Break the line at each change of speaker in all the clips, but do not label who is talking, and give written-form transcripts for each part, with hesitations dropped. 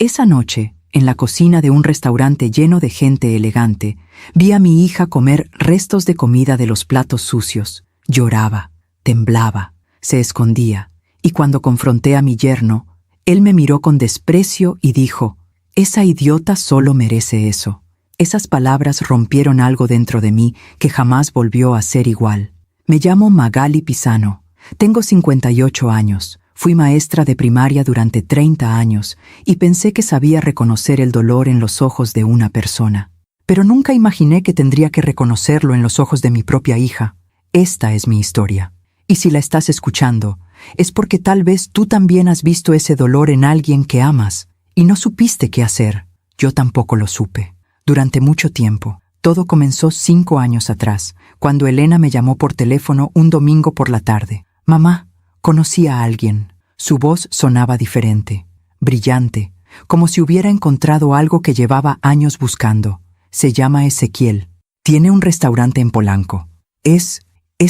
Esa noche, en la cocina de un restaurante lleno de gente elegante, vi a mi hija comer restos de comida de los platos sucios. Lloraba, temblaba, se escondía, y cuando confronté a mi yerno, él me miró con desprecio y dijo: «Esa idiota solo merece eso». Esas palabras rompieron algo dentro de mí que jamás volvió a ser igual. Me llamo Magali Pisano. Tengo 58 años. Fui maestra de primaria durante 30 años y pensé que sabía reconocer el dolor en los ojos de una persona. Pero nunca imaginé que tendría que reconocerlo en los ojos de mi propia hija. Esta es mi historia. Y si la estás escuchando, es porque tal vez tú también has visto ese dolor en alguien que amas y no supiste qué hacer. Yo tampoco lo supe. Durante mucho tiempo. Todo comenzó 5 años atrás, cuando Elena me llamó por teléfono un domingo por la tarde. «Mamá, conocí a alguien». Su voz sonaba diferente, brillante, como si hubiera encontrado algo que llevaba años buscando. Se llama Ezequiel. Tiene un restaurante en Polanco. Es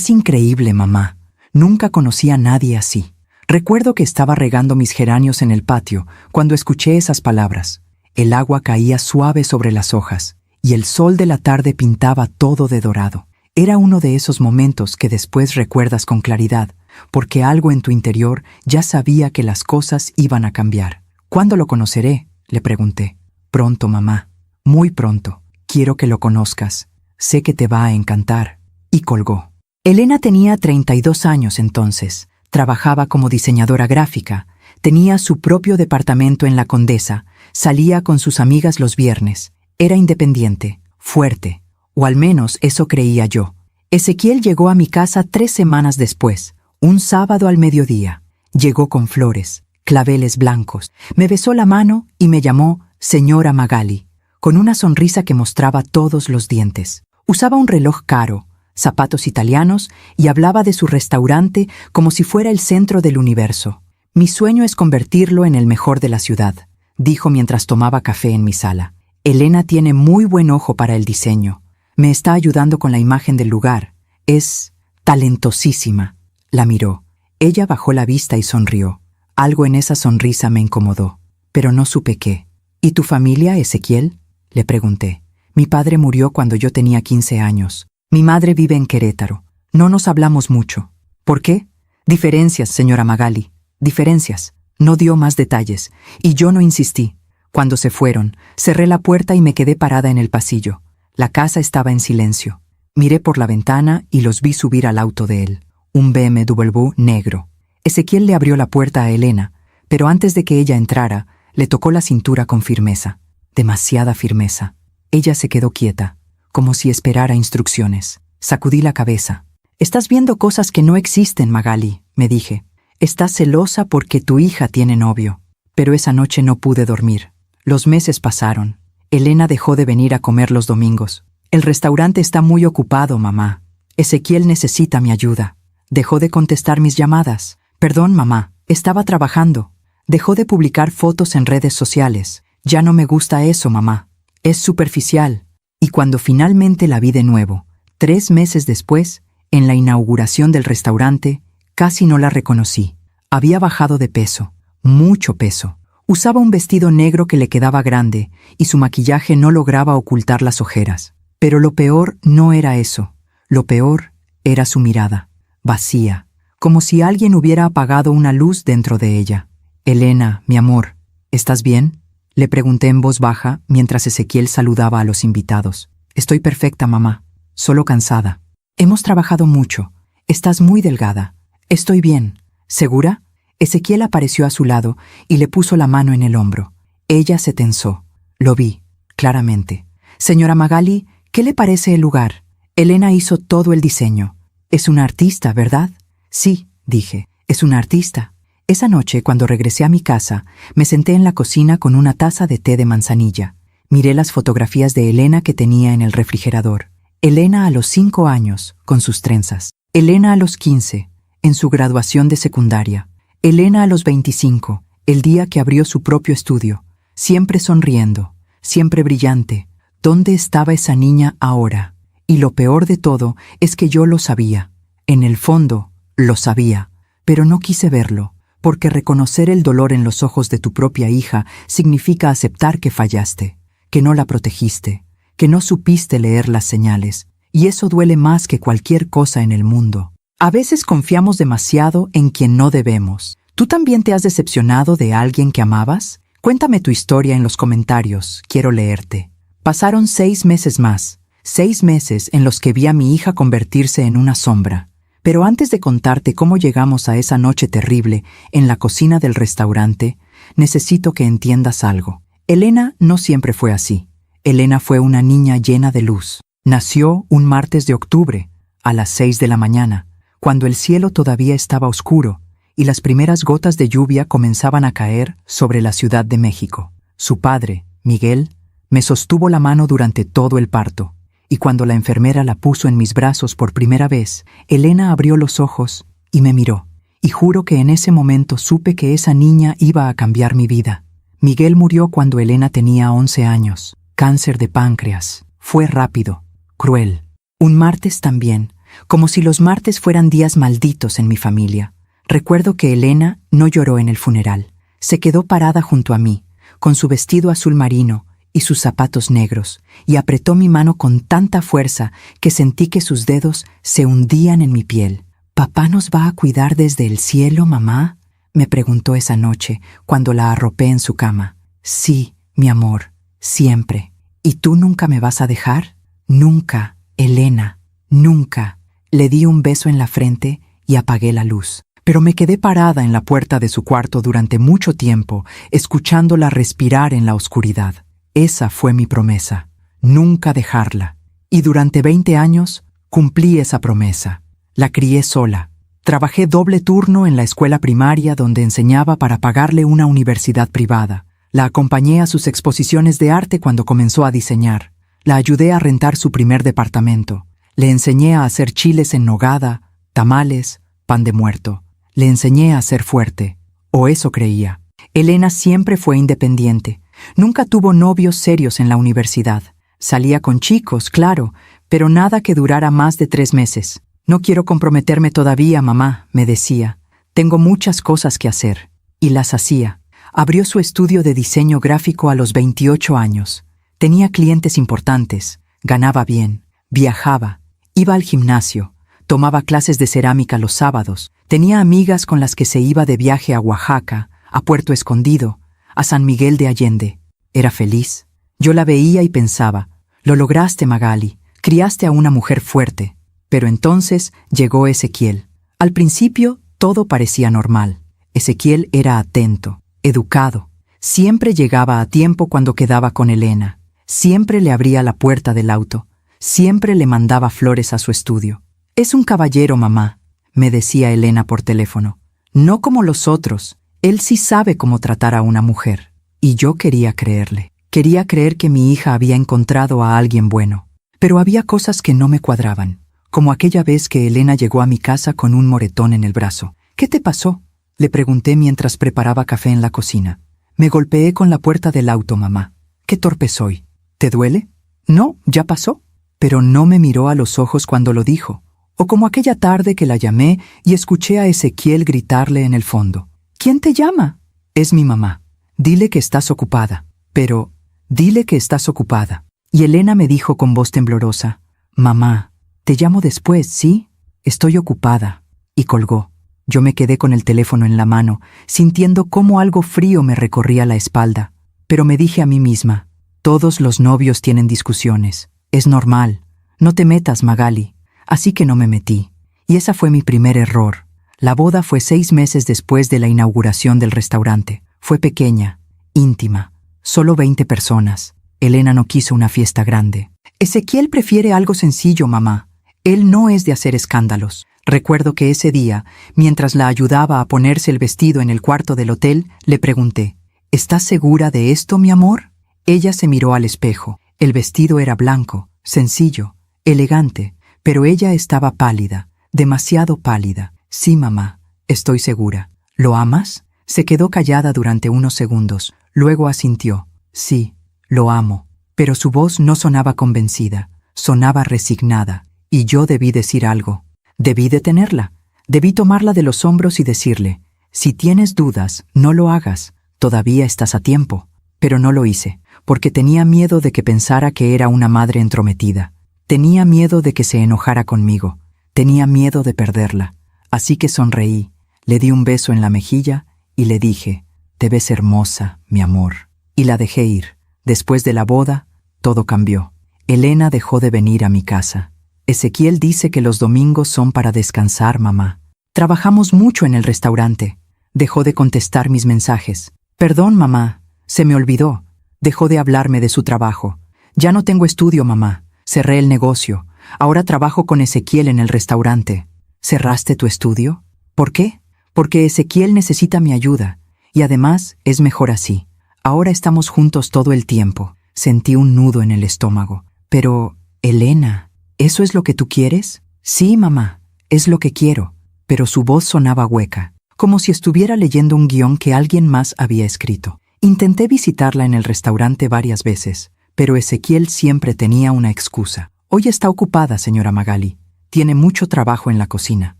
increíble, mamá. Nunca conocí a nadie así. Recuerdo que estaba regando mis geranios en el patio cuando escuché esas palabras. El agua caía suave sobre las hojas y el sol de la tarde pintaba todo de dorado. Era uno de esos momentos que después recuerdas con claridad, porque algo en tu interior ya sabía que las cosas iban a cambiar. «¿Cuándo lo conoceré?», le pregunté. «Pronto, mamá. Muy pronto. Quiero que lo conozcas. Sé que te va a encantar». Y colgó. Elena tenía 32 años entonces. Trabajaba como diseñadora gráfica. Tenía su propio departamento en La Condesa. Salía con sus amigas los viernes. Era independiente, fuerte, o al menos eso creía yo. Ezequiel llegó a mi casa 3 semanas después, un sábado al mediodía. Llegó con flores, claveles blancos. Me besó la mano y me llamó señora Magali, con una sonrisa que mostraba todos los dientes. Usaba un reloj caro, zapatos italianos y hablaba de su restaurante como si fuera el centro del universo. «Mi sueño es convertirlo en el mejor de la ciudad», dijo mientras tomaba café en mi sala. «Elena tiene muy buen ojo para el diseño. Me está ayudando con la imagen del lugar. Es talentosísima». La miró. Ella bajó la vista y sonrió. Algo en esa sonrisa me incomodó, pero no supe qué. «¿Y tu familia, Ezequiel?», le pregunté. «Mi padre murió cuando yo tenía 15 años. Mi madre vive en Querétaro. No nos hablamos mucho». «¿Por qué?». «Diferencias, señora Magali. Diferencias». No dio más detalles, y yo no insistí. Cuando se fueron, cerré la puerta y me quedé parada en el pasillo. La casa estaba en silencio. Miré por la ventana y los vi subir al auto de él. Un BMW negro. Ezequiel le abrió la puerta a Elena, pero antes de que ella entrara, le tocó la cintura con firmeza. Demasiada firmeza. Ella se quedó quieta, como si esperara instrucciones. Sacudí la cabeza. «Estás viendo cosas que no existen, Magali», me dije. «Estás celosa porque tu hija tiene novio». Pero esa noche no pude dormir. Los meses pasaron. Elena dejó de venir a comer los domingos. «El restaurante está muy ocupado, mamá. Ezequiel necesita mi ayuda». Dejó de contestar mis llamadas. «Perdón, mamá, estaba trabajando». Dejó de publicar fotos en redes sociales. «Ya no me gusta eso, mamá. Es superficial». Y cuando finalmente la vi de nuevo, 3 meses después, en la inauguración del restaurante, casi no la reconocí. Había bajado de peso, mucho peso. Usaba un vestido negro que le quedaba grande y su maquillaje no lograba ocultar las ojeras. Pero lo peor no era eso. Lo peor era su mirada, vacía, como si alguien hubiera apagado una luz dentro de ella. «Elena, mi amor, ¿estás bien?», le pregunté en voz baja mientras Ezequiel saludaba a los invitados. «Estoy perfecta, mamá, solo cansada. Hemos trabajado mucho. Estás muy delgada. Estoy bien. ¿Segura?». Ezequiel apareció a su lado y le puso la mano en el hombro. Ella se tensó. Lo vi, claramente. «Señora Magali, ¿qué le parece el lugar?». «Elena hizo todo el diseño. Es una artista, ¿verdad?». «Sí», dije, «es una artista». Esa noche, cuando regresé a mi casa, me senté en la cocina con una taza de té de manzanilla. Miré las fotografías de Elena que tenía en el refrigerador. Elena a los 5 años, con sus trenzas. Elena a los 15, en su graduación de secundaria. Elena a los 25, el día que abrió su propio estudio. Siempre sonriendo, siempre brillante. ¿Dónde estaba esa niña ahora? Y lo peor de todo es que yo lo sabía. En el fondo, lo sabía. Pero no quise verlo. porque reconocer el dolor en los ojos de tu propia hija significa aceptar que fallaste, que no la protegiste, que no supiste leer las señales, y eso duele más que cualquier cosa en el mundo. A veces confiamos demasiado en quien no debemos. ¿Tú también te has decepcionado de alguien que amabas? Cuéntame tu historia en los comentarios, quiero leerte. Pasaron 6 meses más, 6 meses en los que vi a mi hija convertirse en una sombra. Pero antes de contarte cómo llegamos a esa noche terrible en la cocina del restaurante, necesito que entiendas algo. Elena no siempre fue así. Elena fue una niña llena de luz. Nació un martes de octubre, a las 6 de la mañana, cuando el cielo todavía estaba oscuro y las primeras gotas de lluvia comenzaban a caer sobre la Ciudad de México. Su padre, Miguel, me sostuvo la mano durante todo el parto, y cuando la enfermera la puso en mis brazos por primera vez, Elena abrió los ojos y me miró, y juro que en ese momento supe que esa niña iba a cambiar mi vida. Miguel murió cuando Elena tenía 11 años, cáncer de páncreas. Fue rápido, cruel. Un martes también, como si los martes fueran días malditos en mi familia. Recuerdo que Elena no lloró en el funeral. Se quedó parada junto a mí, con su vestido azul marino y sus zapatos negros, y apretó mi mano con tanta fuerza que sentí que sus dedos se hundían en mi piel. ¿Papá nos va a cuidar desde el cielo, mamá?, me preguntó esa noche cuando la arropé en su cama. Sí, mi amor, siempre. ¿Y tú nunca me vas a dejar? Nunca, Elena, nunca. Le di un beso en la frente y apagué la luz. Pero me quedé parada en la puerta de su cuarto durante mucho tiempo, escuchándola respirar en la oscuridad. Esa fue mi promesa, nunca dejarla. Y durante 20 años cumplí esa promesa. La crié sola. Trabajé doble turno en la escuela primaria donde enseñaba para pagarle una universidad privada. La acompañé a sus exposiciones de arte cuando comenzó a diseñar. La ayudé a rentar su primer departamento. Le enseñé a hacer chiles en nogada, tamales, pan de muerto. Le enseñé a ser fuerte, o eso creía. Elena siempre fue independiente. Nunca tuvo novios serios en la universidad. Salía con chicos, claro, pero nada que durara más de 3 meses. No quiero comprometerme todavía, mamá, me decía. Tengo muchas cosas que hacer. Y las hacía. Abrió su estudio de diseño gráfico a los 28 años. Tenía clientes importantes, ganaba bien, viajaba, iba al gimnasio, tomaba clases de cerámica los sábados, tenía amigas con las que se iba de viaje a Oaxaca, a Puerto Escondido, a San Miguel de Allende. Era feliz. Yo la veía y pensaba, lo lograste, Magali, criaste a una mujer fuerte. Pero entonces llegó Ezequiel. Al principio todo parecía normal. Ezequiel era atento, educado. Siempre llegaba a tiempo cuando quedaba con Elena. Siempre le abría la puerta del auto. Siempre le mandaba flores a su estudio. Es un caballero, mamá, me decía Elena por teléfono. No como los otros. Él sí sabe cómo tratar a una mujer. Y yo quería creerle. Quería creer que mi hija había encontrado a alguien bueno. Pero había cosas que no me cuadraban. Como aquella vez que Elena llegó a mi casa con un moretón en el brazo. ¿Qué te pasó?, le pregunté mientras preparaba café en la cocina. Me golpeé con la puerta del auto, mamá. Qué torpe soy. ¿Te duele? No, ya pasó. Pero no me miró a los ojos cuando lo dijo. O como aquella tarde que la llamé y escuché a Ezequiel gritarle en el fondo. ¿Quién te llama? Es mi mamá. Dile que estás ocupada. Pero, dile que estás ocupada. Y Elena me dijo con voz temblorosa. Mamá, te llamo después, ¿sí? Estoy ocupada. Y colgó. Yo me quedé con el teléfono en la mano, sintiendo cómo algo frío me recorría la espalda. Pero me dije a mí misma, todos los novios tienen discusiones. Es normal. No te metas, Magali. Así que no me metí. Y esa fue mi primer error. La boda fue 6 meses después de la inauguración del restaurante. Fue pequeña, íntima, solo 20 personas. Elena no quiso una fiesta grande. Ezequiel prefiere algo sencillo, mamá. Él no es de hacer escándalos. Recuerdo que ese día, mientras la ayudaba a ponerse el vestido en el cuarto del hotel, le pregunté, ¿estás segura de esto, mi amor? Ella se miró al espejo. El vestido era blanco, sencillo, elegante, pero ella estaba pálida, demasiado pálida. Sí, mamá, estoy segura. ¿Lo amas? Se quedó callada durante unos segundos, luego asintió. Sí, lo amo. Pero su voz no sonaba convencida, sonaba resignada, y yo debí decir algo. Debí detenerla, debí tomarla de los hombros y decirle, Si tienes dudas, no lo hagas, todavía estás a tiempo. Pero no lo hice, porque tenía miedo de que pensara que era una madre entrometida. Tenía miedo de que se enojara conmigo. Tenía miedo de perderla. Así que sonreí, le di un beso en la mejilla y le dije: «Te ves hermosa, mi amor». Y la dejé ir. Después de la boda, todo cambió. Elena dejó de venir a mi casa. Ezequiel dice que los domingos son para descansar, mamá. Trabajamos mucho en el restaurante. Dejó de contestar mis mensajes. Perdón, mamá, se me olvidó. Dejó de hablarme de su trabajo. Ya no tengo estudio, mamá. Cerré el negocio. Ahora trabajo con Ezequiel en el restaurante. ¿Cerraste tu estudio? ¿Por qué? Porque Ezequiel necesita mi ayuda. Y además es mejor así. Ahora estamos juntos todo el tiempo. Sentí un nudo en el estómago. Pero, Elena, ¿eso es lo que tú quieres? Sí, mamá, es lo que quiero. Pero su voz sonaba hueca, como si estuviera leyendo un guión que alguien más había escrito. Intenté visitarla en el restaurante varias veces, pero Ezequiel siempre tenía una excusa. Hoy está ocupada, señora Magali. Tiene mucho trabajo en la cocina.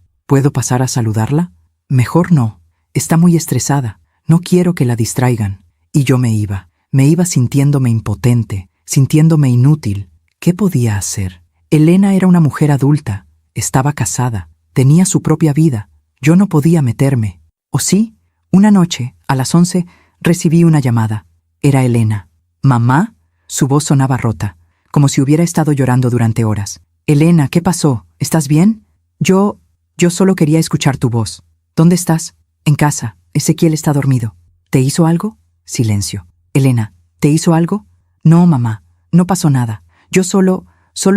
¿Puedo pasar a saludarla? Mejor no. Está muy estresada. No quiero que la distraigan. Y yo me iba sintiéndome impotente, sintiéndome inútil. ¿Qué podía hacer? Elena era una mujer adulta, estaba casada, tenía su propia vida. Yo no podía meterme. ¿O sí? Una noche, a las 11, recibí una llamada. Era Elena. ¿Mamá? Su voz sonaba rota, como si hubiera estado llorando durante horas. Elena, ¿qué pasó? ¿Estás bien? Yo solo quería escuchar tu voz. ¿Dónde estás? En casa. Ezequiel está dormido. ¿Te hizo algo? Silencio. Elena, ¿te hizo algo? No, mamá, no pasó nada. Yo solo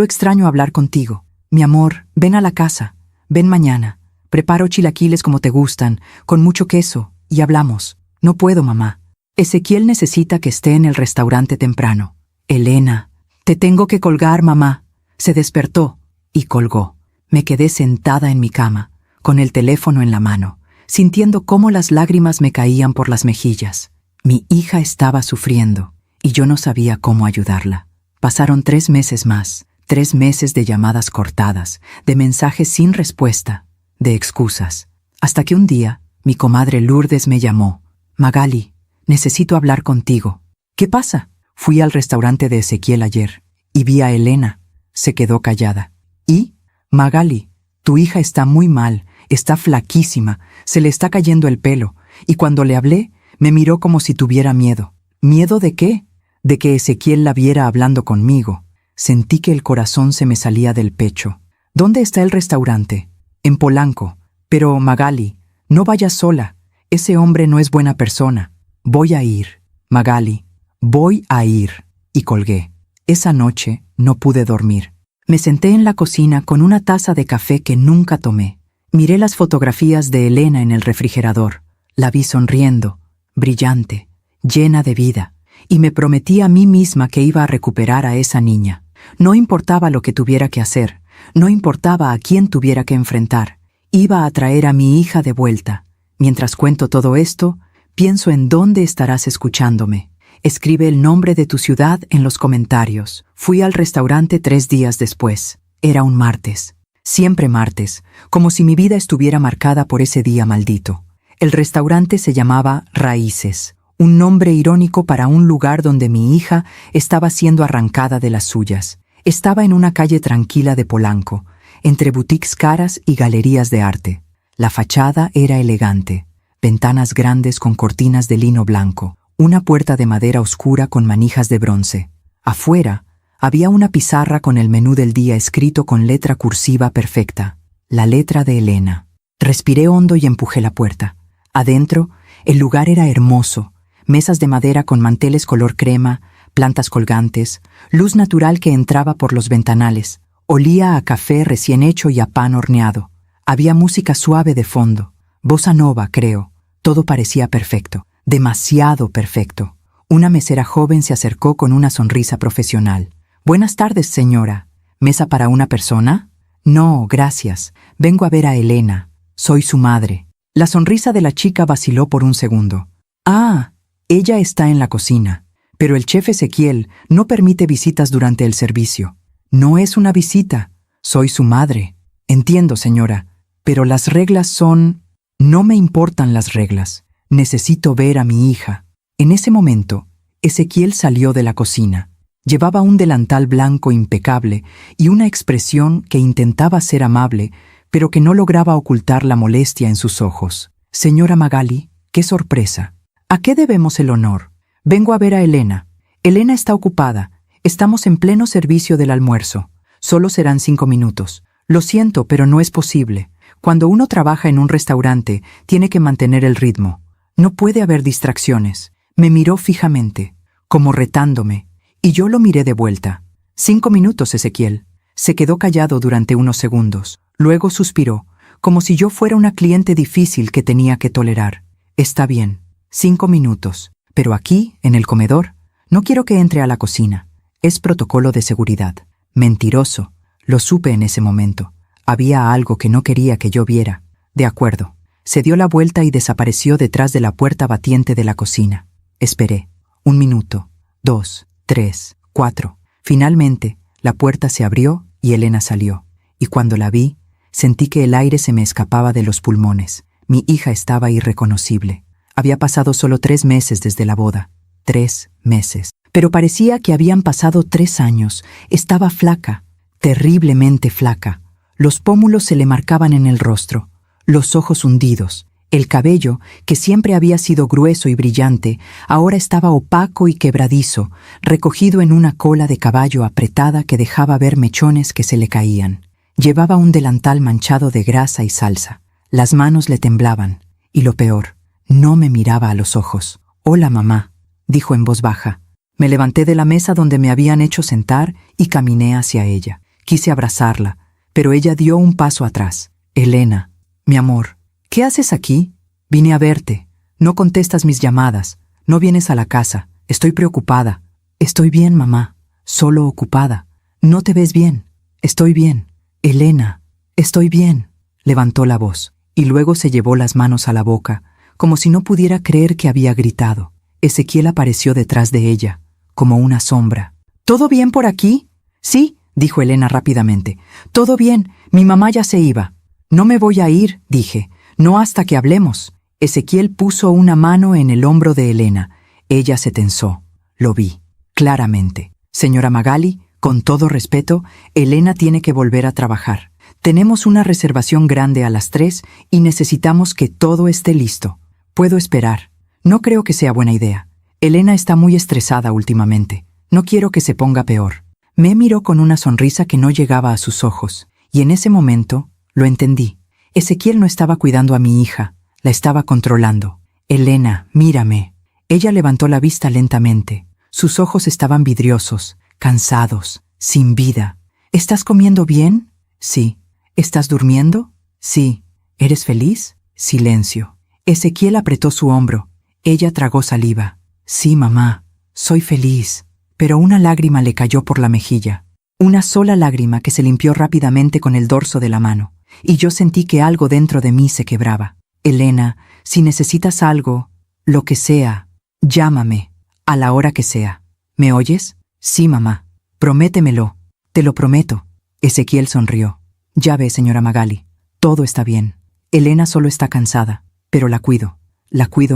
extraño hablar contigo. Mi amor, ven a la casa. Ven mañana. Preparo chilaquiles como te gustan, con mucho queso, y hablamos. No puedo, mamá. Ezequiel necesita que esté en el restaurante temprano. Elena, te tengo que colgar, mamá. Se despertó y colgó. Me quedé sentada en mi cama, con el teléfono en la mano, sintiendo cómo las lágrimas me caían por las mejillas. Mi hija estaba sufriendo, y yo no sabía cómo ayudarla. Pasaron 3 meses más, 3 meses de llamadas cortadas, de mensajes sin respuesta, de excusas, hasta que un día mi comadre Lourdes me llamó. Magali, necesito hablar contigo. ¿Qué pasa? Fui al restaurante de Ezequiel ayer y vi a Elena. Se quedó callada. ¿Y? Magali, tu hija está muy mal, está flaquísima, se le está cayendo el pelo, y cuando le hablé, me miró como si tuviera miedo. ¿Miedo de qué? De que Ezequiel la viera hablando conmigo. Sentí que el corazón se me salía del pecho. ¿Dónde está el restaurante? En Polanco. Pero, Magali, no vayas sola. Ese hombre no es buena persona. Voy a ir. Magali, voy a ir. Y colgué. Esa noche no pude dormir. Me senté en la cocina con una taza de café que nunca tomé. Miré las fotografías de Elena en el refrigerador. La vi sonriendo, brillante, llena de vida, y me prometí a mí misma que iba a recuperar a esa niña. No importaba lo que tuviera que hacer, no importaba a quién tuviera que enfrentar, iba a traer a mi hija de vuelta. Mientras cuento todo esto, pienso en dónde estarás escuchándome. Escribe el nombre de tu ciudad en los comentarios. Fui al restaurante 3 días después. Era un martes. Siempre martes, como si mi vida estuviera marcada por ese día maldito. El restaurante se llamaba Raíces, un nombre irónico para un lugar donde mi hija estaba siendo arrancada de las suyas. Estaba en una calle tranquila de Polanco, entre boutiques caras y galerías de arte. La fachada era elegante, ventanas grandes con cortinas de lino blanco, una puerta de madera oscura con manijas de bronce. Afuera había una pizarra con el menú del día escrito con letra cursiva perfecta, la letra de Elena. Respiré hondo y empujé la puerta. Adentro, el lugar era hermoso, mesas de madera con manteles color crema, plantas colgantes, luz natural que entraba por los ventanales. Olía a café recién hecho y a pan horneado. Había música suave de fondo, bossa nova, creo. Todo parecía perfecto, demasiado perfecto. Una mesera joven se acercó con una sonrisa profesional. «Buenas tardes, señora. ¿Mesa para una persona?» «No, gracias. Vengo a ver a Elena. Soy su madre». La sonrisa de la chica vaciló por un segundo. «Ah, ella está en la cocina. Pero el chef Ezequiel no permite visitas durante el servicio». «No es una visita. Soy su madre». «Entiendo, señora. Pero las reglas son...» No me importan las reglas. Necesito ver a mi hija. En ese momento, Ezequiel salió de la cocina. Llevaba un delantal blanco impecable y una expresión que intentaba ser amable, pero que no lograba ocultar la molestia en sus ojos. Señora Magali, qué sorpresa. ¿A qué debemos el honor? Vengo a ver a Elena. Elena está ocupada. Estamos en pleno servicio del almuerzo. Solo serán 5 minutos. Lo siento, pero no es posible. Cuando uno trabaja en un restaurante, tiene que mantener el ritmo. No puede haber distracciones. Me miró fijamente, como retándome, y yo lo miré de vuelta. 5 minutos, Ezequiel. Se quedó callado durante unos segundos. Luego suspiró, como si yo fuera una cliente difícil que tenía que tolerar. Está bien, 5 minutos. Pero aquí, en el comedor, no quiero que entre a la cocina. Es protocolo de seguridad. Mentiroso. Lo supe en ese momento. Había algo que no quería que yo viera. De acuerdo. Se dio la vuelta y desapareció detrás de la puerta batiente de la cocina. Esperé. 1 minuto, 2, 3, 4. Finalmente, la puerta se abrió y Elena salió. Y cuando la vi, sentí que el aire se me escapaba de los pulmones. Mi hija estaba irreconocible. Había pasado solo 3 meses desde la boda. 3 meses. Pero parecía que habían pasado 3 años. Estaba flaca, terriblemente flaca. Los pómulos se le marcaban en el rostro, los ojos hundidos. El cabello, que siempre había sido grueso y brillante, ahora estaba opaco y quebradizo, recogido en una cola de caballo apretada que dejaba ver mechones que se le caían. Llevaba un delantal manchado de grasa y salsa. Las manos le temblaban. Y lo peor, no me miraba a los ojos. «Hola, mamá», dijo en voz baja. Me levanté de la mesa donde me habían hecho sentar y caminé hacia ella. Quise abrazarla, pero ella dio un paso atrás. «Elena, mi amor, ¿qué haces aquí? Vine a verte. No contestas mis llamadas. No vienes a la casa. Estoy preocupada». «Estoy bien, mamá. Solo ocupada». «No te ves bien». «Estoy bien». «Elena, estoy bien». Levantó la voz, y luego se llevó las manos a la boca, como si no pudiera creer que había gritado. Ezequiel apareció detrás de ella, como una sombra. «¿Todo bien por aquí?» «Sí», dijo Elena rápidamente. «Todo bien. Mi mamá ya se iba». «No me voy a ir», dije. «No hasta que hablemos». Ezequiel puso una mano en el hombro de Elena. Ella se tensó. Lo vi, claramente. «Señora Magali, con todo respeto, Elena tiene que volver a trabajar. Tenemos una reservación grande a las 3 y necesitamos que todo esté listo. Puedo esperar. No creo que sea buena idea. Elena está muy estresada últimamente. No quiero que se ponga peor». Me miró con una sonrisa que no llegaba a sus ojos, y en ese momento lo entendí. Ezequiel no estaba cuidando a mi hija, la estaba controlando. «Elena, mírame». Ella levantó la vista lentamente. Sus ojos estaban vidriosos, cansados, sin vida. «¿Estás comiendo bien?» «Sí». «¿Estás durmiendo?» «Sí». «¿Eres feliz?» Silencio. Ezequiel apretó su hombro. Ella tragó saliva. «Sí, mamá, soy feliz». Pero una lágrima le cayó por la mejilla. Una sola lágrima que se limpió rápidamente con el dorso de la mano. Y yo sentí que algo dentro de mí se quebraba. «Elena, si necesitas algo, lo que sea, llámame, a la hora que sea. ¿Me oyes?» «Sí, mamá». «Prométemelo». «Te lo prometo». Ezequiel sonrió. «Ya ve, señora Magali, todo está bien. Elena solo está cansada, pero la cuido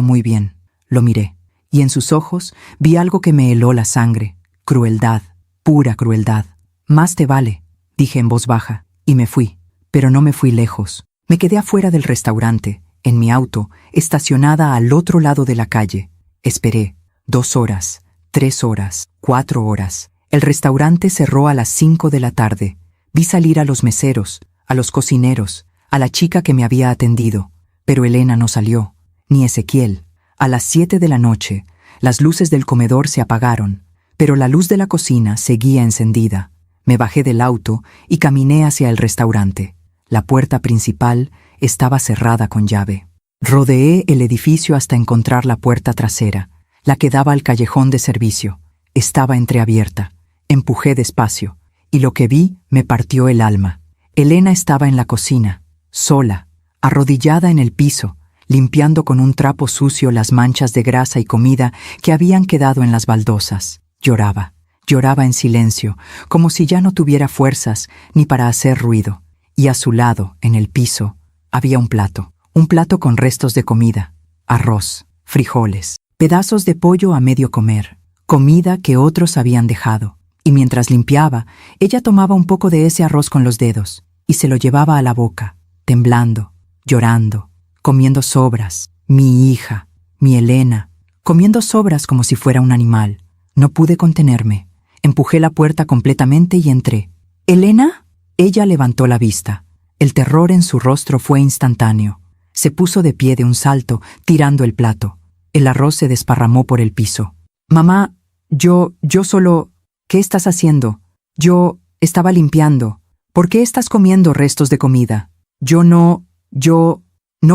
muy bien». Lo miré, y en sus ojos vi algo que me heló la sangre. Crueldad, pura crueldad. «Más te vale», dije en voz baja, y me fui. Pero no me fui lejos. Me quedé afuera del restaurante, en mi auto, estacionada al otro lado de la calle. Esperé. 2 horas, 3 horas, 4 horas. El restaurante cerró a las 5 de la tarde. Vi salir a los meseros, a los cocineros, a la chica que me había atendido. Pero Elena no salió, ni Ezequiel. A las 7 de la noche, las luces del comedor se apagaron, pero la luz de la cocina seguía encendida. Me bajé del auto y caminé hacia el restaurante. La puerta principal estaba cerrada con llave. Rodeé el edificio hasta encontrar la puerta trasera, la que daba al callejón de servicio. Estaba entreabierta. Empujé despacio, y lo que vi me partió el alma. Elena estaba en la cocina, sola, arrodillada en el piso, limpiando con un trapo sucio las manchas de grasa y comida que habían quedado en las baldosas. Lloraba en silencio, como si ya no tuviera fuerzas ni para hacer ruido. Y a su lado, en el piso, había un plato, Un plato con restos de comida, arroz, frijoles, pedazos de pollo a medio comer, comida que otros habían dejado. Y mientras limpiaba, ella tomaba un poco de ese arroz con los dedos y se lo llevaba a la boca, temblando, llorando, comiendo sobras. Mi hija, mi Elena, comiendo sobras como si fuera un animal. No pude contenerme. Empujé la puerta completamente y entré. ¿Elena? Ella levantó la vista. El terror en su rostro fue instantáneo. Se puso de pie de un salto, tirando el plato. El arroz se desparramó por el piso. Mamá, yo solo... ¿Qué estás haciendo? Yo estaba limpiando. ¿Por qué estás comiendo restos de comida? Yo no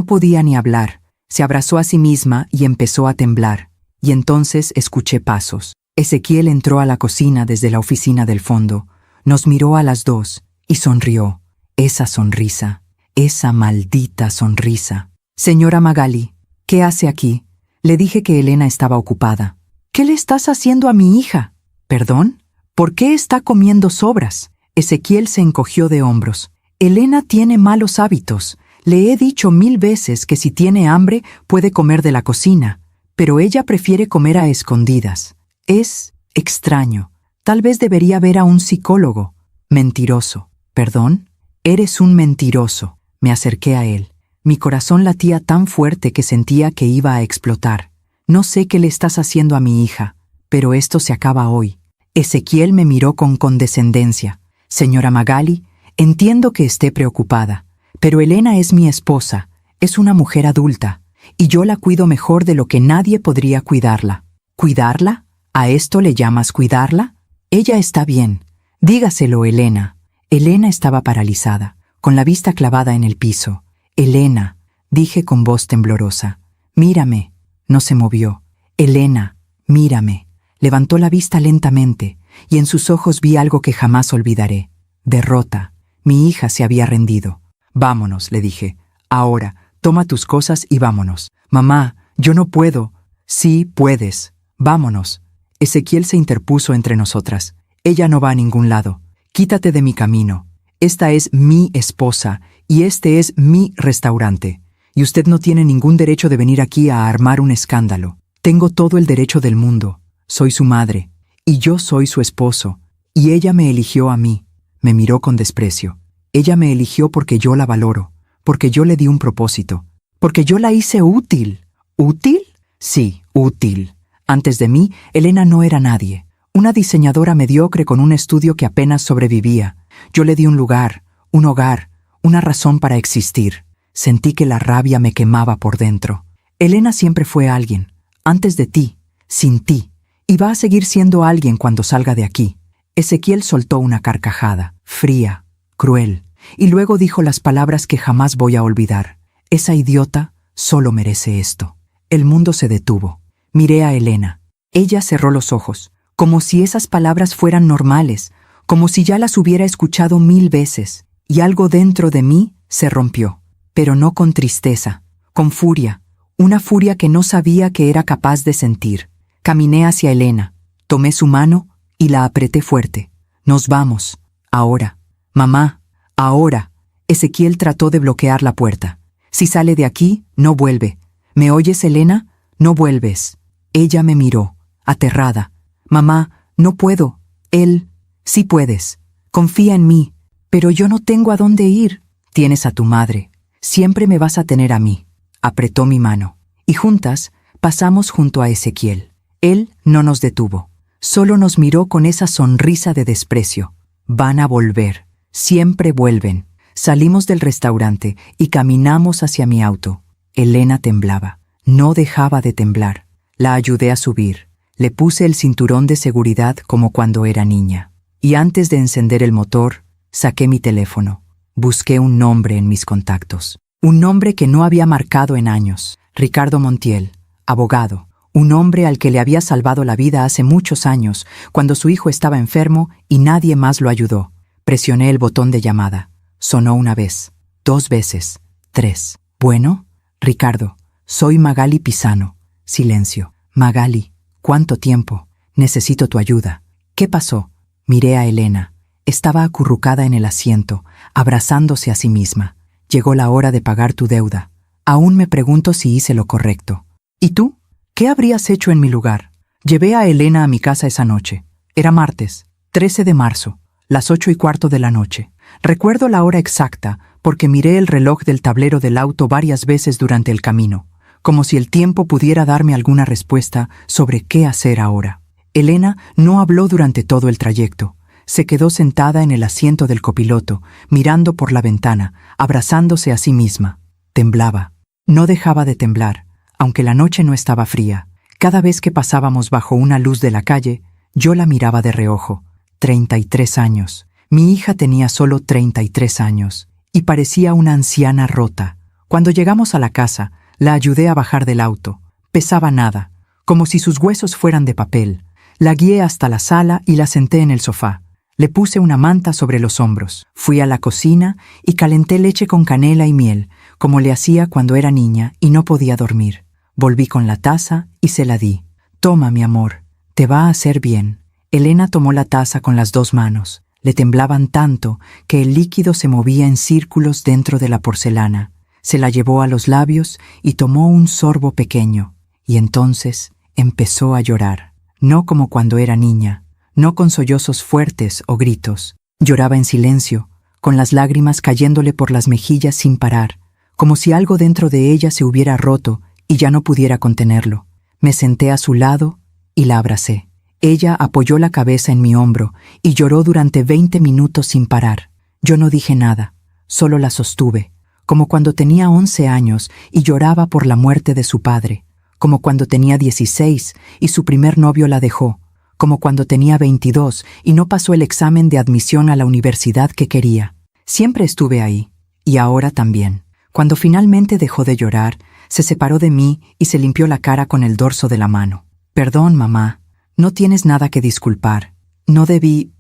podía ni hablar. Se abrazó a sí misma y empezó a temblar. Y entonces escuché pasos. Ezequiel entró a la cocina desde la oficina del fondo. Nos miró a las dos y sonrió. Esa sonrisa, esa maldita sonrisa. Señora Magali, ¿qué hace aquí? Le dije que Elena estaba ocupada. ¿Qué le estás haciendo a mi hija? ¿Perdón? ¿Por qué está comiendo sobras? Ezequiel se encogió de hombros. Elena tiene malos hábitos. Le he dicho 1000 veces que si tiene hambre puede comer de la cocina, pero ella prefiere comer a escondidas. Es extraño. Tal vez debería ver a un psicólogo. Mentiroso. ¿Perdón? Eres un mentiroso. Me acerqué a él. Mi corazón latía tan fuerte que sentía que iba a explotar. No sé qué le estás haciendo a mi hija, pero esto se acaba hoy. Ezequiel me miró con condescendencia. Señora Magali, entiendo que esté preocupada, pero Elena es mi esposa, es una mujer adulta, y yo la cuido mejor de lo que nadie podría cuidarla. ¿Cuidarla? ¿A esto le llamas cuidarla? Ella está bien. Dígaselo, Elena. Elena estaba paralizada, con la vista clavada en el piso. Elena, dije con voz temblorosa. Mírame. No se movió. Elena, mírame. Levantó la vista lentamente, y en sus ojos vi algo que jamás olvidaré. Derrota. Mi hija se había rendido. Vámonos, le dije. Ahora, toma tus cosas y vámonos. Mamá, yo no puedo. Sí, puedes. Vámonos. Ezequiel se interpuso entre nosotras. Ella no va a ningún lado. Quítate de mi camino. Esta es mi esposa y este es mi restaurante. Y usted no tiene ningún derecho de venir aquí a armar un escándalo. Tengo todo el derecho del mundo. Soy su madre. Y yo soy su esposo. Y ella me eligió a mí. Me miró con desprecio. Ella me eligió porque yo la valoro. Porque yo le di un propósito. Porque yo la hice útil. ¿Útil? Sí, útil. Antes de mí, Elena no era nadie. Una diseñadora mediocre con un estudio que apenas sobrevivía. Yo le di un lugar, un hogar, una razón para existir. Sentí que la rabia me quemaba por dentro. Elena siempre fue alguien, antes de ti, sin ti, y va a seguir siendo alguien cuando salga de aquí. Ezequiel soltó una carcajada, fría, cruel, y luego dijo las palabras que jamás voy a olvidar. Esa idiota solo merece esto. El mundo se detuvo. Miré a Elena. Ella cerró los ojos, como si esas palabras fueran normales, como si ya las hubiera escuchado 1000 veces, y algo dentro de mí se rompió, pero no con tristeza, con furia, una furia que no sabía que era capaz de sentir. Caminé hacia Elena, tomé su mano y la apreté fuerte. Nos vamos, ahora. Mamá, ahora. Ezequiel trató de bloquear la puerta. Si sale de aquí, no vuelve. ¿Me oyes, Elena? No vuelves. Ella me miró, aterrada. Mamá, no puedo. Él, sí puedes. Confía en mí. Pero yo no tengo a dónde ir. Tienes a tu madre. Siempre me vas a tener a mí. Apretó mi mano. Y juntas pasamos junto a Ezequiel. Él no nos detuvo. Solo nos miró con esa sonrisa de desprecio. Van a volver. Siempre vuelven. Salimos del restaurante y caminamos hacia mi auto. Elena temblaba. No dejaba de temblar. La ayudé a subir. Le puse el cinturón de seguridad como cuando era niña. Y antes de encender el motor, saqué mi teléfono. Busqué un nombre en mis contactos. Un nombre que no había marcado en años. Ricardo Montiel, abogado. Un hombre al que le había salvado la vida hace muchos años, cuando su hijo estaba enfermo y nadie más lo ayudó. Presioné el botón de llamada. Sonó una vez, 2 veces, 3. Bueno, Ricardo, soy Magali Pisano. Silencio. Magali, ¿cuánto tiempo? Necesito tu ayuda. ¿Qué pasó? Miré a Elena. Estaba acurrucada en el asiento, abrazándose a sí misma. Llegó la hora de pagar tu deuda. Aún me pregunto si hice lo correcto. ¿Y tú? ¿Qué habrías hecho en mi lugar? Llevé a Elena a mi casa esa noche. Era martes, 13 de marzo, las 8:15 de la noche. Recuerdo la hora exacta porque miré el reloj del tablero del auto varias veces durante el camino, como si el tiempo pudiera darme alguna respuesta sobre qué hacer ahora. Elena no habló durante todo el trayecto. Se quedó sentada en el asiento del copiloto, mirando por la ventana, abrazándose a sí misma. Temblaba. No dejaba de temblar, aunque la noche no estaba fría. Cada vez que pasábamos bajo una luz de la calle, yo la miraba de reojo. 33 años. Mi hija tenía solo 33 años, y parecía una anciana rota. Cuando llegamos a la casa, la ayudé a bajar del auto. Pesaba nada, como si sus huesos fueran de papel. La guié hasta la sala y la senté en el sofá. Le puse una manta sobre los hombros. Fui a la cocina y calenté leche con canela y miel, como le hacía cuando era niña y no podía dormir. Volví con la taza y se la di. «Toma, mi amor, te va a hacer bien». Elena tomó la taza con las 2 manos. Le temblaban tanto que el líquido se movía en círculos dentro de la porcelana. Se la llevó a los labios y tomó un sorbo pequeño. Y entonces empezó a llorar. No como cuando era niña, no con sollozos fuertes o gritos. Lloraba en silencio, con las lágrimas cayéndole por las mejillas sin parar, como si algo dentro de ella se hubiera roto y ya no pudiera contenerlo. Me senté a su lado y la abracé. Ella apoyó la cabeza en mi hombro y lloró durante 20 minutos sin parar. Yo no dije nada, solo la sostuve, como cuando tenía 11 años y lloraba por la muerte de su padre, como cuando tenía 16 y su primer novio la dejó, como cuando tenía 22 y no pasó el examen de admisión a la universidad que quería. Siempre estuve ahí, y ahora también. Cuando finalmente dejó de llorar, se separó de mí y se limpió la cara con el dorso de la mano. «Perdón, mamá, no tienes nada que disculpar. No debí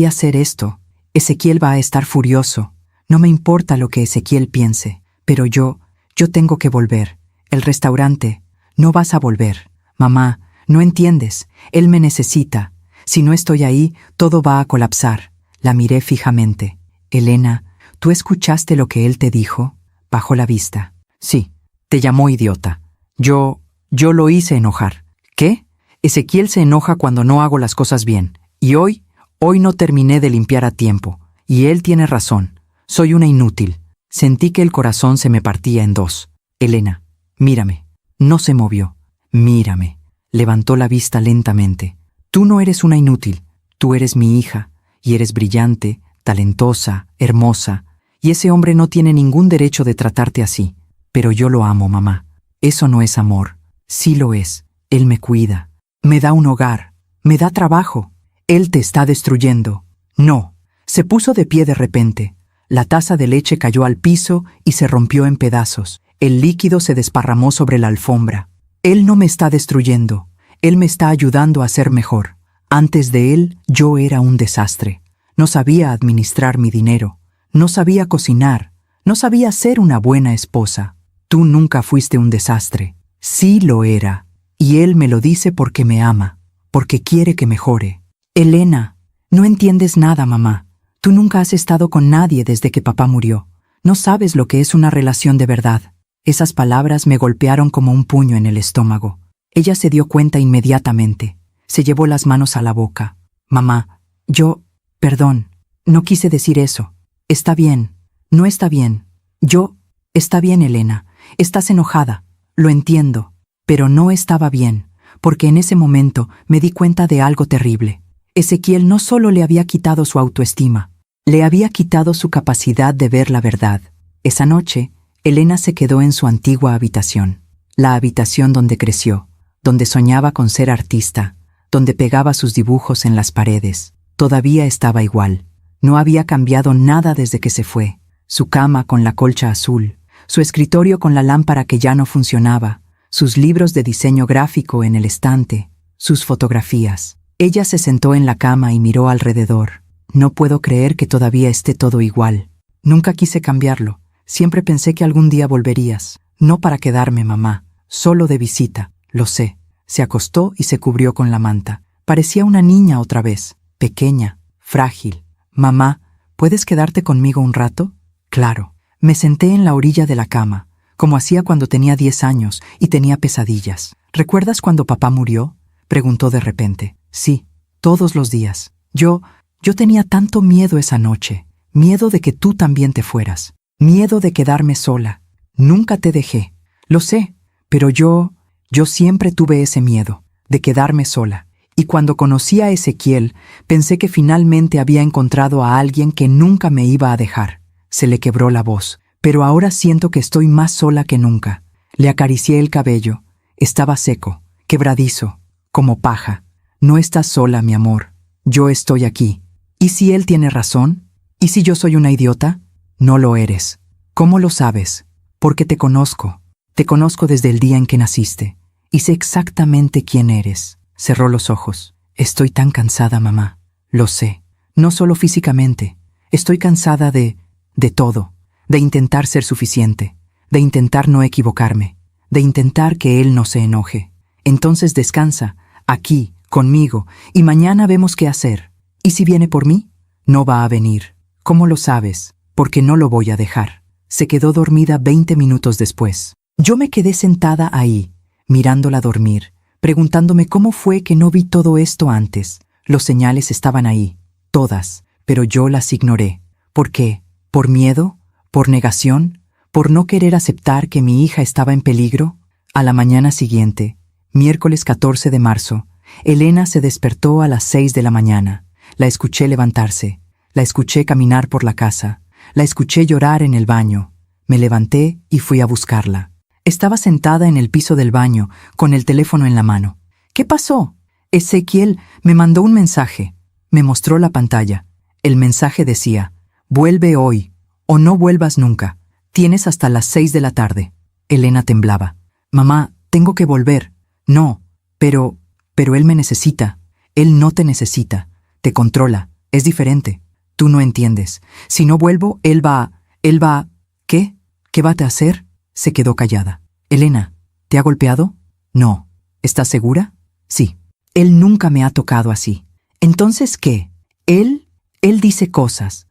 hacer esto. Ezequiel va a estar furioso. No me importa lo que Ezequiel piense, pero yo tengo que volver. El restaurante, no vas a volver. Mamá, no entiendes, él me necesita. Si no estoy ahí, todo va a colapsar». La miré fijamente. «Elena, ¿tú escuchaste lo que él te dijo?» Bajó la vista. «Sí, te llamó idiota. Yo lo hice enojar». «¿Qué?» «Ezequiel se enoja cuando no hago las cosas bien. Y hoy no terminé de limpiar a tiempo. Y él tiene razón. Soy una inútil». Sentí que el corazón se me partía en 2. «Elena, mírame». No se movió. «Mírame». Levantó la vista lentamente. «Tú no eres una inútil. Tú eres mi hija. Y eres brillante, talentosa, hermosa. Y ese hombre no tiene ningún derecho de tratarte así. Pero yo lo amo, mamá. Eso no es amor. Sí lo es. Él me cuida. Me da un hogar. Me da trabajo. Él te está destruyendo». «No». Se puso de pie de repente. La taza de leche cayó al piso y se rompió en pedazos. El líquido se desparramó sobre la alfombra. «Él no me está destruyendo. Él me está ayudando a ser mejor. Antes de él, yo era un desastre. No sabía administrar mi dinero. No sabía cocinar. No sabía ser una buena esposa. Tú nunca fuiste un desastre». «Sí lo era. Y él me lo dice porque me ama, porque quiere que mejore». «Elena, no entiendes nada, mamá. Tú nunca has estado con nadie desde que papá murió. No sabes lo que es una relación de verdad». Esas palabras me golpearon como un puño en el estómago. Ella se dio cuenta inmediatamente. Se llevó las manos a la boca. «Mamá, perdón, no quise decir eso. Está bien, no está bien. Está bien, Elena. Estás enojada. Lo entiendo. Pero no estaba bien, porque en ese momento me di cuenta de algo terrible. Ezequiel no solo le había quitado su autoestima, le había quitado su capacidad de ver la verdad. Esa noche, Elena se quedó en su antigua habitación, la habitación donde creció, donde soñaba con ser artista, donde pegaba sus dibujos en las paredes. Todavía estaba igual. No había cambiado nada desde que se fue. Su cama con la colcha azul, su escritorio con la lámpara que ya no funcionaba, sus libros de diseño gráfico en el estante, sus fotografías. Ella se sentó en la cama y miró alrededor. «No puedo creer que todavía esté todo igual. Nunca quise cambiarlo. Siempre pensé que algún día volverías. No para quedarme, mamá, solo de visita. Lo sé». Se acostó y se cubrió con la manta. Parecía una niña otra vez, pequeña, frágil. «Mamá, ¿puedes quedarte conmigo un rato?» «Claro». Me senté en la orilla de la cama, como hacía cuando tenía 10 años y tenía pesadillas. ¿Recuerdas cuando papá murió?, preguntó de repente. Sí, todos los días. Yo tenía tanto miedo esa noche. Miedo de que tú también te fueras. Miedo de quedarme sola. Nunca te dejé. Lo sé, pero yo siempre tuve ese miedo, de quedarme sola. Y cuando conocí a Ezequiel, pensé que finalmente había encontrado a alguien que nunca me iba a dejar. Se le quebró la voz, pero ahora siento que estoy más sola que nunca. Le acaricié el cabello. Estaba seco, quebradizo, como paja. No estás sola, mi amor. Yo estoy aquí. ¿Y si él tiene razón? ¿Y si yo soy una idiota? No lo eres. ¿Cómo lo sabes? Porque te conozco. Te conozco desde el día en que naciste. Y sé exactamente quién eres. Cerró los ojos. Estoy tan cansada, mamá. Lo sé. No solo físicamente. Estoy cansada de todo. De intentar ser suficiente. De intentar no equivocarme. De intentar que él no se enoje. Entonces descansa, aquí, conmigo, y mañana vemos qué hacer. ¿Y si viene por mí? No va a venir. ¿Cómo lo sabes? Porque no lo voy a dejar. Se quedó dormida 20 minutos después. Yo me quedé sentada ahí, mirándola dormir, preguntándome cómo fue que no vi todo esto antes. Los señales estaban ahí, todas, pero yo las ignoré. ¿Por qué? ¿Por miedo? ¿Por negación? ¿Por no querer aceptar que mi hija estaba en peligro? A la mañana siguiente, miércoles 14 de marzo, Elena se despertó a las 6 de la mañana. La escuché levantarse, la escuché caminar por la casa, la escuché llorar en el baño. Me levanté y fui a buscarla. Estaba sentada en el piso del baño, con el teléfono en la mano. ¿Qué pasó? Ezequiel me mandó un mensaje. Me mostró la pantalla. El mensaje decía: vuelve hoy, o no vuelvas nunca. Tienes hasta las 6 de la tarde. Elena temblaba. Mamá, tengo que volver. No, pero él me necesita. Él no te necesita. Te controla. Es diferente. Tú no entiendes. Si no vuelvo, él va... ¿Qué? ¿Qué va a hacer? Se quedó callada. Elena, ¿te ha golpeado? No. ¿Estás segura? Sí. Él nunca me ha tocado así. ¿Entonces qué? Él dice cosas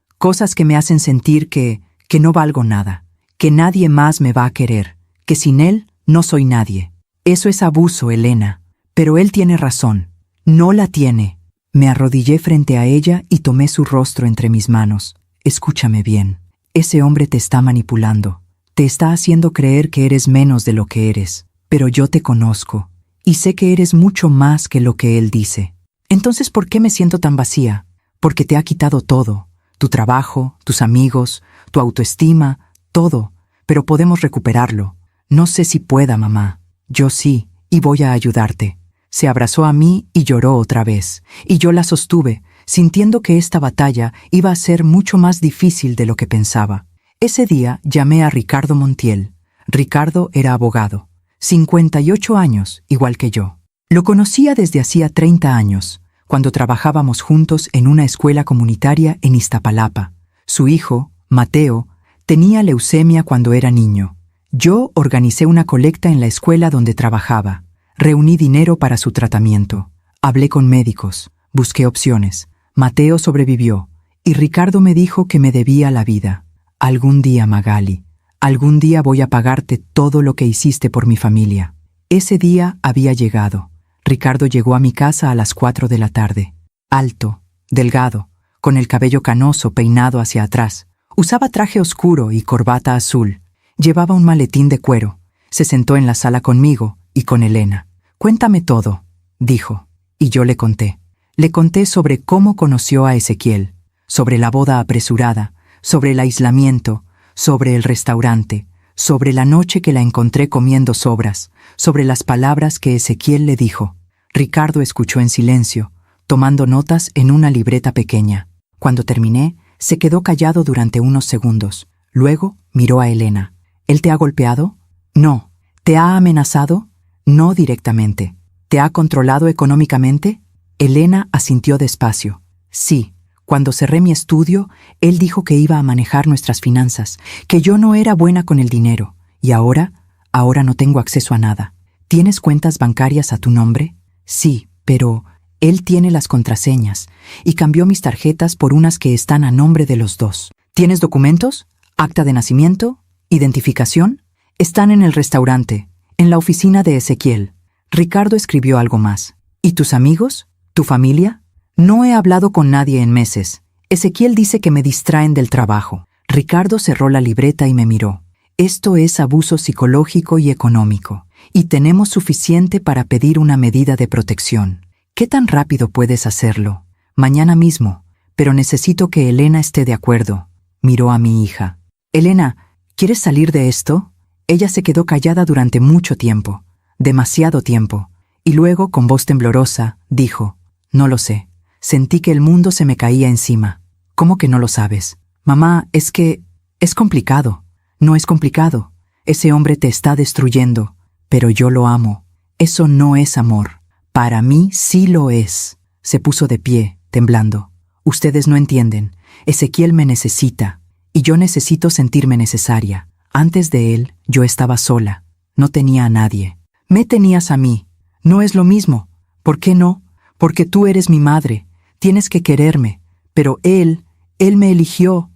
que me hacen sentir que no valgo nada, que nadie más me va a querer, que sin él no soy nadie. Eso es abuso, Elena. Pero él tiene razón. No la tiene. Me arrodillé frente a ella y tomé su rostro entre mis manos. Escúchame bien. Ese hombre te está manipulando. Te está haciendo creer que eres menos de lo que eres. Pero yo te conozco. Y sé que eres mucho más que lo que él dice. Entonces, ¿por qué me siento tan vacía? Porque te ha quitado todo. Tu trabajo, tus amigos, tu autoestima, todo. Pero podemos recuperarlo. No sé si pueda, mamá. Yo sí, y voy a ayudarte. Se abrazó a mí y lloró otra vez, y yo la sostuve, sintiendo que esta batalla iba a ser mucho más difícil de lo que pensaba. Ese día llamé a Ricardo Montiel. Ricardo era abogado, 58 años, igual que yo. Lo conocía desde hacía 30 años, cuando trabajábamos juntos en una escuela comunitaria en Iztapalapa. Su hijo, Mateo, tenía leucemia cuando era niño. Yo organicé una colecta en la escuela donde trabajaba. Reuní dinero para su tratamiento. Hablé con médicos. Busqué opciones. Mateo sobrevivió. Y Ricardo me dijo que me debía la vida. Algún día, Magali. Algún día voy a pagarte todo lo que hiciste por mi familia. Ese día había llegado. Ricardo llegó a mi casa a las 4 de la tarde. Alto, delgado, con el cabello canoso peinado hacia atrás. Usaba traje oscuro y corbata azul. Llevaba un maletín de cuero. Se sentó en la sala conmigo y con Elena. Cuéntame todo, dijo, y yo le conté. Le conté sobre cómo conoció a Ezequiel, sobre la boda apresurada, sobre el aislamiento, sobre el restaurante, sobre la noche que la encontré comiendo sobras, sobre las palabras que Ezequiel le dijo. Ricardo escuchó en silencio, tomando notas en una libreta pequeña. Cuando terminé, se quedó callado durante unos segundos. Luego miró a Elena. ¿Él te ha golpeado? No. ¿Te ha amenazado? No directamente. ¿Te ha controlado económicamente? Elena asintió despacio. Sí, cuando cerré mi estudio, él dijo que iba a manejar nuestras finanzas, que yo no era buena con el dinero, y ahora no tengo acceso a nada. ¿Tienes cuentas bancarias a tu nombre? Sí, pero él tiene las contraseñas, y cambió mis tarjetas por unas que están a nombre de los dos. ¿Tienes documentos? ¿Acta de nacimiento? ¿Identificación? Están en el restaurante, en la oficina de Ezequiel. Ricardo escribió algo más. ¿Y tus amigos? ¿Tu familia? No he hablado con nadie en meses. Ezequiel dice que me distraen del trabajo. Ricardo cerró la libreta y me miró. Esto es abuso psicológico y económico, y tenemos suficiente para pedir una medida de protección. ¿Qué tan rápido puedes hacerlo? Mañana mismo, pero necesito que Elena esté de acuerdo. Miró a mi hija. Elena, ¿quieres salir de esto? Ella se quedó callada durante mucho tiempo, demasiado tiempo, y luego, con voz temblorosa, dijo, no lo sé. Sentí que el mundo se me caía encima. ¿Cómo que no lo sabes? Mamá, es que es complicado. No es complicado. Ese hombre te está destruyendo, pero yo lo amo. Eso no es amor. Para mí sí lo es. Se puso de pie, temblando. Ustedes no entienden. Ezequiel me necesita, y yo necesito sentirme necesaria. Antes de él, yo estaba sola. No tenía a nadie. Me tenías a mí. No es lo mismo. ¿Por qué no? Porque tú eres mi madre. Tienes que quererme. Pero él me eligió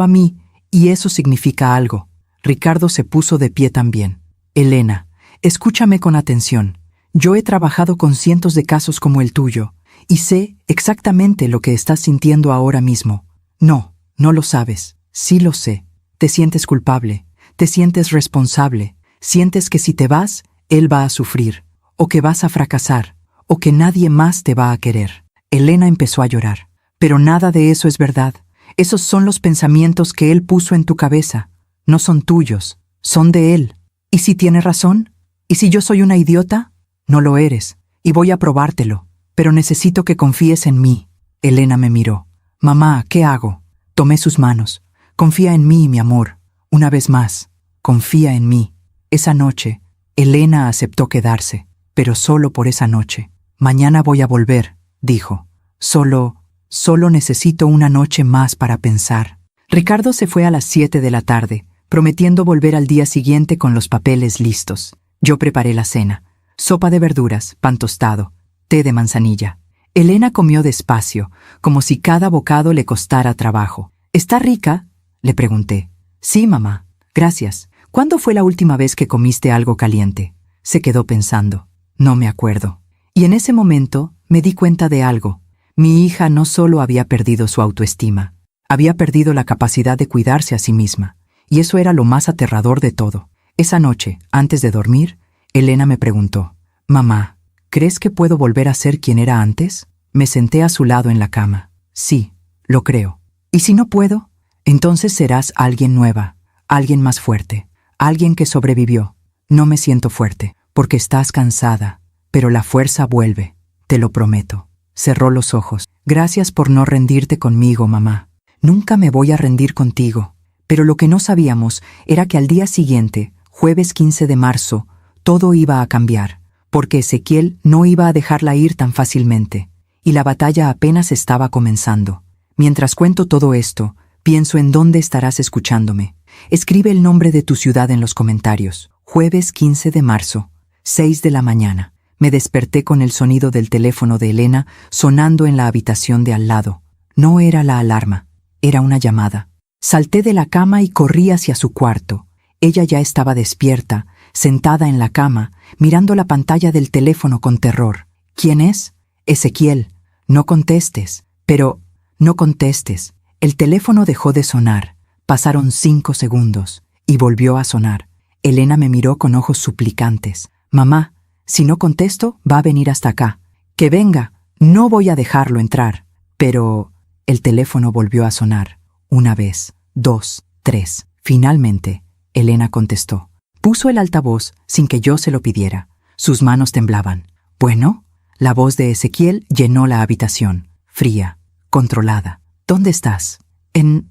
a mí, y eso significa algo. Ricardo se puso de pie también. Elena, escúchame con atención. Yo he trabajado con cientos de casos como el tuyo, y sé exactamente lo que estás sintiendo ahora mismo. No, no lo sabes. Sí lo sé. Te sientes culpable, te sientes responsable, sientes que si te vas, él va a sufrir, o que vas a fracasar, o que nadie más te va a querer. Elena empezó a llorar. Pero nada de eso es verdad. Esos son los pensamientos que él puso en tu cabeza. No son tuyos, son de él. ¿Y si tiene razón? ¿Y si yo soy una idiota? No lo eres, y voy a probártelo. Pero necesito que confíes en mí. Elena me miró. Mamá, ¿qué hago? Tomé sus manos. Confía en mí, mi amor. Una vez más, confía en mí. Esa noche, Elena aceptó quedarse, pero solo por esa noche. Mañana voy a volver, dijo. Solo necesito una noche más para pensar. Ricardo se fue a las 7 de la tarde, prometiendo volver al día siguiente con los papeles listos. Yo preparé la cena. Sopa de verduras, pan tostado, té de manzanilla. Elena comió despacio, como si cada bocado le costara trabajo. ¿Está rica?, le pregunté. Sí, mamá. Gracias. ¿Cuándo fue la última vez que comiste algo caliente? Se quedó pensando. No me acuerdo. Y en ese momento me di cuenta de algo. Mi hija no solo había perdido su autoestima, había perdido la capacidad de cuidarse a sí misma, y eso era lo más aterrador de todo. Esa noche, antes de dormir, Elena me preguntó, «Mamá, ¿crees que puedo volver a ser quien era antes?» Me senté a su lado en la cama. «Sí, lo creo. ¿Y si no puedo? Entonces serás alguien nueva, alguien más fuerte, alguien que sobrevivió. No me siento fuerte, porque estás cansada, pero la fuerza vuelve, te lo prometo». Cerró los ojos. «Gracias por no rendirte conmigo, mamá. Nunca me voy a rendir contigo». Pero lo que no sabíamos era que al día siguiente, jueves 15 de marzo, todo iba a cambiar, porque Ezequiel no iba a dejarla ir tan fácilmente, y la batalla apenas estaba comenzando. Mientras cuento todo esto, pienso en dónde estarás escuchándome. Escribe el nombre de tu ciudad en los comentarios. Jueves 15 de marzo, 6 de la mañana. Me desperté con el sonido del teléfono de Elena sonando en la habitación de al lado. No era la alarma, era una llamada. Salté de la cama y corrí hacia su cuarto. Ella ya estaba despierta, sentada en la cama, mirando la pantalla del teléfono con terror. ¿Quién es? Ezequiel. No contestes. Pero, no contestes. El teléfono dejó de sonar. Pasaron 5 segundos y volvió a sonar. Elena me miró con ojos suplicantes. Mamá, si no contesto, va a venir hasta acá. Que venga, no voy a dejarlo entrar. Pero el teléfono volvió a sonar. 1 vez, 2, 3. Finalmente, Elena contestó. Puso el altavoz sin que yo se lo pidiera. Sus manos temblaban. Bueno, la voz de Ezequiel llenó la habitación. Fría, controlada. ¿Dónde estás? En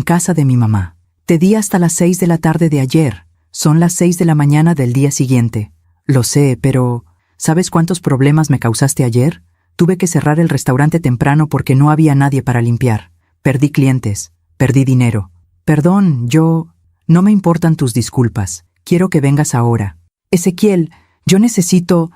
casa de mi mamá. Te di hasta las 6 de la tarde de ayer. Son las 6 de la mañana del día siguiente. Lo sé, pero ¿sabes cuántos problemas me causaste ayer? Tuve que cerrar el restaurante temprano porque no había nadie para limpiar. Perdí clientes, perdí dinero. Perdón, no me importan tus disculpas. Quiero que vengas ahora. Ezequiel, yo necesito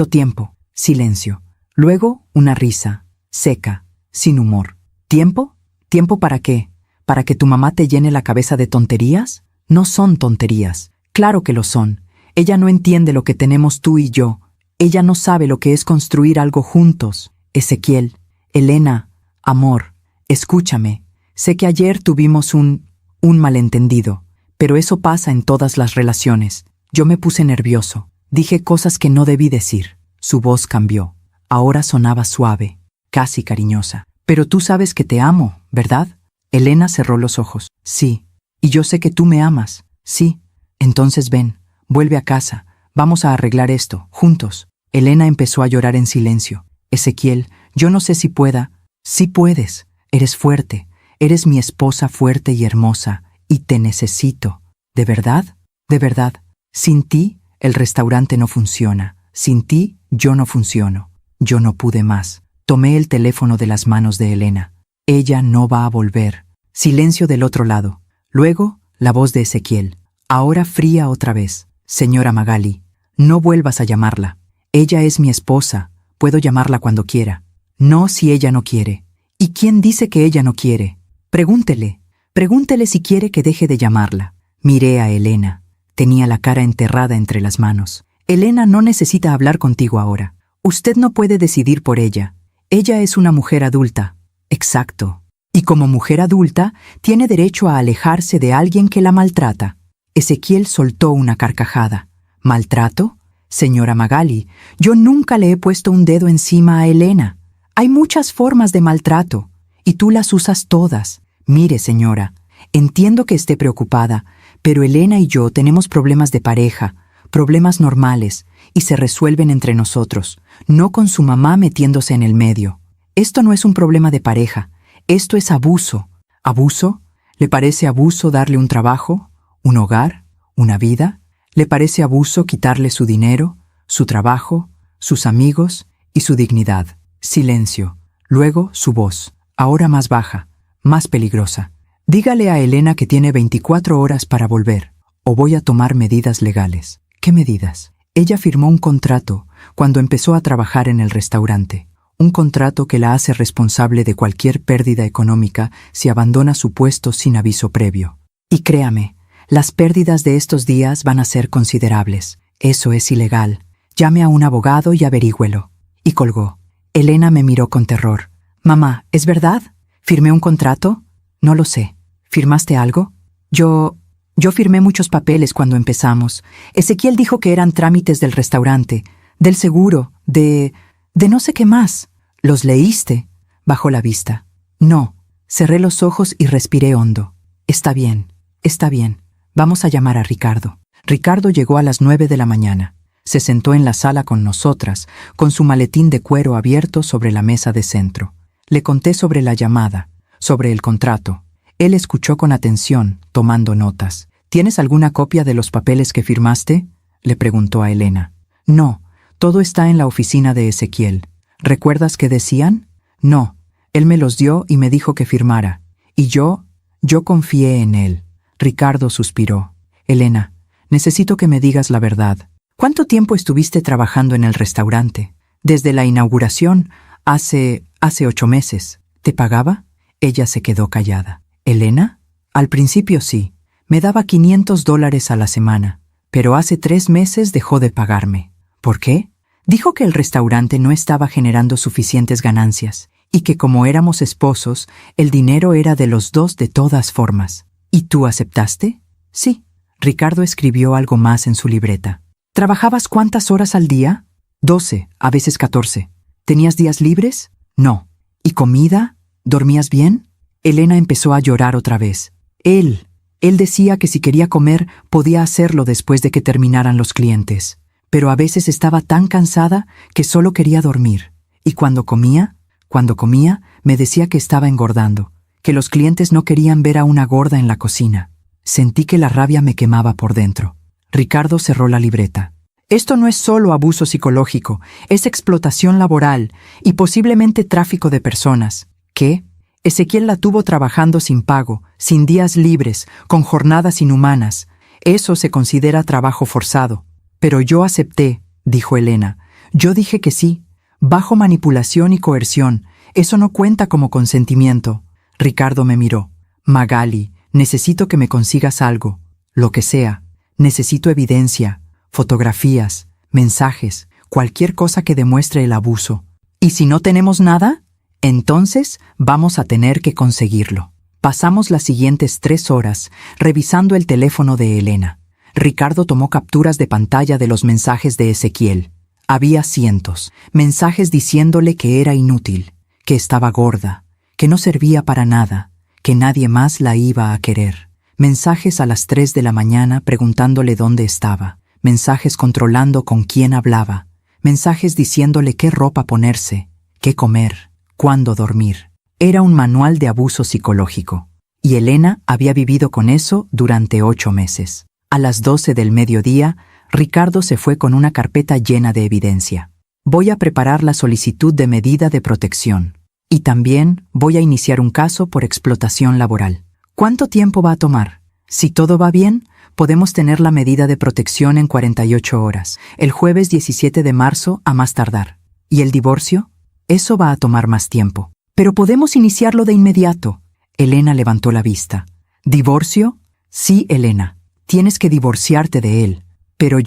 tiempo. Silencio. Luego, una risa, seca, sin humor. ¿Tiempo? ¿Tiempo para qué? ¿Para que tu mamá te llene la cabeza de tonterías? No son tonterías. Claro que lo son. Ella no entiende lo que tenemos tú y yo. Ella no sabe lo que es construir algo juntos. Ezequiel, Elena, amor, escúchame. Sé que ayer tuvimos un malentendido, pero eso pasa en todas las relaciones. Yo me puse nervioso. Dije cosas que no debí decir. Su voz cambió. Ahora sonaba suave, casi cariñosa. Pero tú sabes que te amo, ¿verdad? Elena cerró los ojos. Sí. Y yo sé que tú me amas. Sí. Entonces ven, vuelve a casa. Vamos a arreglar esto, juntos. Elena empezó a llorar en silencio. Ezequiel, yo no sé si pueda. Sí puedes. Eres fuerte. Eres mi esposa fuerte y hermosa. Y te necesito. ¿De verdad? De verdad. Sin ti, el restaurante no funciona. Sin ti, yo no funciono. Yo no pude más. Tomé el teléfono de las manos de Elena. Ella no va a volver. Silencio del otro lado. Luego, la voz de Ezequiel. Ahora fría otra vez. Señora Magali, no vuelvas a llamarla. Ella es mi esposa. Puedo llamarla cuando quiera. No si ella no quiere. ¿Y quién dice que ella no quiere? Pregúntele. Pregúntele si quiere que deje de llamarla. Miré a Elena. Tenía la cara enterrada entre las manos. Elena no necesita hablar contigo ahora. Usted no puede decidir por ella. Ella es una mujer adulta. Exacto. Y como mujer adulta, tiene derecho a alejarse de alguien que la maltrata. Ezequiel soltó una carcajada. ¿Maltrato? Señora Magali, yo nunca le he puesto un dedo encima a Elena. Hay muchas formas de maltrato, y tú las usas todas. Mire, señora, entiendo que esté preocupada, pero Elena y yo tenemos problemas de pareja, problemas normales, y se resuelven entre nosotros, no con su mamá metiéndose en el medio. Esto no es un problema de pareja, esto es abuso. ¿Abuso? ¿Le parece abuso darle un trabajo, un hogar, una vida? ¿Le parece abuso quitarle su dinero, su trabajo, sus amigos y su dignidad? Silencio. Luego su voz, ahora más baja, más peligrosa. Dígale a Elena que tiene 24 horas para volver, o voy a tomar medidas legales. ¿Qué medidas? Ella firmó un contrato cuando empezó a trabajar en el restaurante. Un contrato que la hace responsable de cualquier pérdida económica si abandona su puesto sin aviso previo. Y créame, las pérdidas de estos días van a ser considerables. Eso es ilegal. Llame a un abogado y averígüelo. Y colgó. Elena me miró con terror. Mamá, ¿es verdad? ¿Firmé un contrato? No lo sé. ¿Firmaste algo? Yo firmé muchos papeles cuando empezamos. Ezequiel dijo que eran trámites del restaurante, del seguro, de no sé qué más. ¿Los leíste? Bajó la vista. No. Cerré los ojos y respiré hondo. Está bien, está bien. Vamos a llamar a Ricardo. Ricardo llegó a las 9 de la mañana. Se sentó en la sala con nosotras, con su maletín de cuero abierto sobre la mesa de centro. Le conté sobre la llamada, sobre el contrato. Él escuchó con atención, tomando notas. ¿Tienes alguna copia de los papeles que firmaste? Le preguntó a Elena. No, todo está en la oficina de Ezequiel. ¿Recuerdas qué decían? No, él me los dio y me dijo que firmara. Y yo confié en él. Ricardo suspiró. Elena, necesito que me digas la verdad. ¿Cuánto tiempo estuviste trabajando en el restaurante? Desde la inauguración, hace 8 meses. ¿Te pagaba? Ella se quedó callada. ¿Elena? Al principio sí. Me daba $500 a la semana, pero hace 3 meses dejó de pagarme. ¿Por qué? Dijo que el restaurante no estaba generando suficientes ganancias y que como éramos esposos, el dinero era de los dos de todas formas. ¿Y tú aceptaste? Sí. Ricardo escribió algo más en su libreta. ¿Trabajabas cuántas horas al día? 12, a veces 14. ¿Tenías días libres? No. ¿Y comida? ¿Dormías bien? Elena empezó a llorar otra vez. Él decía que si quería comer, podía hacerlo después de que terminaran los clientes. Pero a veces estaba tan cansada que solo quería dormir. Y cuando comía, me decía que estaba engordando, que los clientes no querían ver a una gorda en la cocina. Sentí que la rabia me quemaba por dentro. Ricardo cerró la libreta. Esto no es solo abuso psicológico, es explotación laboral y posiblemente tráfico de personas. ¿Qué? Ezequiel la tuvo trabajando sin pago, sin días libres, con jornadas inhumanas. Eso se considera trabajo forzado. Pero yo acepté, dijo Elena. Yo dije que sí. Bajo manipulación y coerción. Eso no cuenta como consentimiento. Ricardo me miró. Magali, necesito que me consigas algo. Lo que sea. Necesito evidencia, fotografías, mensajes, cualquier cosa que demuestre el abuso. ¿Y si no tenemos nada? Entonces vamos a tener que conseguirlo. Pasamos las siguientes 3 horas revisando el teléfono de Elena. Ricardo tomó capturas de pantalla de los mensajes de Ezequiel. Había cientos, mensajes diciéndole que era inútil, que estaba gorda, que no servía para nada, que nadie más la iba a querer. Mensajes a las 3 de la mañana preguntándole dónde estaba. Mensajes controlando con quién hablaba. Mensajes diciéndole qué ropa ponerse, qué comer, cuándo dormir. Era un manual de abuso psicológico. Y Elena había vivido con eso durante 8 meses. A las 12 del mediodía, Ricardo se fue con una carpeta llena de evidencia. Voy a preparar la solicitud de medida de protección. Y también voy a iniciar un caso por explotación laboral. ¿Cuánto tiempo va a tomar? Si todo va bien, podemos tener la medida de protección en 48 horas, el jueves 17 de marzo a más tardar. ¿Y el divorcio? Eso va a tomar más tiempo. Pero podemos iniciarlo de inmediato. Elena levantó la vista. ¿Divorcio? Sí, Elena. Tienes que divorciarte de él. Pero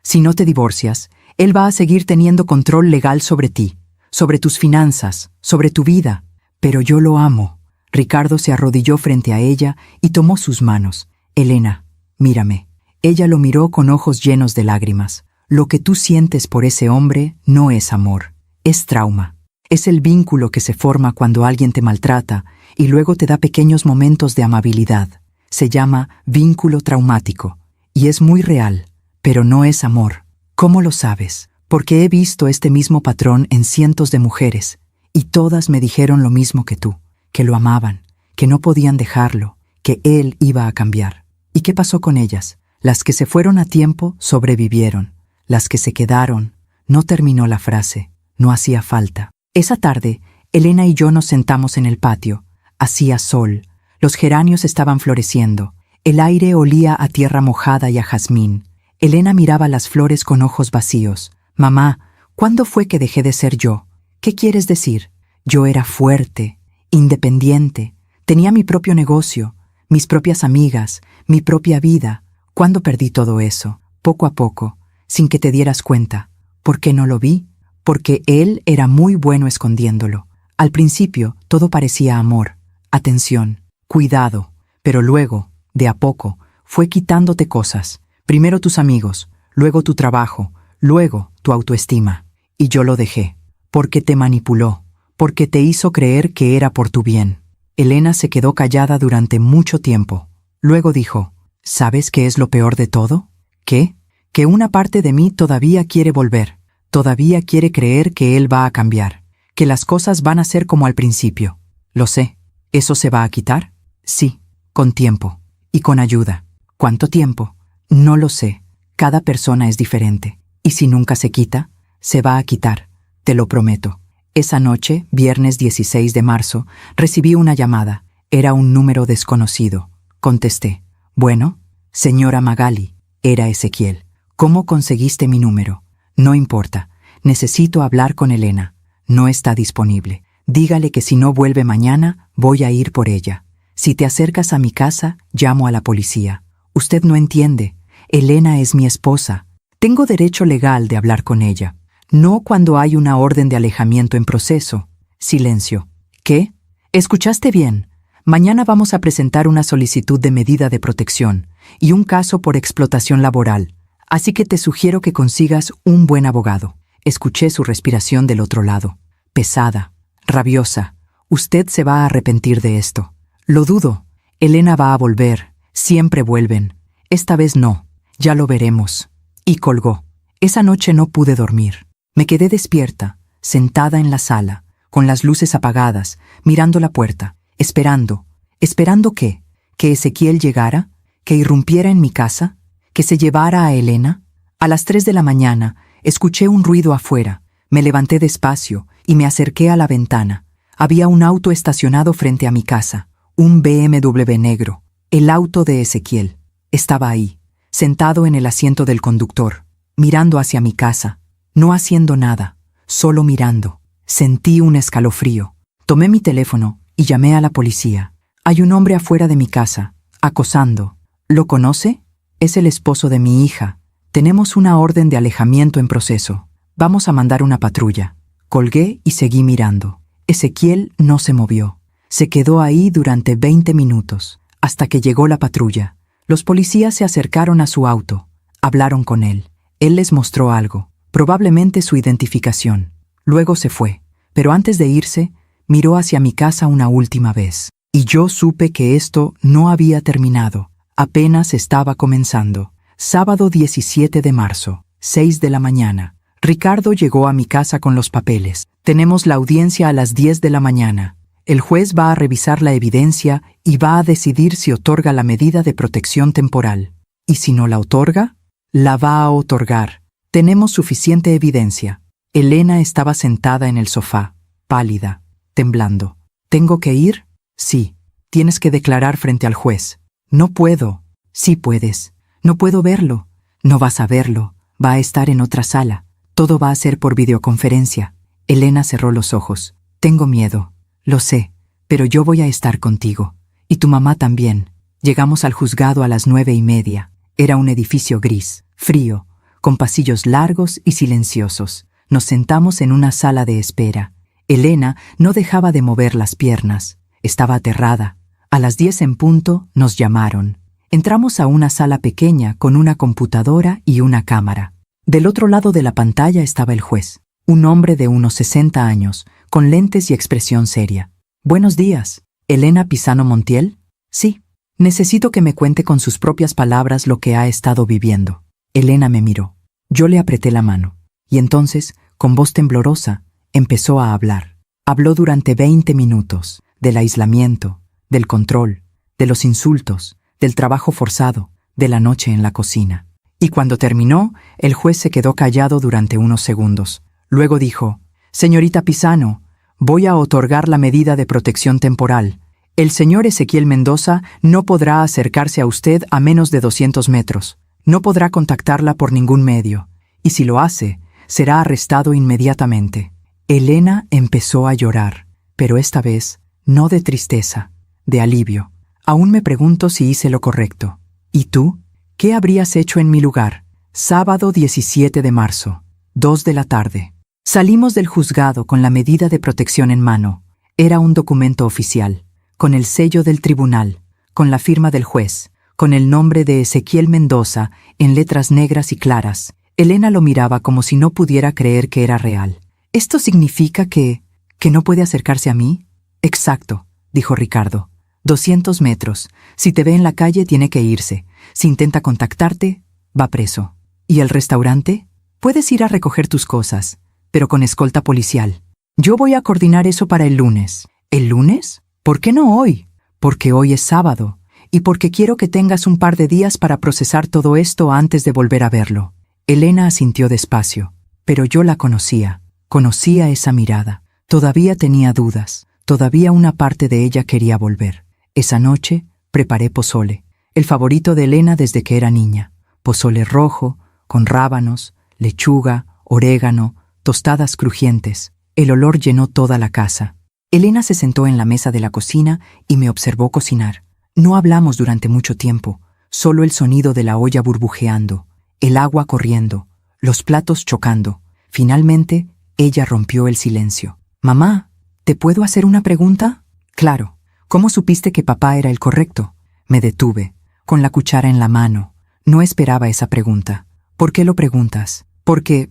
si no te divorcias, él va a seguir teniendo control legal sobre ti, sobre tus finanzas, sobre tu vida. Pero yo lo amo. Ricardo se arrodilló frente a ella y tomó sus manos. Elena, mírame. Ella lo miró con ojos llenos de lágrimas. Lo que tú sientes por ese hombre no es amor, es trauma. Es el vínculo que se forma cuando alguien te maltrata y luego te da pequeños momentos de amabilidad. Se llama vínculo traumático y es muy real, pero no es amor. ¿Cómo lo sabes? Porque he visto este mismo patrón en cientos de mujeres y todas me dijeron lo mismo que tú, que lo amaban, que no podían dejarlo, que él iba a cambiar. ¿Y qué pasó con ellas? Las que se fueron a tiempo sobrevivieron. Las que se quedaron, no terminó la frase, no hacía falta. Esa tarde, Elena y yo nos sentamos en el patio. Hacía sol, los geranios estaban floreciendo, el aire olía a tierra mojada y a jazmín. Elena miraba las flores con ojos vacíos. Mamá, ¿cuándo fue que dejé de ser yo? ¿Qué quieres decir? Yo era fuerte, independiente, tenía mi propio negocio, mis propias amigas, mi propia vida. ¿Cuándo perdí todo eso? Poco a poco, sin que te dieras cuenta. ¿Por qué no lo vi? Porque él era muy bueno escondiéndolo. Al principio, todo parecía amor, atención, cuidado, pero luego, de a poco, fue quitándote cosas. Primero tus amigos, luego tu trabajo, luego tu autoestima. Y yo lo dejé, porque te manipuló, porque te hizo creer que era por tu bien. Elena se quedó callada durante mucho tiempo. Luego dijo, ¿sabes qué es lo peor de todo? ¿Qué? Que una parte de mí todavía quiere volver. Todavía quiere creer que él va a cambiar, que las cosas van a ser como al principio. Lo sé. ¿Eso se va a quitar? Sí, con tiempo. Y con ayuda. ¿Cuánto tiempo? No lo sé. Cada persona es diferente. Y si nunca se quita, se va a quitar. Te lo prometo. Esa noche, viernes 16 de marzo, recibí una llamada. Era un número desconocido. Contesté. Bueno, señora Magali, era Ezequiel. ¿Cómo conseguiste mi número? No importa. Necesito hablar con Elena. No está disponible. Dígale que si no vuelve mañana, voy a ir por ella. Si te acercas a mi casa, llamo a la policía. Usted no entiende. Elena es mi esposa. Tengo derecho legal de hablar con ella. No cuando hay una orden de alejamiento en proceso. Silencio. ¿Qué? ¿Escuchaste bien? Mañana vamos a presentar una solicitud de medida de protección y un caso por explotación laboral. Así que te sugiero que consigas un buen abogado. Escuché su respiración del otro lado. Pesada, rabiosa. Usted se va a arrepentir de esto. Lo dudo. Elena va a volver. Siempre vuelven. Esta vez no. Ya lo veremos. Y colgó. Esa noche no pude dormir. Me quedé despierta, sentada en la sala, con las luces apagadas, mirando la puerta, esperando. ¿Esperando qué? ¿Que Ezequiel llegara? ¿Que irrumpiera en mi casa? ¿Que se llevara a Elena? A las 3 de la mañana, escuché un ruido afuera. Me levanté despacio y me acerqué a la ventana. Había un auto estacionado frente a mi casa, un BMW negro, el auto de Ezequiel. Estaba ahí, sentado en el asiento del conductor, mirando hacia mi casa, no haciendo nada, solo mirando. Sentí un escalofrío. Tomé mi teléfono y llamé a la policía. Hay un hombre afuera de mi casa, acosando. ¿Lo conoce? Es el esposo de mi hija. Tenemos una orden de alejamiento en proceso. Vamos a mandar una patrulla. Colgué y seguí mirando. Ezequiel no se movió. Se quedó ahí durante 20 minutos, hasta que llegó la patrulla. Los policías se acercaron a su auto. Hablaron con él. Él les mostró algo, probablemente su identificación. Luego se fue, pero antes de irse, miró hacia mi casa una última vez. Y yo supe que esto no había terminado. Apenas estaba comenzando. Sábado 17 de marzo, 6 de la mañana. Ricardo llegó a mi casa con los papeles. Tenemos la audiencia a las 10 de la mañana. El juez va a revisar la evidencia y va a decidir si otorga la medida de protección temporal. Y si no la otorga, la va a otorgar. Tenemos suficiente evidencia. Elena estaba sentada en el sofá, pálida, temblando. ¿Tengo que ir? Sí. Tienes que declarar frente al juez. No puedo. Sí puedes. No puedo verlo. No vas a verlo. Va a estar en otra sala. Todo va a ser por videoconferencia. Elena cerró los ojos. Tengo miedo. Lo sé, pero yo voy a estar contigo. Y tu mamá también. Llegamos al juzgado a las 9:30. Era un edificio gris, frío, con pasillos largos y silenciosos. Nos sentamos en una sala de espera. Elena no dejaba de mover las piernas. Estaba aterrada. A las 10 en punto nos llamaron. Entramos a una sala pequeña con una computadora y una cámara. Del otro lado de la pantalla estaba el juez, un hombre de unos 60 años, con lentes y expresión seria. Buenos días. ¿Elena Pisano Montiel? Sí. Necesito que me cuente con sus propias palabras lo que ha estado viviendo. Elena me miró. Yo le apreté la mano. Y entonces, con voz temblorosa, empezó a hablar. Habló durante 20 minutos, del aislamiento, del control, de los insultos, del trabajo forzado, de la noche en la cocina. Y cuando terminó, el juez se quedó callado durante unos segundos. Luego dijo: Señorita Pisano, voy a otorgar la medida de protección temporal. El señor Ezequiel Mendoza no podrá acercarse a usted a menos de 200 metros. No podrá contactarla por ningún medio. Y si lo hace, será arrestado inmediatamente. Elena empezó a llorar, pero esta vez no de tristeza, de alivio. Aún me pregunto si hice lo correcto. ¿Y tú? ¿Qué habrías hecho en mi lugar? Sábado 17 de marzo, 2 de la tarde. Salimos del juzgado con la medida de protección en mano. Era un documento oficial, con el sello del tribunal, con la firma del juez, con el nombre de Ezequiel Mendoza en letras negras y claras. Elena lo miraba como si no pudiera creer que era real. ¿Esto significa que no puede acercarse a mí? Exacto, dijo Ricardo. 200 metros. Si te ve en la calle, tiene que irse. Si intenta contactarte, va preso. ¿Y el restaurante? Puedes ir a recoger tus cosas, pero con escolta policial. Yo voy a coordinar eso para el lunes. ¿El lunes? ¿Por qué no hoy? Porque hoy es sábado, y porque quiero que tengas un par de días para procesar todo esto antes de volver a verlo. Elena asintió despacio, pero yo la conocía. Conocía esa mirada. Todavía tenía dudas. Todavía una parte de ella quería volver. Esa noche preparé pozole, el favorito de Elena desde que era niña. Pozole rojo, con rábanos, lechuga, orégano, tostadas crujientes. El olor llenó toda la casa. Elena se sentó en la mesa de la cocina y me observó cocinar. No hablamos durante mucho tiempo, solo el sonido de la olla burbujeando, el agua corriendo, los platos chocando. Finalmente, ella rompió el silencio. «Mamá, ¿te puedo hacer una pregunta?» «Claro. ¿Cómo supiste que papá era el correcto?» Me detuve, con la cuchara en la mano. No esperaba esa pregunta. «¿Por qué lo preguntas?» Porque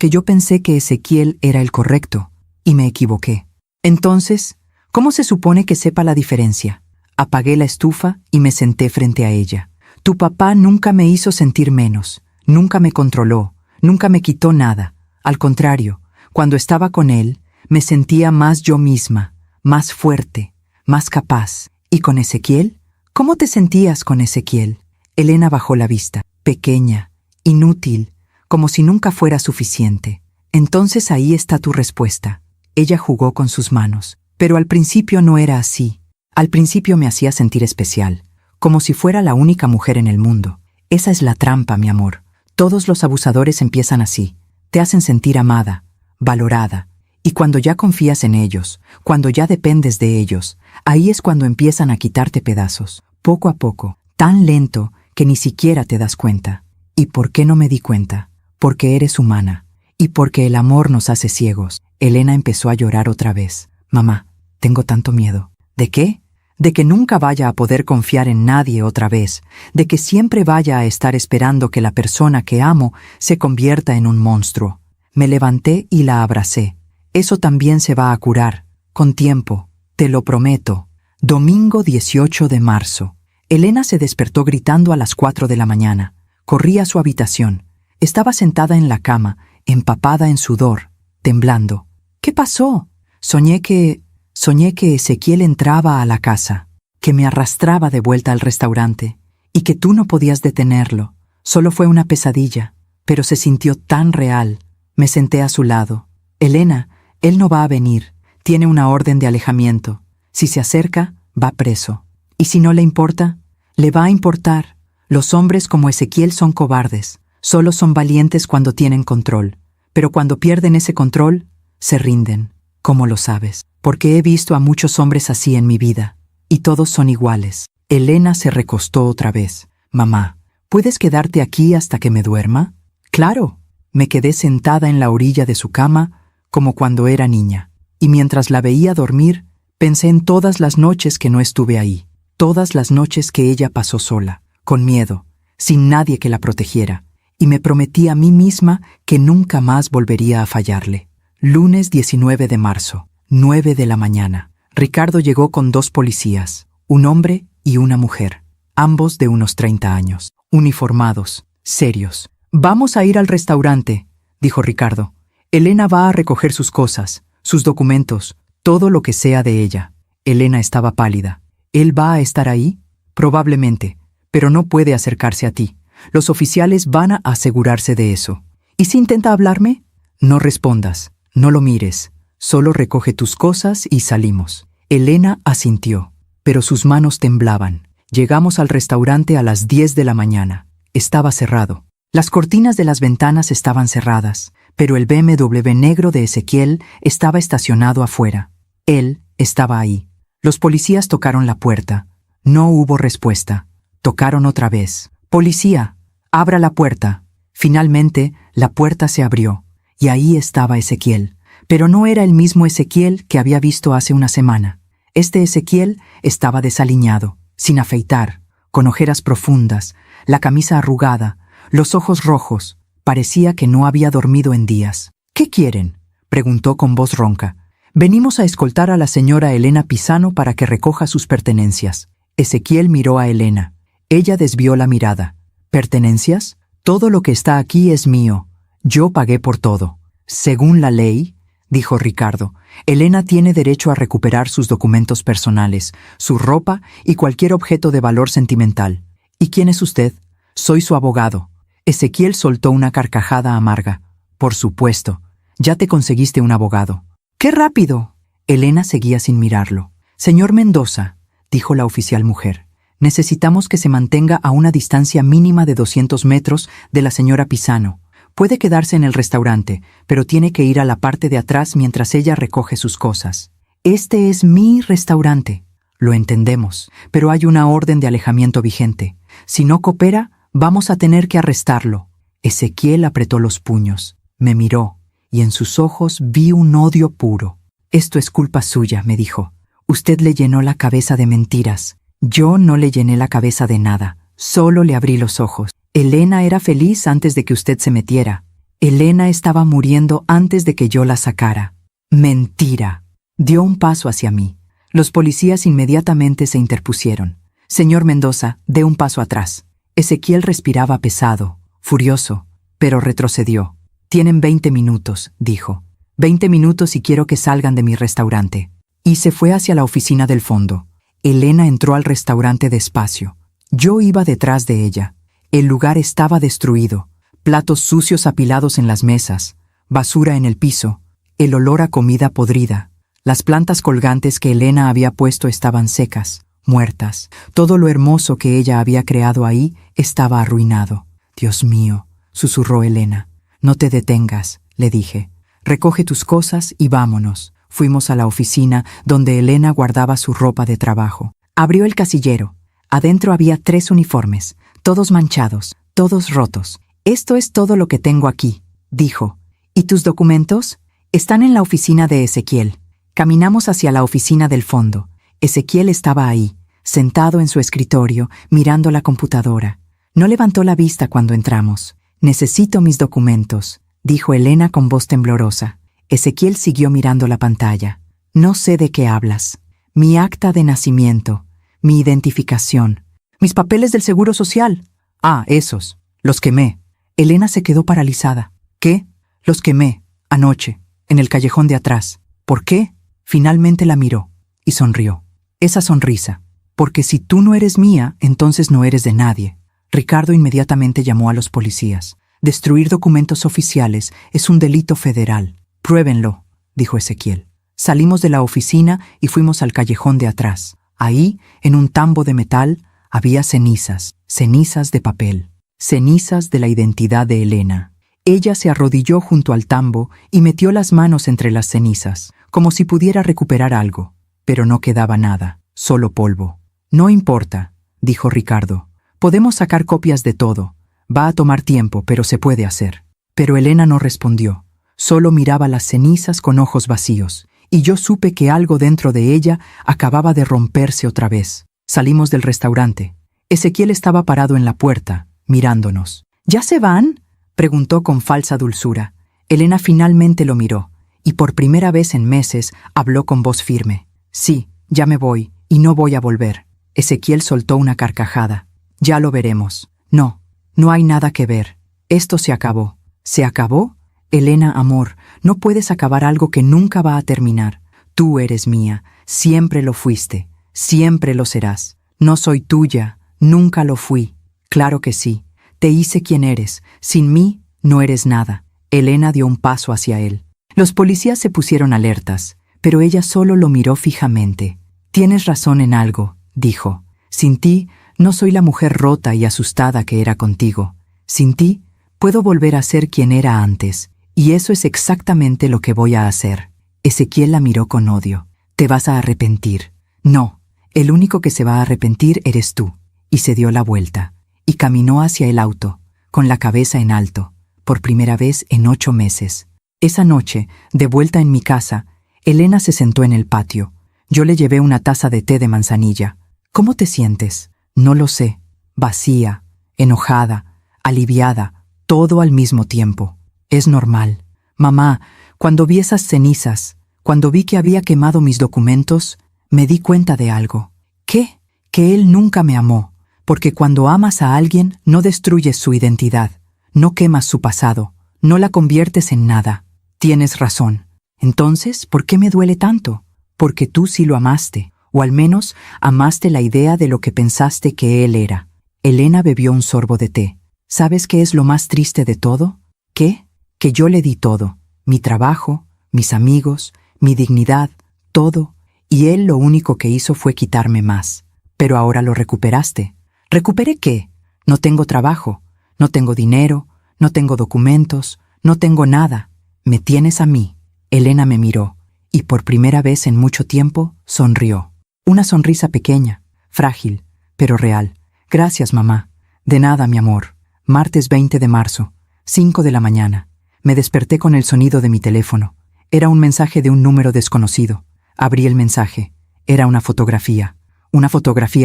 yo pensé que Ezequiel era el correcto, y me equivoqué. Entonces, ¿cómo se supone que sepa la diferencia? Apagué la estufa y me senté frente a ella. Tu papá nunca me hizo sentir menos, nunca me controló, nunca me quitó nada. Al contrario, cuando estaba con él, me sentía más yo misma, más fuerte, más capaz. ¿Y con Ezequiel? ¿Cómo te sentías con Ezequiel? Elena bajó la vista, pequeña, inútil, como si nunca fuera suficiente. Entonces ahí está tu respuesta. Ella jugó con sus manos, pero al principio no era así. Al principio me hacía sentir especial, como si fuera la única mujer en el mundo. Esa es la trampa, mi amor. Todos los abusadores empiezan así. Te hacen sentir amada, valorada. Y cuando ya confías en ellos, cuando ya dependes de ellos, ahí es cuando empiezan a quitarte pedazos, poco a poco, tan lento que ni siquiera te das cuenta. ¿Y por qué no me di cuenta? Porque eres humana. Y porque el amor nos hace ciegos. Elena empezó a llorar otra vez. Mamá, tengo tanto miedo. ¿De qué? De que nunca vaya a poder confiar en nadie otra vez, de que siempre vaya a estar esperando que la persona que amo se convierta en un monstruo. Me levanté y la abracé. Eso también se va a curar, con tiempo, te lo prometo. Domingo 18 de marzo. Elena se despertó gritando a las 4 de la mañana. Corrí a su habitación. Estaba sentada en la cama, empapada en sudor, temblando. ¿Qué pasó? Soñé que Ezequiel entraba a la casa, que me arrastraba de vuelta al restaurante, y que tú no podías detenerlo. Solo fue una pesadilla, pero se sintió tan real. Me senté a su lado. Elena, él no va a venir. Tiene una orden de alejamiento. Si se acerca, va preso. Y si no le importa, le va a importar. Los hombres como Ezequiel son cobardes. Solo son valientes cuando tienen control. Pero cuando pierden ese control, se rinden. ¿Cómo lo sabes? Porque he visto a muchos hombres así en mi vida, y todos son iguales. Elena se recostó otra vez. Mamá, ¿puedes quedarte aquí hasta que me duerma? Claro. Me quedé sentada en la orilla de su cama, como cuando era niña. Y mientras la veía dormir, pensé en todas las noches que no estuve ahí. Todas las noches que ella pasó sola, con miedo, sin nadie que la protegiera. Y me prometí a mí misma que nunca más volvería a fallarle. Lunes 19 de marzo. 9 de la mañana. Ricardo llegó con 2 policías, un hombre y una mujer, ambos de unos 30 años, uniformados, serios. Vamos a ir al restaurante, dijo Ricardo. Elena va a recoger sus cosas, sus documentos, todo lo que sea de ella. Elena estaba pálida. ¿Él va a estar ahí? Probablemente, pero no puede acercarse a ti. Los oficiales van a asegurarse de eso. ¿Y si intenta hablarme? No respondas, no lo mires. Solo recoge tus cosas y salimos. Elena asintió, pero sus manos temblaban. Llegamos al restaurante a las 10 de la mañana. Estaba cerrado. Las cortinas de las ventanas estaban cerradas, pero el BMW negro de Ezequiel estaba estacionado afuera. Él estaba ahí. Los policías tocaron la puerta. No hubo respuesta. Tocaron otra vez. «Policía, abra la puerta». Finalmente, la puerta se abrió, y ahí estaba Ezequiel. Pero no era el mismo Ezequiel que había visto hace una semana. Este Ezequiel estaba desaliñado, sin afeitar, con ojeras profundas, la camisa arrugada, los ojos rojos. Parecía que no había dormido en días. «¿Qué quieren?», preguntó con voz ronca. «Venimos a escoltar a la señora Elena Pisano para que recoja sus pertenencias». Ezequiel miró a Elena. Ella desvió la mirada. «¿Pertenencias? Todo lo que está aquí es mío. Yo pagué por todo». «Según la ley», dijo Ricardo, «Elena tiene derecho a recuperar sus documentos personales, su ropa y cualquier objeto de valor sentimental». «¿Y quién es usted?». «Soy su abogado». Ezequiel soltó una carcajada amarga. «Por supuesto. Ya te conseguiste un abogado». «¡Qué rápido!». Elena seguía sin mirarlo. «Señor Mendoza», dijo la oficial mujer, «necesitamos que se mantenga a una distancia mínima de 200 metros de la señora Pisano. Puede quedarse en el restaurante, pero tiene que ir a la parte de atrás mientras ella recoge sus cosas. Este es mi restaurante». «Lo entendemos, pero hay una orden de alejamiento vigente. Si no coopera, vamos a tener que arrestarlo». Ezequiel apretó los puños, me miró, y en sus ojos vi un odio puro. «Esto es culpa suya», me dijo. «Usted le llenó la cabeza de mentiras. Yo no le llené la cabeza de nada, solo le abrí los ojos. Elena era feliz antes de que usted se metiera. Elena estaba muriendo antes de que yo la sacara». «Mentira». Dio un paso hacia mí. Los policías inmediatamente se interpusieron. «Señor Mendoza, dé un paso atrás». Ezequiel respiraba pesado, furioso, pero retrocedió. «Tienen 20 minutos», dijo. 20 minutos y quiero que salgan de mi restaurante». Y se fue hacia la oficina del fondo. Elena entró al restaurante despacio. Yo iba detrás de ella. El lugar estaba destruido. Platos sucios apilados en las mesas, basura en el piso, el olor a comida podrida. Las plantas colgantes que Elena había puesto estaban secas, muertas. Todo lo hermoso que ella había creado ahí estaba arruinado. «Dios mío», susurró Elena. «No te detengas», le dije. «Recoge tus cosas y vámonos». Fuimos a la oficina donde Elena guardaba su ropa de trabajo. Abrió el casillero. Adentro había 3 uniformes, todos manchados, todos rotos. Esto es todo lo que tengo aquí, dijo. ¿Y tus documentos? Están en la oficina de Ezequiel. Caminamos hacia la oficina del fondo. Ezequiel estaba ahí, sentado en su escritorio, mirando la computadora. No levantó la vista cuando entramos. Necesito mis documentos, dijo Elena con voz temblorosa. Ezequiel siguió mirando la pantalla. No sé de qué hablas. Mi acta de nacimiento, mi identificación, mis papeles del Seguro Social. Ah, esos. Los quemé. Elena se quedó paralizada. ¿Qué? Los quemé, anoche, en el callejón de atrás. ¿Por qué? Finalmente la miró y sonrió. Esa sonrisa. Porque si tú no eres mía, entonces no eres de nadie. Ricardo inmediatamente llamó a los policías. Destruir documentos oficiales es un delito federal. Pruébenlo, dijo Ezequiel. Salimos de la oficina y fuimos al callejón de atrás. Ahí, en un tambo de metal, había cenizas, cenizas de papel, cenizas de la identidad de Elena. Ella se arrodilló junto al tambo y metió las manos entre las cenizas, como si pudiera recuperar algo. Pero no quedaba nada, solo polvo. No importa, dijo Ricardo. Podemos sacar copias de todo. Va a tomar tiempo, pero se puede hacer. Pero Elena no respondió. Solo miraba las cenizas con ojos vacíos, y yo supe que algo dentro de ella acababa de romperse otra vez. Salimos del restaurante. Ezequiel estaba parado en la puerta, mirándonos. ¿Ya se van?, preguntó con falsa dulzura. Elena finalmente lo miró, y por primera vez en meses habló con voz firme. Sí, ya me voy, y no voy a volver. Ezequiel soltó una carcajada. Ya lo veremos. No, no hay nada que ver. Esto se acabó. ¿Se acabó? Elena, amor, no puedes acabar algo que nunca va a terminar. Tú eres mía, siempre lo fuiste, siempre lo serás. No soy tuya, nunca lo fui. Claro que sí, te hice quien eres. Sin mí, no eres nada. Elena dio un paso hacia él. Los policías se pusieron alertas, pero ella solo lo miró fijamente. Tienes razón en algo, dijo. Sin ti, no soy la mujer rota y asustada que era contigo. Sin ti, puedo volver a ser quien era antes. Y eso es exactamente lo que voy a hacer. Ezequiel la miró con odio. Te vas a arrepentir. No, el único que se va a arrepentir eres tú. Y se dio la vuelta. Y caminó hacia el auto, con la cabeza en alto, por primera vez en 8 meses. Esa noche, de vuelta en mi casa, Elena se sentó en el patio. Yo le llevé una taza de té de manzanilla. ¿Cómo te sientes? No lo sé. Vacía, enojada, aliviada, todo al mismo tiempo. Es normal. Mamá, cuando vi esas cenizas, cuando vi que había quemado mis documentos, me di cuenta de algo. ¿Qué? Que él nunca me amó, porque cuando amas a alguien no destruyes su identidad, no quemas su pasado, no la conviertes en nada. Tienes razón. Entonces, ¿por qué me duele tanto? Porque tú sí lo amaste, o al menos amaste la idea de lo que pensaste que él era. Elena bebió un sorbo de té. ¿Sabes qué es lo más triste de todo? ¿Qué? Que yo le di todo, mi trabajo, mis amigos, mi dignidad, todo, y él lo único que hizo fue quitarme más. Pero ahora lo recuperaste. ¿Recuperé qué? No tengo trabajo, no tengo dinero, no tengo documentos, no tengo nada. Me tienes a mí. Elena me miró, y por primera vez en mucho tiempo sonrió. Una sonrisa pequeña, frágil, pero real. Gracias, mamá. De nada, mi amor. Martes 20 de marzo, 5 de la mañana. Me desperté con el sonido de mi teléfono. Era un mensaje de un número desconocido. Abrí el mensaje. Era una fotografía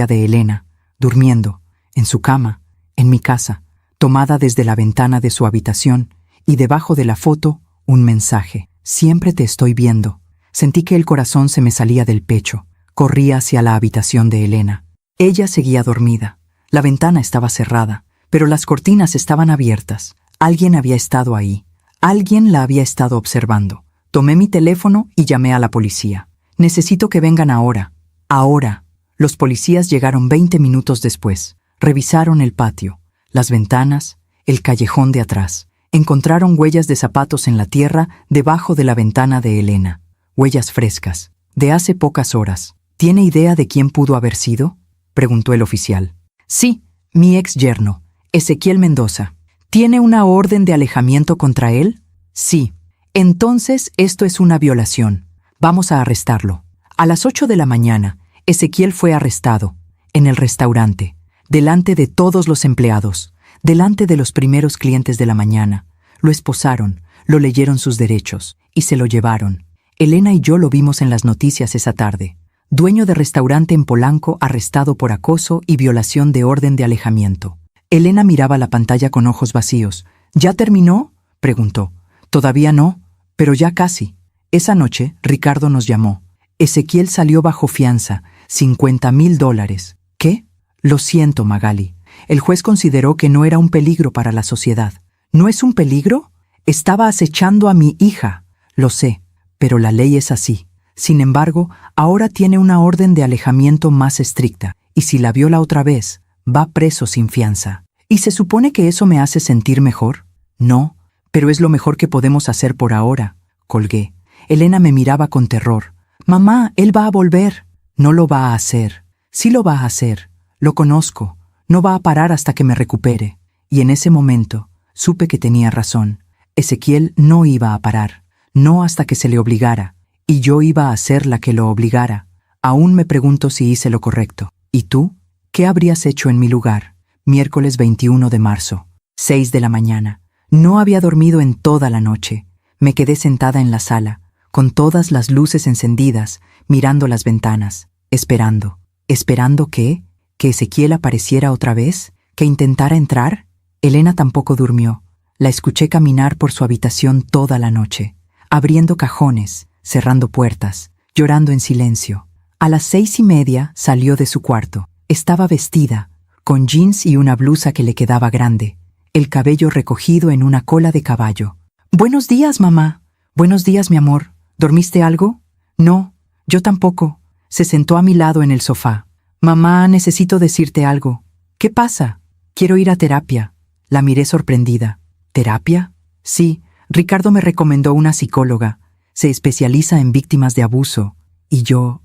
de Elena, durmiendo, en su cama, en mi casa, tomada desde la ventana de su habitación, y debajo de la foto, un mensaje. Siempre te estoy viendo. Sentí que el corazón se me salía del pecho. Corrí hacia la habitación de Elena. Ella seguía dormida. La ventana estaba cerrada, pero las cortinas estaban abiertas. Alguien había estado ahí. Alguien la había estado observando. Tomé mi teléfono y llamé a la policía. Necesito que vengan ahora. Ahora. Los policías llegaron 20 minutos después. Revisaron el patio, las ventanas, el callejón de atrás. Encontraron huellas de zapatos en la tierra debajo de la ventana de Elena. Huellas frescas, de hace pocas horas. ¿Tiene idea de quién pudo haber sido?, preguntó el oficial. Sí, mi ex yerno, Ezequiel Mendoza. ¿Tiene una orden de alejamiento contra él? Sí. Entonces esto es una violación. Vamos a arrestarlo. A las 8 de la mañana, Ezequiel fue arrestado, en el restaurante. delante de todos los empleados, delante de los primeros clientes de la mañana. Lo esposaron, lo leyeron sus derechos y se lo llevaron. Elena y yo lo vimos en las noticias esa tarde. Dueño de restaurante en Polanco arrestado por acoso y violación de orden de alejamiento. Elena miraba la pantalla con ojos vacíos. ¿Ya terminó?, preguntó. Todavía no, pero ya casi. Esa noche, Ricardo nos llamó. Ezequiel salió bajo fianza, $50,000. ¿Qué? Lo siento, Magali. El juez consideró que no era un peligro para la sociedad. ¿No es un peligro? Estaba acechando a mi hija. Lo sé, pero la ley es así. Sin embargo, ahora tiene una orden de alejamiento más estricta, y si la viola otra vez, va preso sin fianza. ¿Y se supone que eso me hace sentir mejor? No, pero es lo mejor que podemos hacer por ahora. Colgué. Elena me miraba con terror. Mamá, él va a volver. No lo va a hacer. Sí lo va a hacer. Lo conozco. No va a parar hasta que me recupere. Y en ese momento, supe que tenía razón. Ezequiel no iba a parar. No hasta que se le obligara. Y yo iba a ser la que lo obligara. Aún me pregunto si hice lo correcto. ¿Y tú? ¿Qué habrías hecho en mi lugar? Miércoles 21 de marzo, 6 de la mañana. No había dormido en toda la noche. Me quedé sentada en la sala, con todas las luces encendidas, mirando las ventanas, esperando. ¿Esperando qué? ¿Que Ezequiel apareciera otra vez? ¿Que intentara entrar? Elena tampoco durmió. La escuché caminar por su habitación toda la noche, abriendo cajones, cerrando puertas, llorando en silencio. A las 6:30 salió de su cuarto. Estaba vestida, con jeans y una blusa que le quedaba grande, el cabello recogido en una cola de caballo. «Buenos días, mamá». «Buenos días, mi amor. ¿Dormiste algo?» «No, yo tampoco». Se sentó a mi lado en el sofá. «Mamá, necesito decirte algo». «¿Qué pasa?» «Quiero ir a terapia». La miré sorprendida. ¿Terapia?» «Sí, Ricardo me recomendó una psicóloga. Se especializa en víctimas de abuso. Y yo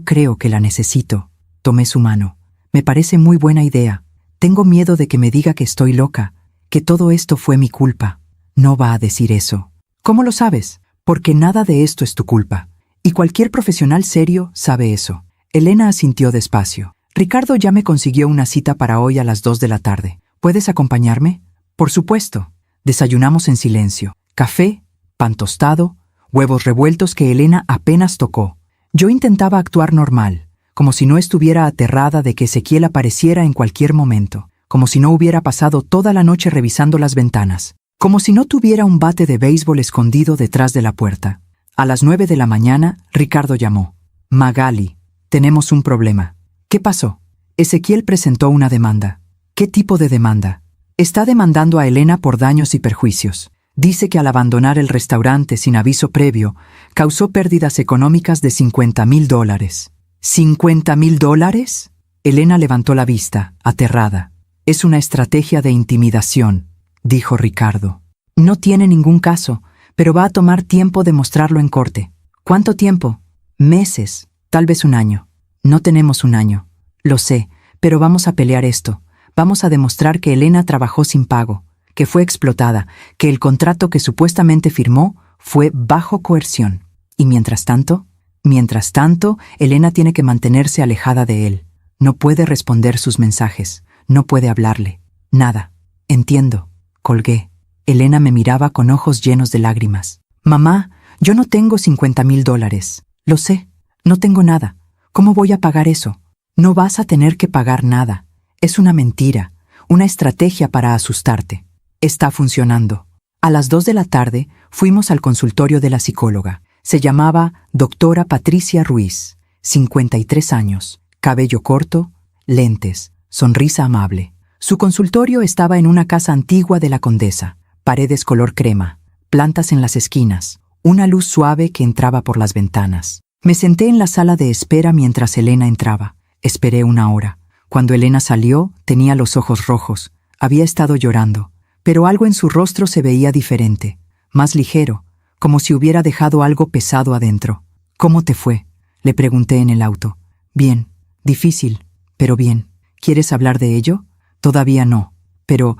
creo que la necesito». Tomé su mano. «Me parece muy buena idea. Tengo miedo de que me diga que estoy loca, que todo esto fue mi culpa». «No va a decir eso». «¿Cómo lo sabes?» «Porque nada de esto es tu culpa. Y cualquier profesional serio sabe eso». Elena asintió despacio. «Ricardo ya me consiguió una cita para hoy a las 2 de la tarde. ¿Puedes acompañarme?» «Por supuesto». Desayunamos en silencio. Café, pan tostado, huevos revueltos que Elena apenas tocó. Yo intentaba actuar normal, como si no estuviera aterrada de que Ezequiel apareciera en cualquier momento, como si no hubiera pasado toda la noche revisando las ventanas, como si no tuviera un bate de béisbol escondido detrás de la puerta. A las 9 de la mañana, Ricardo llamó. «Magali, tenemos un problema». «¿Qué pasó?» Ezequiel presentó una demanda. «¿Qué tipo de demanda?» «Está demandando a Elena por daños y perjuicios. Dice que al abandonar el restaurante sin aviso previo, causó pérdidas económicas de $50,000. ¿$50,000? Elena levantó la vista, aterrada. «Es una estrategia de intimidación», dijo Ricardo. «No tiene ningún caso, pero va a tomar tiempo demostrarlo en corte». «¿Cuánto tiempo?» «Meses, tal vez un año». «No tenemos un año». «Lo sé, pero vamos a pelear esto. Vamos a demostrar que Elena trabajó sin pago, que fue explotada, que el contrato que supuestamente firmó fue bajo coerción. Y mientras tanto, Elena tiene que mantenerse alejada de él. No puede responder sus mensajes, no puede hablarle. Nada. Entiendo». Colgué. Elena me miraba con ojos llenos de lágrimas. «Mamá, yo no tengo $50,000. Lo sé, no tengo nada. ¿Cómo voy a pagar eso?» «No vas a tener que pagar nada. Es una mentira, una estrategia para asustarte. Está funcionando». A las 2 de la tarde fuimos al consultorio de la psicóloga. Se llamaba Doctora Patricia Ruiz, 53 años, cabello corto, lentes, sonrisa amable. Su consultorio estaba en una casa antigua de la Condesa, paredes color crema, plantas en las esquinas, una luz suave que entraba por las ventanas. Me senté en la sala de espera mientras Elena entraba. Esperé 1 hora. Cuando Elena salió, tenía los ojos rojos. Había estado llorando, pero algo en su rostro se veía diferente, más ligero, como si hubiera dejado algo pesado adentro. «¿Cómo te fue?», le pregunté en el auto. «Bien, difícil, pero bien. ¿Quieres hablar de ello?» «Todavía no, pero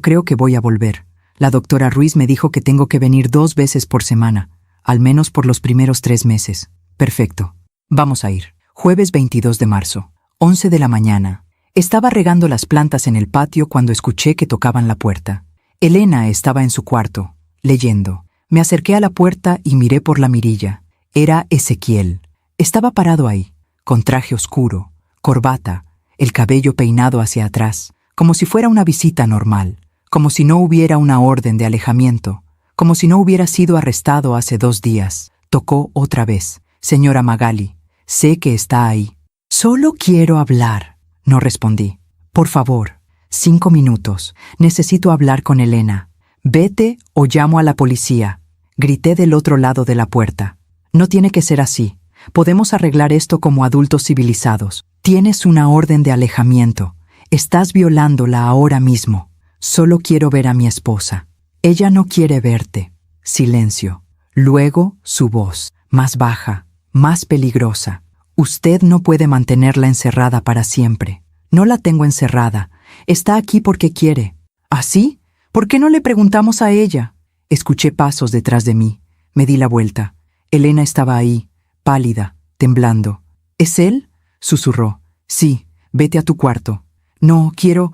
creo que voy a volver. La doctora Ruiz me dijo que tengo que venir 2 veces por semana, al menos por los primeros 3 meses. Perfecto. Vamos a ir». Jueves 22 de marzo, 11 de la mañana. Estaba regando las plantas en el patio cuando escuché que tocaban la puerta. Elena estaba en su cuarto, leyendo. Me acerqué a la puerta y miré por la mirilla. Era Ezequiel. Estaba parado ahí, con traje oscuro, corbata, el cabello peinado hacia atrás, como si fuera una visita normal, como si no hubiera una orden de alejamiento, como si no hubiera sido arrestado hace 2 días. Tocó otra vez. Señora Magali, sé que está ahí. Solo quiero hablar. No respondí. Por favor, 5 minutos. Necesito hablar con Elena. Vete o llamo a la policía. Grité del otro lado de la puerta. No tiene que ser así. Podemos arreglar esto como adultos civilizados. Tienes una orden de alejamiento. Estás violándola ahora mismo. Solo quiero ver a mi esposa. Ella no quiere verte. Silencio. Luego, su voz, más baja, más peligrosa. Usted no puede mantenerla encerrada para siempre. No la tengo encerrada. Está aquí porque quiere. ¿Así? ¿Por qué no le preguntamos a ella? Escuché pasos detrás de mí. Me di la vuelta. Elena estaba ahí, pálida, temblando. ¿Es él? Susurró. Sí, vete a tu cuarto. No, quiero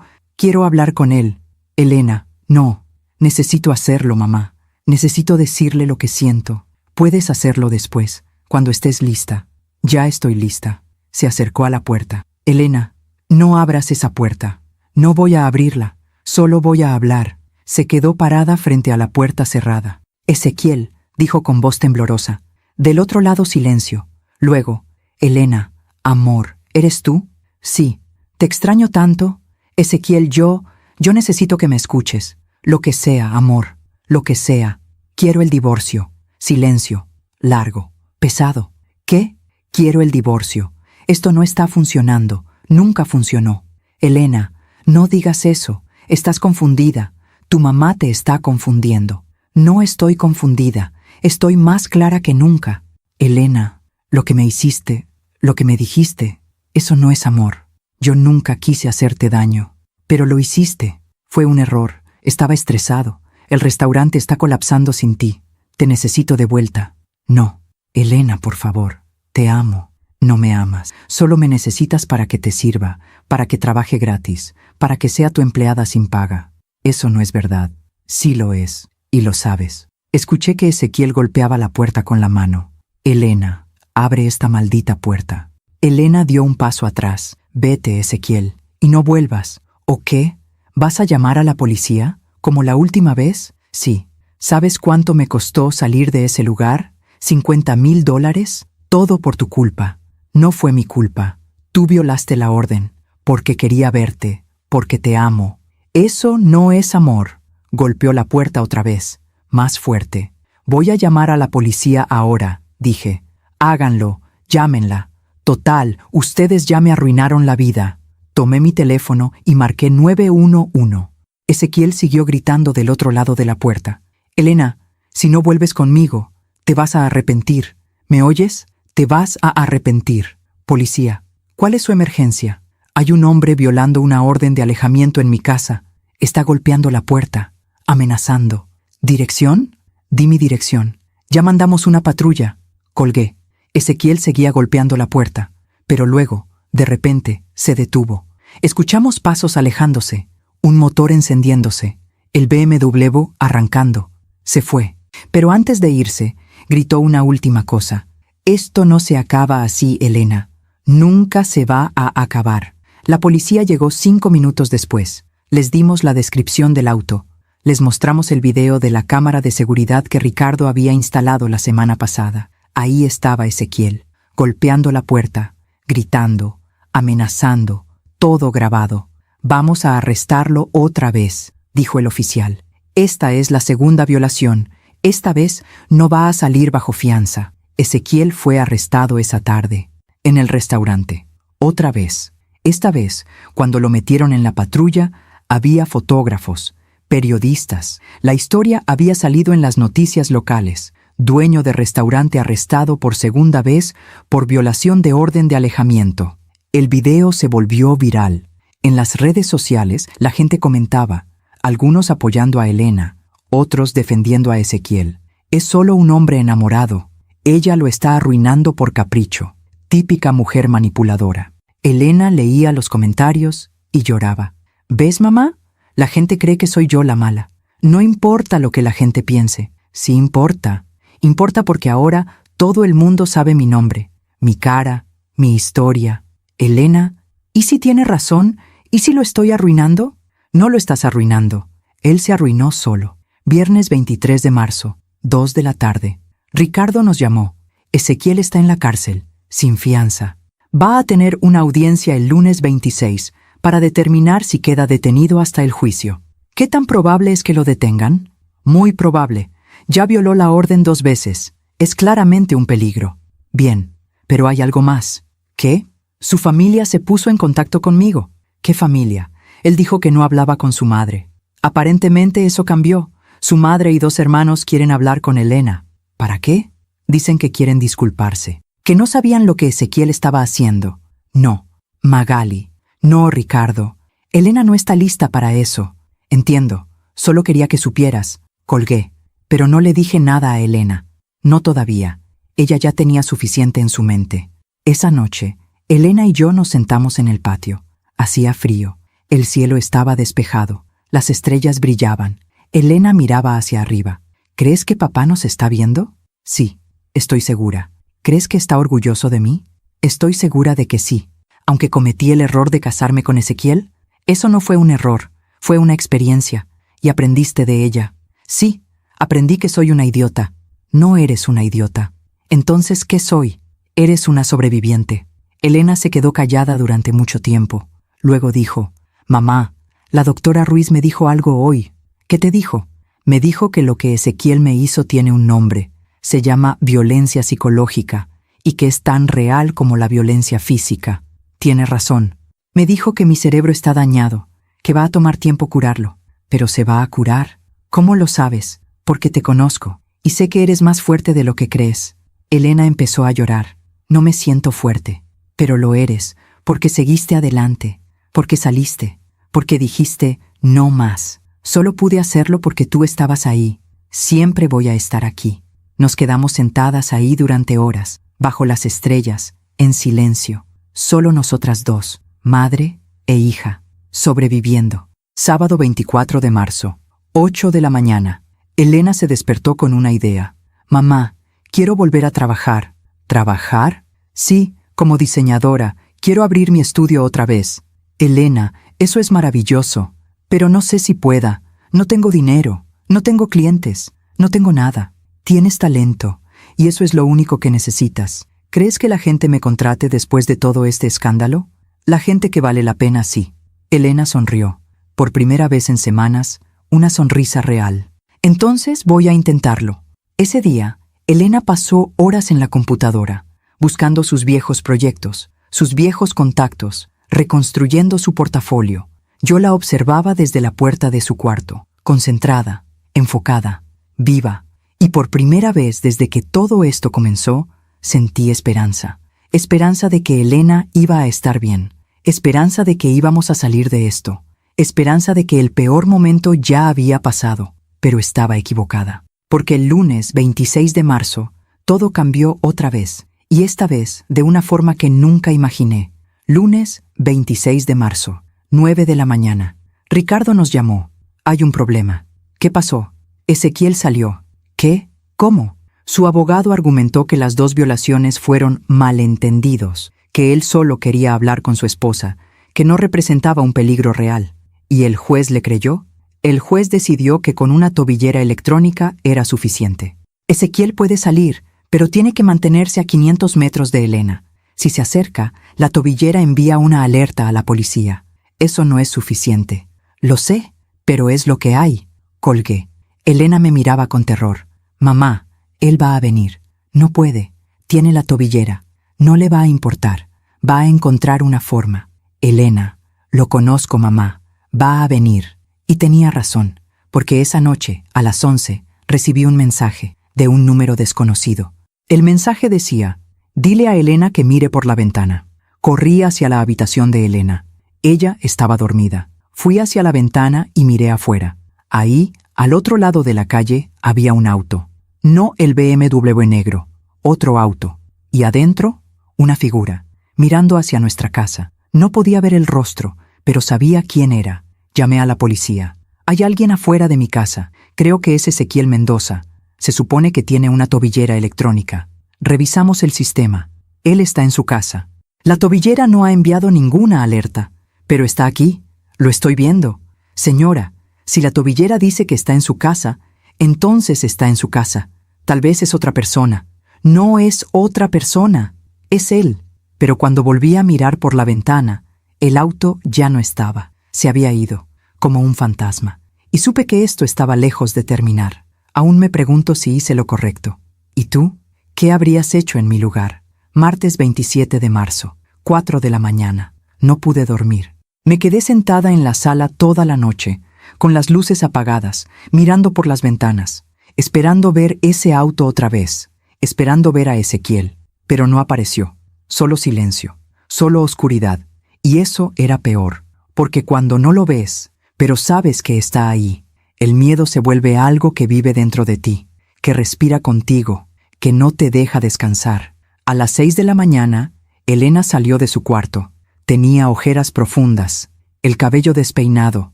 hablar con él. Elena, no. Necesito hacerlo, mamá. Necesito decirle lo que siento. Puedes hacerlo después, cuando estés lista. Ya estoy lista. Se acercó a la puerta. Elena, no abras esa puerta. No voy a abrirla. Solo voy a hablar. Se quedó parada frente a la puerta cerrada. Ezequiel, dijo con voz temblorosa. Del otro lado silencio. Luego, Elena, amor, ¿eres tú? Sí. ¿Te extraño tanto? Ezequiel, yo necesito que me escuches. Lo que sea, amor. Lo que sea. Quiero el divorcio. Silencio. Largo. Pesado. ¿Qué? Quiero el divorcio. Esto no está funcionando. Nunca funcionó. Elena, no digas eso. Estás confundida. Tu mamá te está confundiendo. No estoy confundida. Estoy más clara que nunca. Elena, lo que me hiciste, lo que me dijiste, eso no es amor. Yo nunca quise hacerte daño. Pero lo hiciste. Fue un error. Estaba estresado. El restaurante está colapsando sin ti. Te necesito de vuelta. No. Elena, por favor. Te amo. No me amas. Solo me necesitas para que te sirva, para que trabaje gratis, para que sea tu empleada sin paga. Eso no es verdad. Sí lo es. Y lo sabes. Escuché que Ezequiel golpeaba la puerta con la mano. Elena, abre esta maldita puerta. Elena dio un paso atrás. Vete, Ezequiel, y no vuelvas. ¿O qué? ¿Vas a llamar a la policía? ¿Como la última vez? Sí. ¿Sabes cuánto me costó salir de ese lugar? $50,000. Todo por tu culpa. No fue mi culpa. Tú violaste la orden. Porque quería verte. Porque te amo. Eso no es amor. Golpeó la puerta otra vez. Más fuerte. Voy a llamar a la policía ahora, dije. Háganlo. Llámenla. Total, ustedes ya me arruinaron la vida. Tomé mi teléfono y marqué 911. Ezequiel siguió gritando del otro lado de la puerta. Elena, si no vuelves conmigo, te vas a arrepentir. ¿Me oyes? Te vas a arrepentir. Policía, ¿cuál es su emergencia? Hay un hombre violando una orden de alejamiento en mi casa. Está golpeando la puerta, amenazando. ¿Dirección? Di mi dirección. Ya mandamos una patrulla. Colgué. Ezequiel seguía golpeando la puerta, pero luego, de repente, se detuvo. Escuchamos pasos alejándose, un motor encendiéndose, el BMW arrancando. Se fue. Pero antes de irse, gritó una última cosa. Esto no se acaba así, Elena. Nunca se va a acabar. La policía llegó 5 minutos después. Les dimos la descripción del auto. Les mostramos el video de la cámara de seguridad que Ricardo había instalado la semana pasada. Ahí estaba Ezequiel, golpeando la puerta, gritando, amenazando, todo grabado. Vamos a arrestarlo otra vez, dijo el oficial. Esta es la segunda violación. Esta vez no va a salir bajo fianza. Ezequiel fue arrestado esa tarde, en el restaurante. Otra vez. Esta vez, cuando lo metieron en la patrulla, había fotógrafos, periodistas. La historia había salido en las noticias locales. Dueño de restaurante arrestado por segunda vez por violación de orden de alejamiento. El video se volvió viral. En las redes sociales la gente comentaba, algunos apoyando a Elena, otros defendiendo a Ezequiel. Es solo un hombre enamorado. Ella lo está arruinando por capricho. Típica mujer manipuladora. Elena leía los comentarios y lloraba. ¿Ves, mamá? La gente cree que soy yo la mala. No importa lo que la gente piense. Sí importa. Importa porque ahora todo el mundo sabe mi nombre, mi cara, mi historia. Elena, ¿y si tiene razón? ¿Y si lo estoy arruinando? No lo estás arruinando. Él se arruinó solo. Viernes 23 de marzo, 2 de la tarde. Ricardo nos llamó. Ezequiel está en la cárcel, sin fianza. Va a tener una audiencia el lunes 26 para determinar si queda detenido hasta el juicio. ¿Qué tan probable es que lo detengan? Muy probable. Ya violó la orden 2 veces. Es claramente un peligro. Bien, pero hay algo más. ¿Qué? Su familia se puso en contacto conmigo. ¿Qué familia? Él dijo que no hablaba con su madre. Aparentemente eso cambió. Su madre y 2 hermanos quieren hablar con Elena. ¿Para qué? Dicen que quieren disculparse. Que no sabían lo que Ezequiel estaba haciendo. No, Magali. No, Ricardo. Elena no está lista para eso. Entiendo. Solo quería que supieras. Colgué. Pero no le dije nada a Elena. No todavía. Ella ya tenía suficiente en su mente. Esa noche, Elena y yo nos sentamos en el patio. Hacía frío. El cielo estaba despejado. Las estrellas brillaban. Elena miraba hacia arriba. ¿Crees que papá nos está viendo? Sí, estoy segura. ¿Crees que está orgulloso de mí? Estoy segura de que sí. Aunque cometí el error de casarme con Ezequiel, eso no fue un error, fue una experiencia, y aprendiste de ella. Sí, aprendí que soy una idiota. No eres una idiota. Entonces, ¿qué soy? Eres una sobreviviente. Elena se quedó callada durante mucho tiempo. Luego dijo, «Mamá, la doctora Ruiz me dijo algo hoy». ¿Qué te dijo? Me dijo que lo que Ezequiel me hizo tiene un nombre. Se llama violencia psicológica, y que es tan real como la violencia física. Tiene razón. Me dijo que mi cerebro está dañado, que va a tomar tiempo curarlo. Pero se va a curar. ¿Cómo lo sabes? Porque te conozco, y sé que eres más fuerte de lo que crees. Elena empezó a llorar. No me siento fuerte, pero lo eres, porque seguiste adelante, porque saliste, porque dijiste, no más. Solo pude hacerlo porque tú estabas ahí. Siempre voy a estar aquí. Nos quedamos sentadas ahí durante horas, bajo las estrellas, en silencio. Solo nosotras 2, madre e hija, sobreviviendo. Sábado 24 de marzo, 8 de la mañana. Elena se despertó con una idea. Mamá, quiero volver a trabajar. ¿Trabajar? Sí, como diseñadora. Quiero abrir mi estudio otra vez. Elena, eso es maravilloso. Pero no sé si pueda. No tengo dinero. No tengo clientes. No tengo nada. Tienes talento. Y eso es lo único que necesitas. ¿Crees que la gente me contrate después de todo este escándalo? La gente que vale la pena, sí. Elena sonrió. Por primera vez en semanas, una sonrisa real. Entonces voy a intentarlo. Ese día, Elena pasó horas en la computadora, buscando sus viejos proyectos, sus viejos contactos, reconstruyendo su portafolio. Yo la observaba desde la puerta de su cuarto, concentrada, enfocada, viva. Y por primera vez desde que todo esto comenzó, sentí esperanza. Esperanza de que Elena iba a estar bien. Esperanza de que íbamos a salir de esto. Esperanza de que el peor momento ya había pasado. Pero estaba equivocada. Porque el lunes 26 de marzo, todo cambió otra vez. Y esta vez de una forma que nunca imaginé. Lunes 26 de marzo, 9 de la mañana. Ricardo nos llamó. Hay un problema. ¿Qué pasó? Ezequiel salió. ¿Qué? ¿Cómo? Su abogado argumentó que las 2 violaciones fueron malentendidos, que él solo quería hablar con su esposa, que no representaba un peligro real. ¿Y el juez le creyó? El juez decidió que con una tobillera electrónica era suficiente. Ezequiel puede salir, pero tiene que mantenerse a 500 metros de Elena. Si se acerca, la tobillera envía una alerta a la policía. Eso no es suficiente. Lo sé, pero es lo que hay. Colgué. Elena me miraba con terror. Mamá, él va a venir. No puede. Tiene la tobillera. No le va a importar. Va a encontrar una forma. Elena, lo conozco, mamá. Va a venir. Y tenía razón, porque esa noche, a las 11, recibí un mensaje de un número desconocido. El mensaje decía, dile a Elena que mire por la ventana. Corrí hacia la habitación de Elena. Ella estaba dormida. Fui hacia la ventana y miré afuera. Ahí, al otro lado de la calle, había un auto. No el BMW negro, otro auto. Y adentro, una figura, mirando hacia nuestra casa. No podía ver el rostro, pero sabía quién era. Llamé a la policía. Hay alguien afuera de mi casa. Creo que es Ezequiel Mendoza. Se supone que tiene una tobillera electrónica. Revisamos el sistema. Él está en su casa. La tobillera no ha enviado ninguna alerta. Pero está aquí. Lo estoy viendo. Señora, si la tobillera dice que está en su casa, entonces está en su casa. Tal vez es otra persona. No es otra persona. Es él. Pero cuando volví a mirar por la ventana, el auto ya no estaba. Se había ido, como un fantasma. Y supe que esto estaba lejos de terminar. Aún me pregunto si hice lo correcto. ¿Y tú? ¿Qué habrías hecho en mi lugar? Martes 27 de marzo, 4 de la mañana. No pude dormir. Me quedé sentada en la sala toda la noche, con las luces apagadas, mirando por las ventanas, esperando ver ese auto otra vez, esperando ver a Ezequiel. Pero no apareció. Solo silencio, solo oscuridad. Y eso era peor, porque cuando no lo ves, pero sabes que está ahí, el miedo se vuelve algo que vive dentro de ti, que respira contigo, que no te deja descansar. A las 6 de la mañana, Elena salió de su cuarto. Tenía ojeras profundas, el cabello despeinado,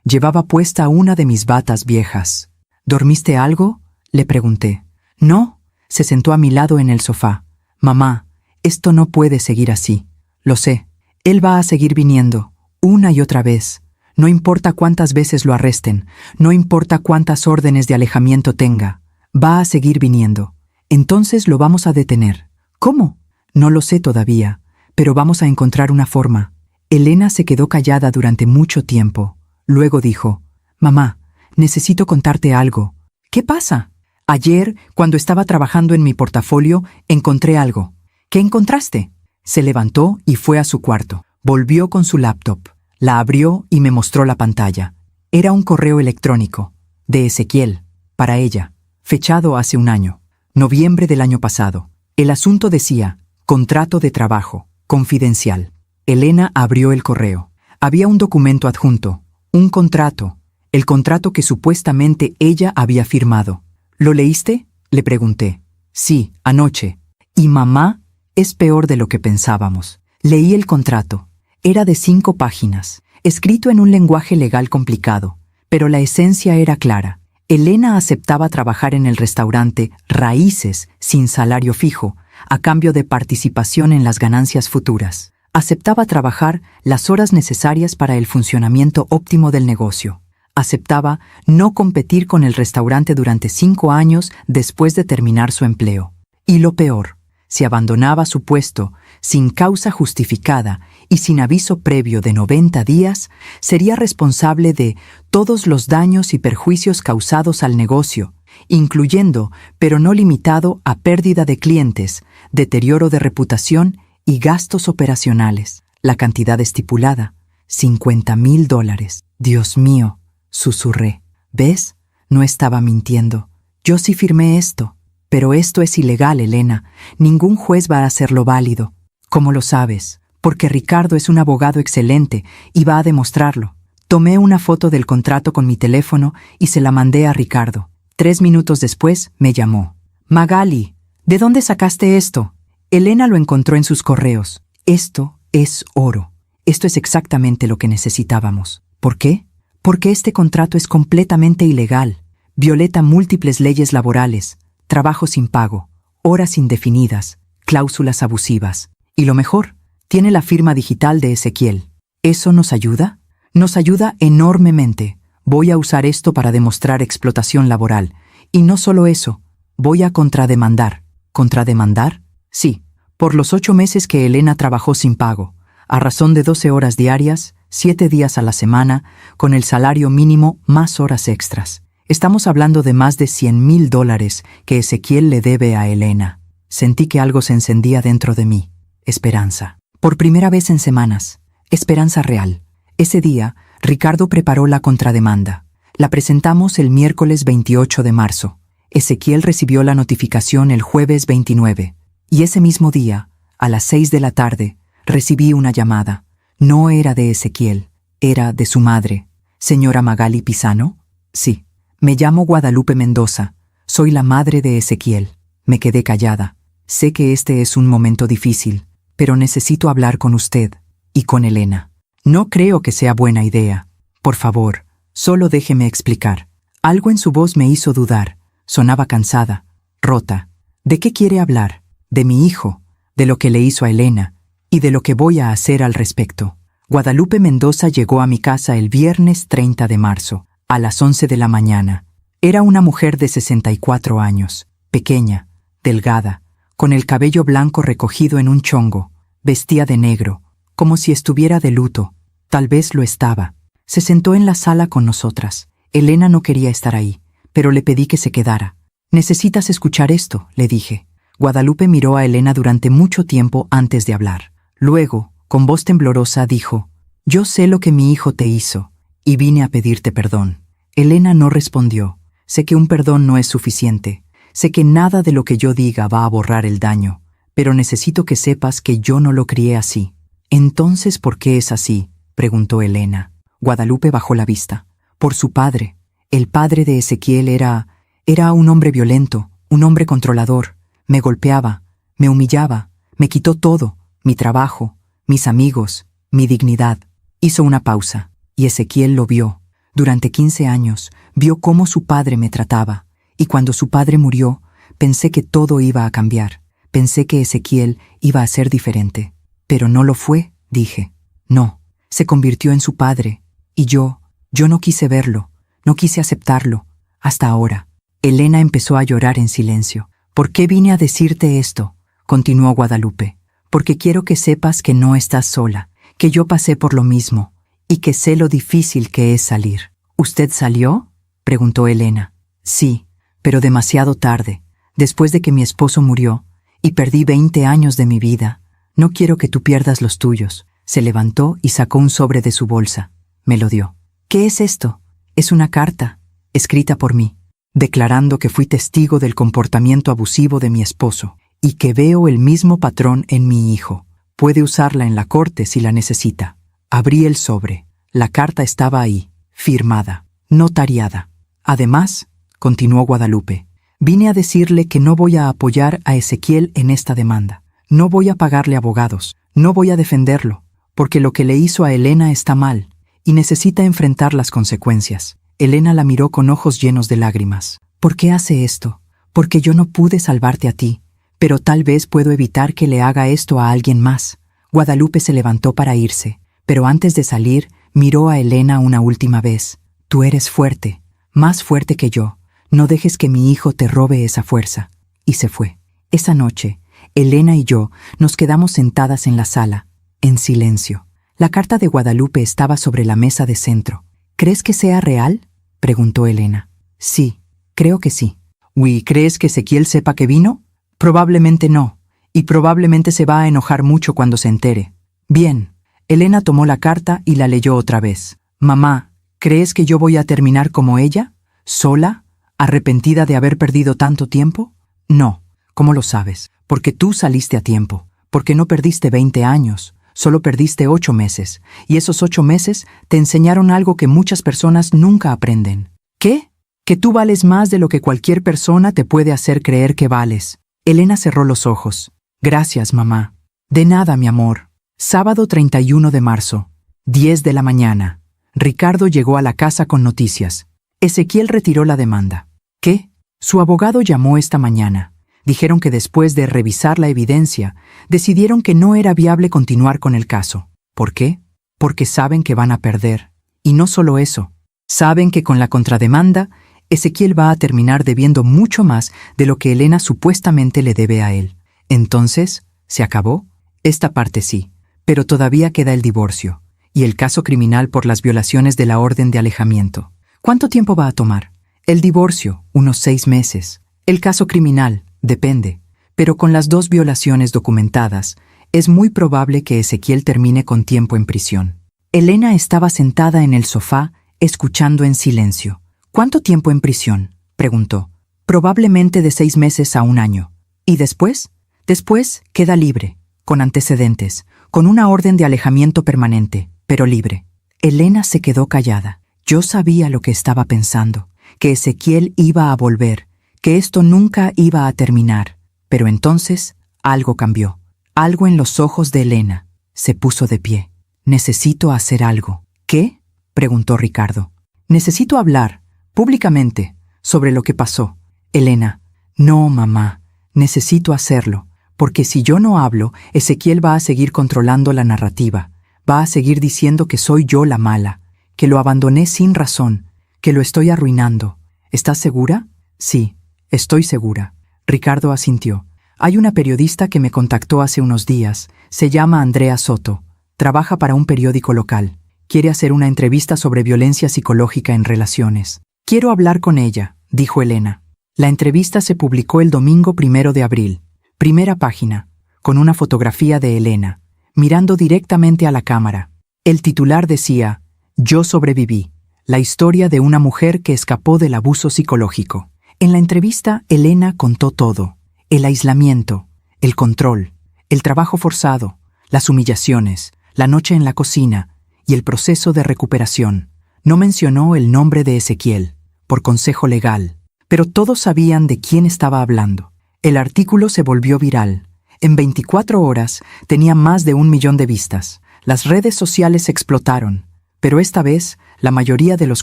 llevaba puesta una de mis batas viejas. ¿Dormiste algo?, le pregunté. No, se sentó a mi lado en el sofá. Mamá, esto no puede seguir así. Lo sé. Él va a seguir viniendo, una y otra vez. No importa cuántas veces lo arresten, no importa cuántas órdenes de alejamiento tenga. Va a seguir viniendo. Entonces lo vamos a detener. ¿Cómo? No lo sé todavía, pero vamos a encontrar una forma. Elena se quedó callada durante mucho tiempo. Luego dijo, Mamá, necesito contarte algo. ¿Qué pasa? Ayer, cuando estaba trabajando en mi portafolio, encontré algo. ¿Qué encontraste? Se levantó y fue a su cuarto. Volvió con su laptop. La abrió y me mostró la pantalla. Era un correo electrónico, de Ezequiel, para ella, fechado hace un año, noviembre del año pasado. El asunto decía, contrato de trabajo, confidencial. Elena abrió el correo. Había un documento adjunto, un contrato, el contrato que supuestamente ella había firmado. ¿Lo leíste?, le pregunté. Sí, anoche. ¿Y mamá? Es peor de lo que pensábamos. Leí el contrato. Era de 5 páginas, escrito en un lenguaje legal complicado, pero la esencia era clara. Elena aceptaba trabajar en el restaurante Raíces sin salario fijo, a cambio de participación en las ganancias futuras. Aceptaba trabajar las horas necesarias para el funcionamiento óptimo del negocio. Aceptaba no competir con el restaurante durante 5 años después de terminar su empleo. Y lo peor, si abandonaba su puesto sin causa justificada y sin aviso previo de 90 días, sería responsable de todos los daños y perjuicios causados al negocio, incluyendo, pero no limitado a pérdida de clientes, deterioro de reputación y gastos operacionales. La cantidad estipulada, $50,000. Dios mío, susurré. ¿Ves? No estaba mintiendo. Yo sí firmé esto. Pero esto es ilegal, Elena. Ningún juez va a hacerlo válido. ¿Cómo lo sabes? Porque Ricardo es un abogado excelente y va a demostrarlo. Tomé una foto del contrato con mi teléfono y se la mandé a Ricardo. 3 minutos después me llamó. Magali, ¿de dónde sacaste esto? Elena lo encontró en sus correos. Esto es oro. Esto es exactamente lo que necesitábamos. ¿Por qué? Porque este contrato es completamente ilegal. Violeta múltiples leyes laborales. Trabajo sin pago, horas indefinidas, cláusulas abusivas. Y lo mejor, tiene la firma digital de Ezequiel. ¿Eso nos ayuda? Nos ayuda enormemente. Voy a usar esto para demostrar explotación laboral. Y no solo eso, voy a contrademandar. ¿Contrademandar? Sí, por los 8 meses que Elena trabajó sin pago, a razón de 12 horas diarias, 7 días a la semana, con el salario mínimo más horas extras. Estamos hablando de más de $100,000 que Ezequiel le debe a Elena. Sentí que algo se encendía dentro de mí. Esperanza. Por primera vez en semanas. Esperanza real. Ese día, Ricardo preparó la contrademanda. La presentamos el miércoles 28 de marzo. Ezequiel recibió la notificación el jueves 29. Y ese mismo día, a las 6 de la tarde, recibí una llamada. No era de Ezequiel, era de su madre. ¿Señora Magali Pisano? Sí. Me llamo Guadalupe Mendoza. Soy la madre de Ezequiel. Me quedé callada. Sé que este es un momento difícil, pero necesito hablar con usted y con Elena. No creo que sea buena idea. Por favor, solo déjeme explicar. Algo en su voz me hizo dudar. Sonaba cansada, rota. ¿De qué quiere hablar? De mi hijo, de lo que le hizo a Elena y de lo que voy a hacer al respecto. Guadalupe Mendoza llegó a mi casa el viernes 30 de marzo, a las 11 de la mañana. Era una mujer de 64 años, pequeña, delgada, con el cabello blanco recogido en un chongo. Vestía de negro, como si estuviera de luto. Tal vez lo estaba. Se sentó en la sala con nosotras. Elena no quería estar ahí, pero le pedí que se quedara. «Necesitas escuchar esto», le dije. Guadalupe miró a Elena durante mucho tiempo antes de hablar. Luego, con voz temblorosa, dijo: «Yo sé lo que mi hijo te hizo, y vine a pedirte perdón». Elena no respondió. Sé que un perdón no es suficiente. Sé que nada de lo que yo diga va a borrar el daño, pero necesito que sepas que yo no lo crié así. «Entonces, ¿por qué es así?», preguntó Elena. Guadalupe bajó la vista. «Por su padre. El padre de Ezequiel era un hombre violento, un hombre controlador. Me golpeaba, me humillaba, me quitó todo, mi trabajo, mis amigos, mi dignidad». Hizo una pausa, y Ezequiel lo vio. Durante 15 años, vio cómo su padre me trataba, y cuando su padre murió, pensé que todo iba a cambiar. Pensé que Ezequiel iba a ser diferente. Pero no lo fue, dije. No, se convirtió en su padre, y yo no quise verlo, no quise aceptarlo, hasta ahora. Elena empezó a llorar en silencio. «¿Por qué vine a decirte esto?», continuó Guadalupe. «Porque quiero que sepas que no estás sola, que yo pasé por lo mismo, y que sé lo difícil que es salir». «¿Usted salió?», preguntó Elena. «Sí, pero demasiado tarde, después de que mi esposo murió, y perdí 20 años de mi vida. No quiero que tú pierdas los tuyos». Se levantó y sacó un sobre de su bolsa. Me lo dio. «¿Qué es esto?». «Es una carta, escrita por mí, declarando que fui testigo del comportamiento abusivo de mi esposo y que veo el mismo patrón en mi hijo. Puede usarla en la corte si la necesita». Abrí el sobre. La carta estaba ahí, firmada, notariada. «Además», continuó Guadalupe, «vine a decirle que no voy a apoyar a Ezequiel en esta demanda. No voy a pagarle abogados, no voy a defenderlo, porque lo que le hizo a Elena está mal y necesita enfrentar las consecuencias». Elena la miró con ojos llenos de lágrimas. «¿Por qué hace esto? Porque yo no pude salvarte a ti, pero tal vez puedo evitar que le haga esto a alguien más». Guadalupe se levantó para irse, pero antes de salir, miró a Elena una última vez. «Tú eres fuerte, más fuerte que yo. No dejes que mi hijo te robe esa fuerza». Y se fue. Esa noche, Elena y yo nos quedamos sentadas en la sala, en silencio. La carta de Guadalupe estaba sobre la mesa de centro. «¿Crees que sea real?», preguntó Elena. «Sí, creo que sí». «¿Y crees que Ezequiel sepa que vino?». «Probablemente no, y probablemente se va a enojar mucho cuando se entere». «Bien». Elena tomó la carta y la leyó otra vez. «Mamá, ¿crees que yo voy a terminar como ella? ¿Sola? ¿Arrepentida de haber perdido tanto tiempo?». «No». «¿Cómo lo sabes?». «Porque tú saliste a tiempo, porque no perdiste 20 años». Solo perdiste 8 meses, y esos 8 meses te enseñaron algo que muchas personas nunca aprenden. ¿Qué? Que tú vales más de lo que cualquier persona te puede hacer creer que vales. Elena cerró los ojos. «Gracias, mamá». «De nada, mi amor». Sábado 31 de marzo, 10 de la mañana. Ricardo llegó a la casa con noticias. Ezequiel retiró la demanda. ¿Qué? Su abogado llamó esta mañana. Dijeron que después de revisar la evidencia, decidieron que no era viable continuar con el caso. ¿Por qué? Porque saben que van a perder. Y no solo eso, saben que con la contrademanda, Ezequiel va a terminar debiendo mucho más de lo que Elena supuestamente le debe a él. Entonces, ¿se acabó? Esta parte sí, pero todavía queda el divorcio y el caso criminal por las violaciones de la orden de alejamiento. ¿Cuánto tiempo va a tomar? El divorcio, unos 6 meses. El caso criminal, depende, pero con las 2 violaciones documentadas, es muy probable que Ezequiel termine con tiempo en prisión. Elena estaba sentada en el sofá, escuchando en silencio. «¿Cuánto tiempo en prisión?», preguntó. «Probablemente de 6 meses a 1 año». «¿Y después?». «Después queda libre, con antecedentes, con una orden de alejamiento permanente, pero libre». Elena se quedó callada. Yo sabía lo que estaba pensando, que Ezequiel iba a volver, que esto nunca iba a terminar. Pero entonces algo cambió. Algo en los ojos de Elena. Se puso de pie. Necesito hacer algo. ¿Qué? Preguntó Ricardo. Necesito hablar, públicamente, sobre lo que pasó. Elena. No, mamá. Necesito hacerlo, porque si yo no hablo, Ezequiel va a seguir controlando la narrativa. Va a seguir diciendo que soy yo la mala, que lo abandoné sin razón, que lo estoy arruinando. ¿Estás segura? Sí, estoy segura. Ricardo asintió. Hay una periodista que me contactó hace unos días. Se llama Andrea Soto. Trabaja para un periódico local. Quiere hacer una entrevista sobre violencia psicológica en relaciones. Quiero hablar con ella, dijo Elena. La entrevista se publicó el domingo 1 de abril. Primera página, con una fotografía de Elena, mirando directamente a la cámara. El titular decía: Yo sobreviví. La historia de una mujer que escapó del abuso psicológico. En la entrevista, Elena contó todo. El aislamiento, el control, el trabajo forzado, las humillaciones, la noche en la cocina y el proceso de recuperación. No mencionó el nombre de Ezequiel, por consejo legal, pero todos sabían de quién estaba hablando. El artículo se volvió viral. En 24 horas tenía más de 1 millón de vistas. Las redes sociales explotaron, pero esta vez la mayoría de los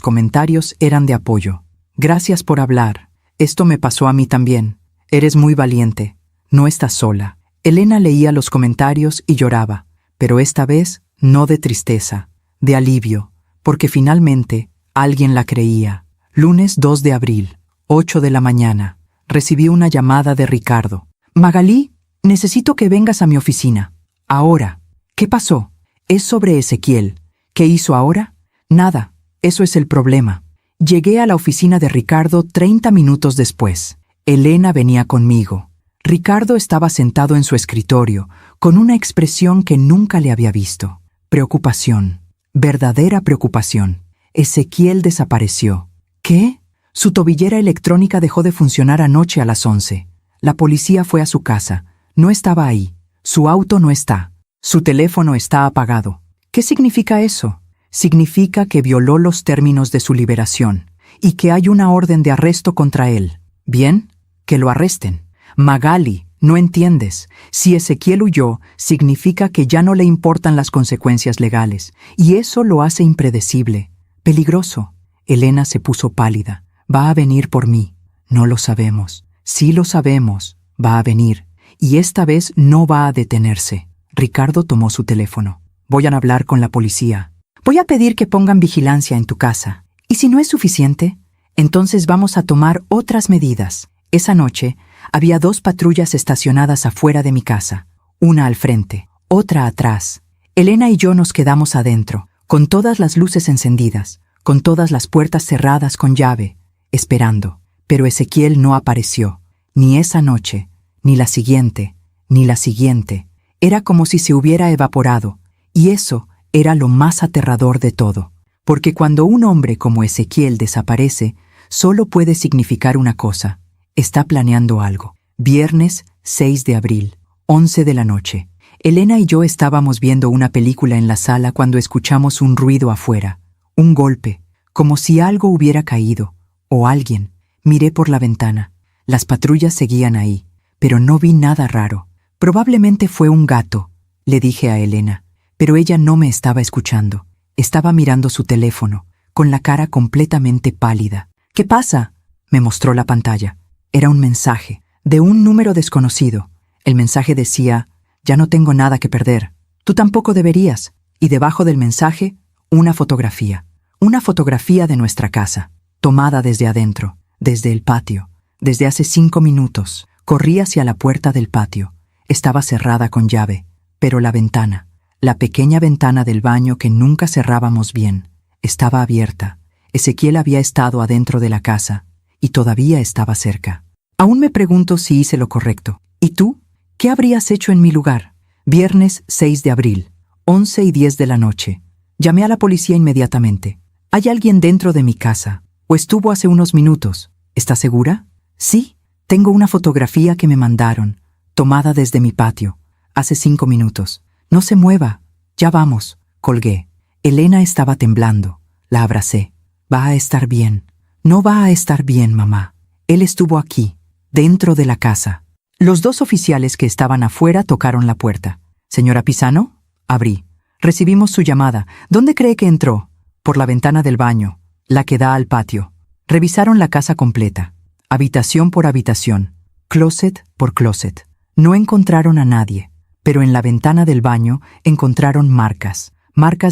comentarios eran de apoyo. Gracias por hablar. Esto me pasó a mí también. Eres muy valiente. No estás sola. Elena leía los comentarios y lloraba, pero esta vez no de tristeza, de alivio, porque finalmente alguien la creía. Lunes 2 de abril, 8 de la mañana. Recibí una llamada de Ricardo. Magalí, necesito que vengas a mi oficina. Ahora. ¿Qué pasó? Es sobre Ezequiel. ¿Qué hizo ahora? Nada. Eso es el problema. Llegué a la oficina de Ricardo 30 minutos después. Elena venía conmigo. Ricardo estaba sentado en su escritorio, con una expresión que nunca le había visto. Preocupación. Verdadera preocupación. Ezequiel desapareció. ¿Qué? Su tobillera electrónica dejó de funcionar anoche a las 11. La policía fue a su casa. No estaba ahí. Su auto no está. Su teléfono está apagado. ¿Qué significa eso? Significa que violó los términos de su liberación y que hay una orden de arresto contra él. Bien, que lo arresten. Magali, no entiendes. Si Ezequiel huyó, significa que ya no le importan las consecuencias legales, y eso lo hace impredecible, peligroso. Elena se puso pálida. Va a venir por mí. No lo sabemos. Sí lo sabemos. Va a venir. Y esta vez no va a detenerse. Ricardo tomó su teléfono. Voy a hablar con la policía. Voy a pedir que pongan vigilancia en tu casa. Y si no es suficiente, entonces vamos a tomar otras medidas. Esa noche había 2 patrullas estacionadas afuera de mi casa. Una al frente, otra atrás. Elena y yo nos quedamos adentro, con todas las luces encendidas, con todas las puertas cerradas con llave, esperando. Pero Ezequiel no apareció. Ni esa noche, ni la siguiente, ni la siguiente. Era como si se hubiera evaporado. Y eso era lo más aterrador de todo. Porque cuando un hombre como Ezequiel desaparece, solo puede significar una cosa. Está planeando algo. Viernes 6 de abril, 11 de la noche. Elena y yo estábamos viendo una película en la sala cuando escuchamos un ruido afuera. Un golpe, como si algo hubiera caído, o alguien. Miré por la ventana. Las patrullas seguían ahí, pero no vi nada raro. Probablemente fue un gato, le dije a Elena, pero ella no me estaba escuchando. Estaba mirando su teléfono, con la cara completamente pálida. ¿Qué pasa? Me mostró la pantalla. Era un mensaje, de un número desconocido. El mensaje decía: ya no tengo nada que perder. Tú tampoco deberías. Y debajo del mensaje, una fotografía. Una fotografía de nuestra casa, tomada desde adentro, desde el patio. Desde hace 5 minutos, corrí hacia la puerta del patio. Estaba cerrada con llave, pero la ventana, la pequeña ventana del baño que nunca cerrábamos bien, estaba abierta. Ezequiel había estado adentro de la casa y todavía estaba cerca. Aún me pregunto si hice lo correcto. ¿Y tú? ¿Qué habrías hecho en mi lugar? Viernes 6 de abril, 11:10 de la noche. Llamé a la policía inmediatamente. ¿Hay alguien dentro de mi casa? ¿O estuvo hace unos minutos? ¿Estás segura? Sí, tengo una fotografía que me mandaron, tomada desde mi patio, hace 5 minutos. No se mueva. Ya vamos. Colgué. Elena estaba temblando. La abracé. Va a estar bien. No va a estar bien, mamá. Él estuvo aquí, dentro de la casa. Los 2 oficiales que estaban afuera tocaron la puerta. ¿Señora Pisano? Abrí. Recibimos su llamada. ¿Dónde cree que entró? Por la ventana del baño, la que da al patio. Revisaron la casa completa, habitación por habitación, closet por closet. No encontraron a nadie, pero en la ventana del baño encontraron marcas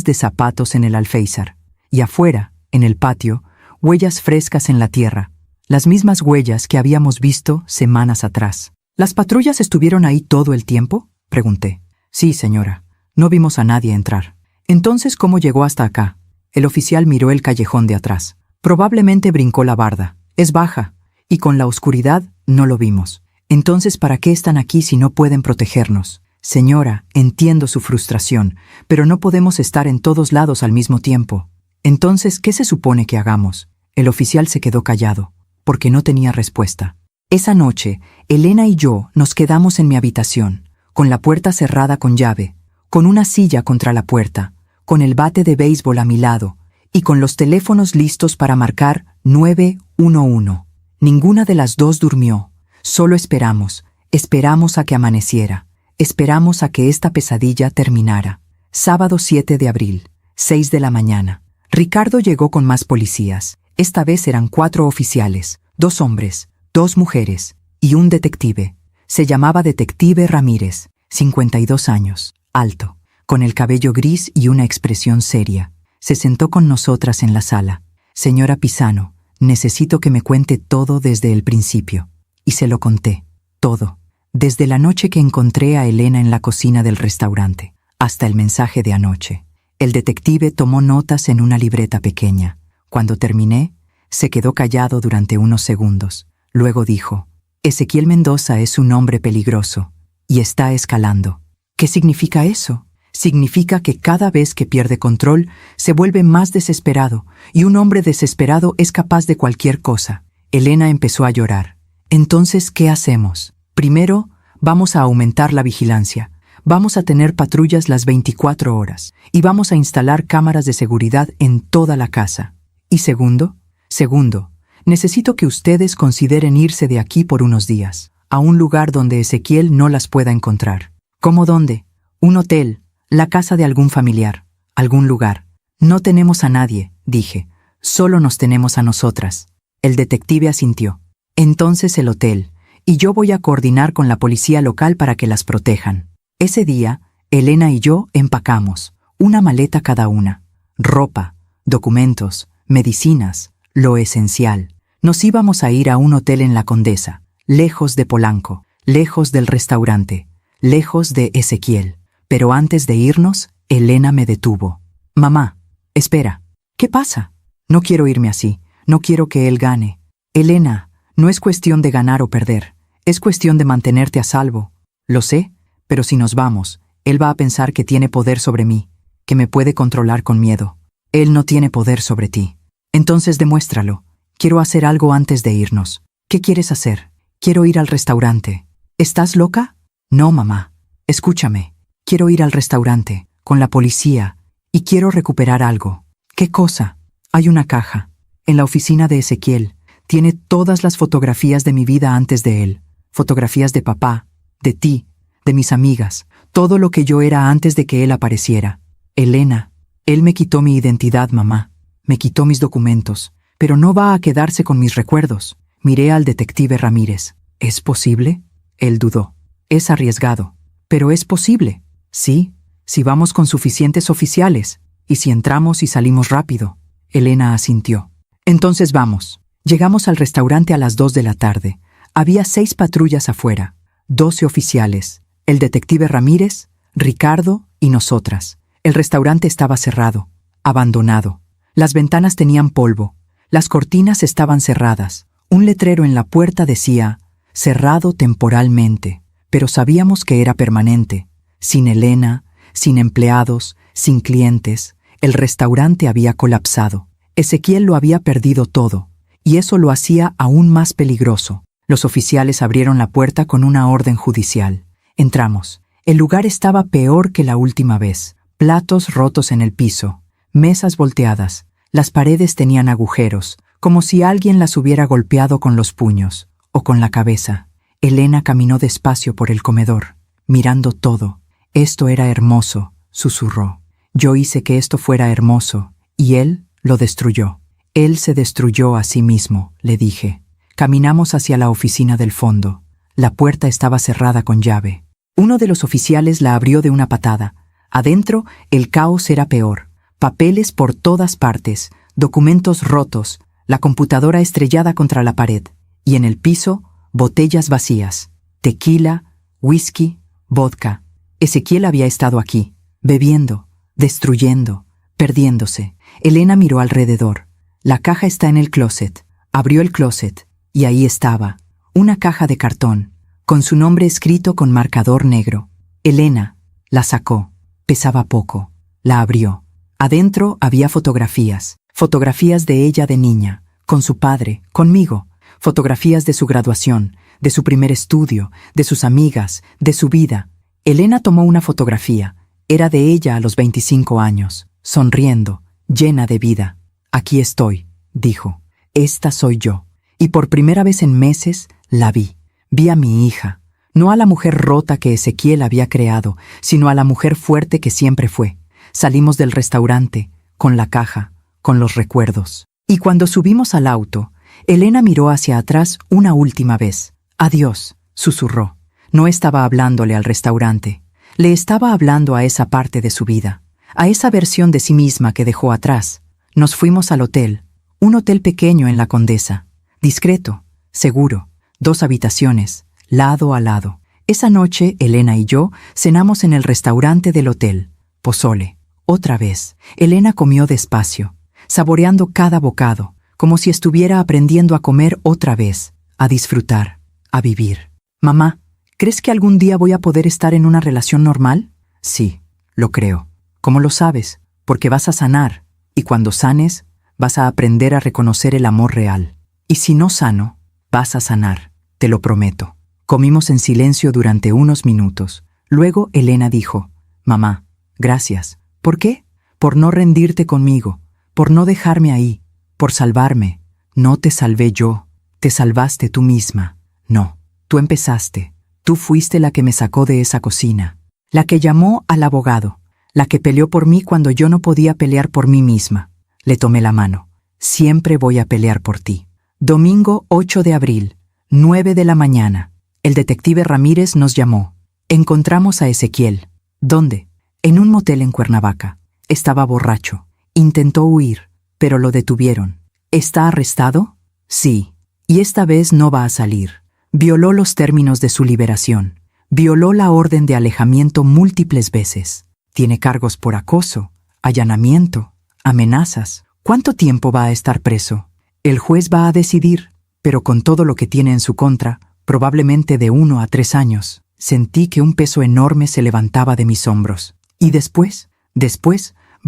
de zapatos en el alféizar. Y afuera, en el patio, huellas frescas en la tierra, las mismas huellas que habíamos visto semanas atrás. ¿Las patrullas estuvieron ahí todo el tiempo?, pregunté. Sí, señora. No vimos a nadie entrar. Entonces, ¿cómo llegó hasta acá? El oficial miró el callejón de atrás. Probablemente brincó la barda. Es baja, y con la oscuridad no lo vimos. Entonces, ¿para qué están aquí si no pueden protegernos? Señora, entiendo su frustración, pero no podemos estar en todos lados al mismo tiempo. Entonces, ¿qué se supone que hagamos? El oficial se quedó callado, porque no tenía respuesta. Esa noche, Elena y yo nos quedamos en mi habitación, con la puerta cerrada con llave, con una silla contra la puerta, con el bate de béisbol a mi lado y con los teléfonos listos para marcar 911. Ninguna de las dos durmió. Solo esperamos a que amaneciera. Esperamos a que esta pesadilla terminara. Sábado 7 de abril, 6 de la mañana. Ricardo llegó con más policías. Esta vez eran 4 oficiales, 2 hombres, 2 mujeres y un detective. Se llamaba Detective Ramírez, 52 años, alto, con el cabello gris y una expresión seria. Se sentó con nosotras en la sala. Señora Pisano, necesito que me cuente todo desde el principio. Y se lo conté, todo. Desde la noche que encontré a Elena en la cocina del restaurante, hasta el mensaje de anoche. El detective tomó notas en una libreta pequeña. Cuando terminé, se quedó callado durante unos segundos. Luego dijo, Ezequiel Mendoza es un hombre peligroso y está escalando. ¿Qué significa eso? Significa que cada vez que pierde control, se vuelve más desesperado, y un hombre desesperado es capaz de cualquier cosa. Elena empezó a llorar. Entonces, ¿qué hacemos? Primero, vamos a aumentar la vigilancia. Vamos a tener patrullas las 24 horas, y vamos a instalar cámaras de seguridad en toda la casa. Y segundo, necesito que ustedes consideren irse de aquí por unos días, a un lugar donde Ezequiel no las pueda encontrar. ¿Cómo dónde? Un hotel, la casa de algún familiar, algún lugar. No tenemos a nadie, dije. Solo nos tenemos a nosotras. El detective asintió. Entonces el hotel, y yo voy a coordinar con la policía local para que las protejan. Ese día, Elena y yo empacamos, una maleta cada una. Ropa, documentos, medicinas, lo esencial. Nos íbamos a ir a un hotel en La Condesa, lejos de Polanco, lejos del restaurante, lejos de Ezequiel. Pero antes de irnos, Elena me detuvo. Mamá, espera. ¿Qué pasa? No quiero irme así. No quiero que él gane. Elena, no es cuestión de ganar o perder. Es cuestión de mantenerte a salvo. Lo sé, pero si nos vamos, él va a pensar que tiene poder sobre mí, que me puede controlar con miedo. Él no tiene poder sobre ti. Entonces demuéstralo. Quiero hacer algo antes de irnos. ¿Qué quieres hacer? Quiero ir al restaurante. ¿Estás loca? No, mamá. Escúchame. Quiero ir al restaurante, con la policía, y quiero recuperar algo. ¿Qué cosa? Hay una caja, en la oficina de Ezequiel. Tiene todas las fotografías de mi vida antes de él. Fotografías de papá, de ti, de mis amigas. Todo lo que yo era antes de que él apareciera. Elena, él me quitó mi identidad, mamá. Me quitó mis documentos, pero no va a quedarse con mis recuerdos. Miré al detective Ramírez. ¿Es posible? Él dudó. Es arriesgado, pero es posible. Sí, si vamos con suficientes oficiales, y si entramos y salimos rápido. Elena asintió. Entonces vamos. Llegamos al restaurante a las 2 de la tarde. Había 6 patrullas afuera, 12 oficiales, el detective Ramírez, Ricardo y nosotras. El restaurante estaba cerrado, abandonado. Las ventanas tenían polvo, las cortinas estaban cerradas. Un letrero en la puerta decía, cerrado temporalmente, pero sabíamos que era permanente. Sin Elena, sin empleados, sin clientes, el restaurante había colapsado. Ezequiel lo había perdido todo, y eso lo hacía aún más peligroso. Los oficiales abrieron la puerta con una orden judicial. Entramos. El lugar estaba peor que la última vez. Platos rotos en el piso, mesas volteadas, las paredes tenían agujeros, como si alguien las hubiera golpeado con los puños o con la cabeza. Elena caminó despacio por el comedor, mirando todo. Esto era hermoso, susurró. Yo hice que esto fuera hermoso, y él lo destruyó. Él se destruyó a sí mismo, le dije. Caminamos hacia la oficina del fondo. La puerta estaba cerrada con llave. Uno de los oficiales la abrió de una patada. Adentro, el caos era peor. Papeles por todas partes, documentos rotos, la computadora estrellada contra la pared. Y en el piso, botellas vacías. Tequila, whisky, vodka. Ezequiel había estado aquí, bebiendo, destruyendo, perdiéndose. Elena miró alrededor. La caja está en el closet. Abrió el closet, y ahí estaba, una caja de cartón, con su nombre escrito con marcador negro. Elena la sacó. Pesaba poco. La abrió. Adentro había fotografías. Fotografías de ella de niña, con su padre, conmigo. Fotografías de su graduación, de su primer estudio, de sus amigas, de su vida. Elena tomó una fotografía. Era de ella a los 25 años, sonriendo, llena de vida. Aquí estoy, dijo. Esta soy yo. Y por primera vez en meses la vi. Vi a mi hija. No a la mujer rota que Ezequiel había creado, sino a la mujer fuerte que siempre fue. Salimos del restaurante, con la caja, con los recuerdos. Y cuando subimos al auto, Elena miró hacia atrás una última vez. Adiós, susurró. No estaba hablándole al restaurante. Le estaba hablando a esa parte de su vida, a esa versión de sí misma que dejó atrás. Nos fuimos al hotel, un hotel pequeño en la Condesa, discreto, seguro, 2 habitaciones, lado a lado. Esa noche, Elena y yo cenamos en el restaurante del hotel, pozole. Otra vez, Elena comió despacio, saboreando cada bocado, como si estuviera aprendiendo a comer otra vez, a disfrutar, a vivir. Mamá, ¿crees que algún día voy a poder estar en una relación normal? Sí, lo creo. ¿Cómo lo sabes? Porque vas a sanar, y cuando sanes, vas a aprender a reconocer el amor real. Y si no sano, vas a sanar, te lo prometo. Comimos en silencio durante unos minutos. Luego Elena dijo, Mamá, gracias. ¿Por qué? Por no rendirte conmigo, por no dejarme ahí, por salvarme. No te salvé yo, te salvaste tú misma. No, tú empezaste. Tú fuiste la que me sacó de esa cocina, la que llamó al abogado, la que peleó por mí cuando yo no podía pelear por mí misma. Le tomé la mano. Siempre voy a pelear por ti. Domingo 8 de abril, 9 de la mañana. El detective Ramírez nos llamó. Encontramos a Ezequiel. ¿Dónde? En un motel en Cuernavaca. Estaba borracho. Intentó huir, pero lo detuvieron. ¿Está arrestado? Sí. Y esta vez no va a salir. Violó los términos de su liberación. Violó la orden de alejamiento múltiples veces. Tiene cargos por acoso, allanamiento, amenazas. ¿Cuánto tiempo va a estar preso? El juez va a decidir, pero con todo lo que tiene en su contra, probablemente de 1 a 3 años. Sentí que un peso enorme se levantaba de mis hombros. Y después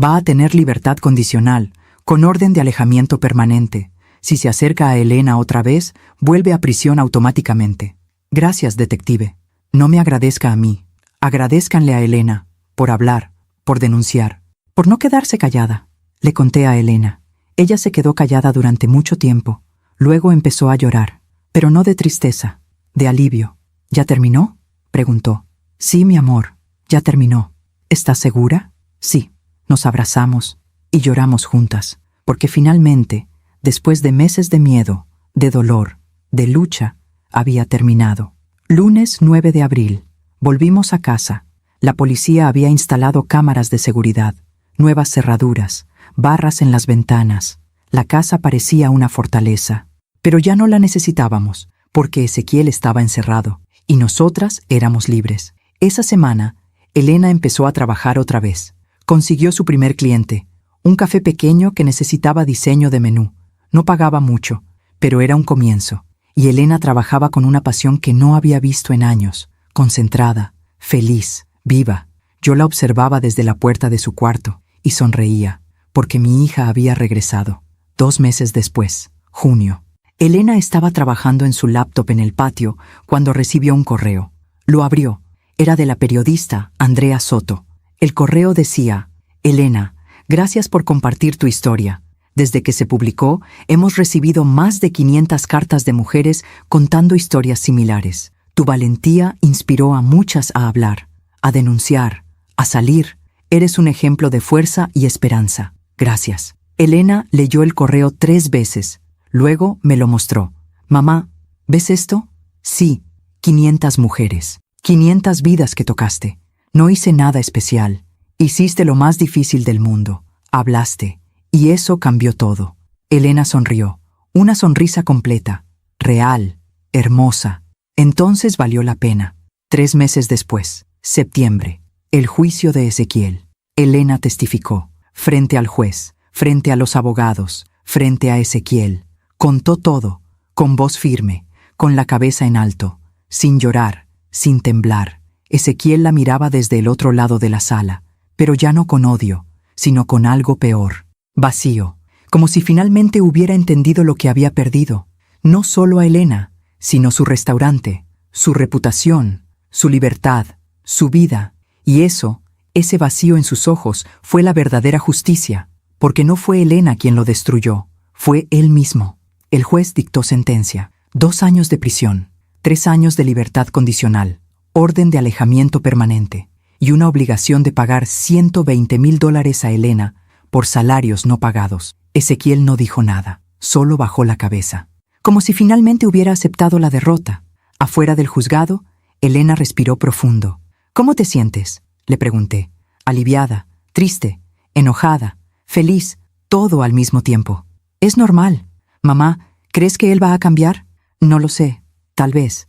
va a tener libertad condicional, con orden de alejamiento permanente. Si se acerca a Elena otra vez, vuelve a prisión automáticamente. Gracias, detective. No me agradezca a mí. Agradézcanle a Elena, por hablar, por denunciar, por no quedarse callada. Le conté a Elena. Ella se quedó callada durante mucho tiempo. Luego empezó a llorar, pero no de tristeza, de alivio. ¿Ya terminó?, preguntó. Sí, mi amor, ya terminó. ¿Estás segura? Sí. Nos abrazamos y lloramos juntas, porque finalmente, después de meses de miedo, de dolor, de lucha, había terminado. Lunes 9 de abril. Volvimos a casa. La policía había instalado cámaras de seguridad, nuevas cerraduras, barras en las ventanas. La casa parecía una fortaleza. Pero ya no la necesitábamos, porque Ezequiel estaba encerrado, y nosotras éramos libres. Esa semana, Elena empezó a trabajar otra vez. Consiguió su primer cliente, un café pequeño que necesitaba diseño de menú. No pagaba mucho, pero era un comienzo, y Elena trabajaba con una pasión que no había visto en años, concentrada, feliz, viva. Yo la observaba desde la puerta de su cuarto, y sonreía, porque mi hija había regresado. 2 meses después, junio. Elena estaba trabajando en su laptop en el patio cuando recibió un correo. Lo abrió. Era de la periodista Andrea Soto. El correo decía, Elena, gracias por compartir tu historia. Desde que se publicó, hemos recibido más de 500 cartas de mujeres contando historias similares. Tu valentía inspiró a muchas a hablar, a denunciar, a salir. Eres un ejemplo de fuerza y esperanza. Gracias. Elena leyó el correo 3 veces. Luego me lo mostró. Mamá, ¿ves esto? Sí, 500 mujeres. 500 vidas que tocaste. No hice nada especial. Hiciste lo más difícil del mundo. Hablaste. Y eso cambió todo. Elena sonrió. Una sonrisa completa. Real. Hermosa. Entonces valió la pena. 3 meses después, septiembre, el juicio de Ezequiel. Elena testificó, frente al juez, frente a los abogados, frente a Ezequiel. Contó todo, con voz firme, con la cabeza en alto, sin llorar, sin temblar. Ezequiel la miraba desde el otro lado de la sala, pero ya no con odio, sino con algo peor. Vacío, como si finalmente hubiera entendido lo que había perdido. No solo a Elena, sino su restaurante, su reputación, su libertad, su vida. Y eso, ese vacío en sus ojos, fue la verdadera justicia, porque no fue Elena quien lo destruyó, fue él mismo. El juez dictó sentencia: 2 años de prisión, 3 años de libertad condicional, orden de alejamiento permanente y una obligación de pagar $120,000 a Elena por salarios no pagados. Ezequiel no dijo nada, solo bajó la cabeza, como si finalmente hubiera aceptado la derrota. Afuera del juzgado, Elena respiró profundo. ¿Cómo te sientes?, le pregunté. Aliviada, triste, enojada, feliz, todo al mismo tiempo. Es normal. Mamá, ¿crees que él va a cambiar? No lo sé. Tal vez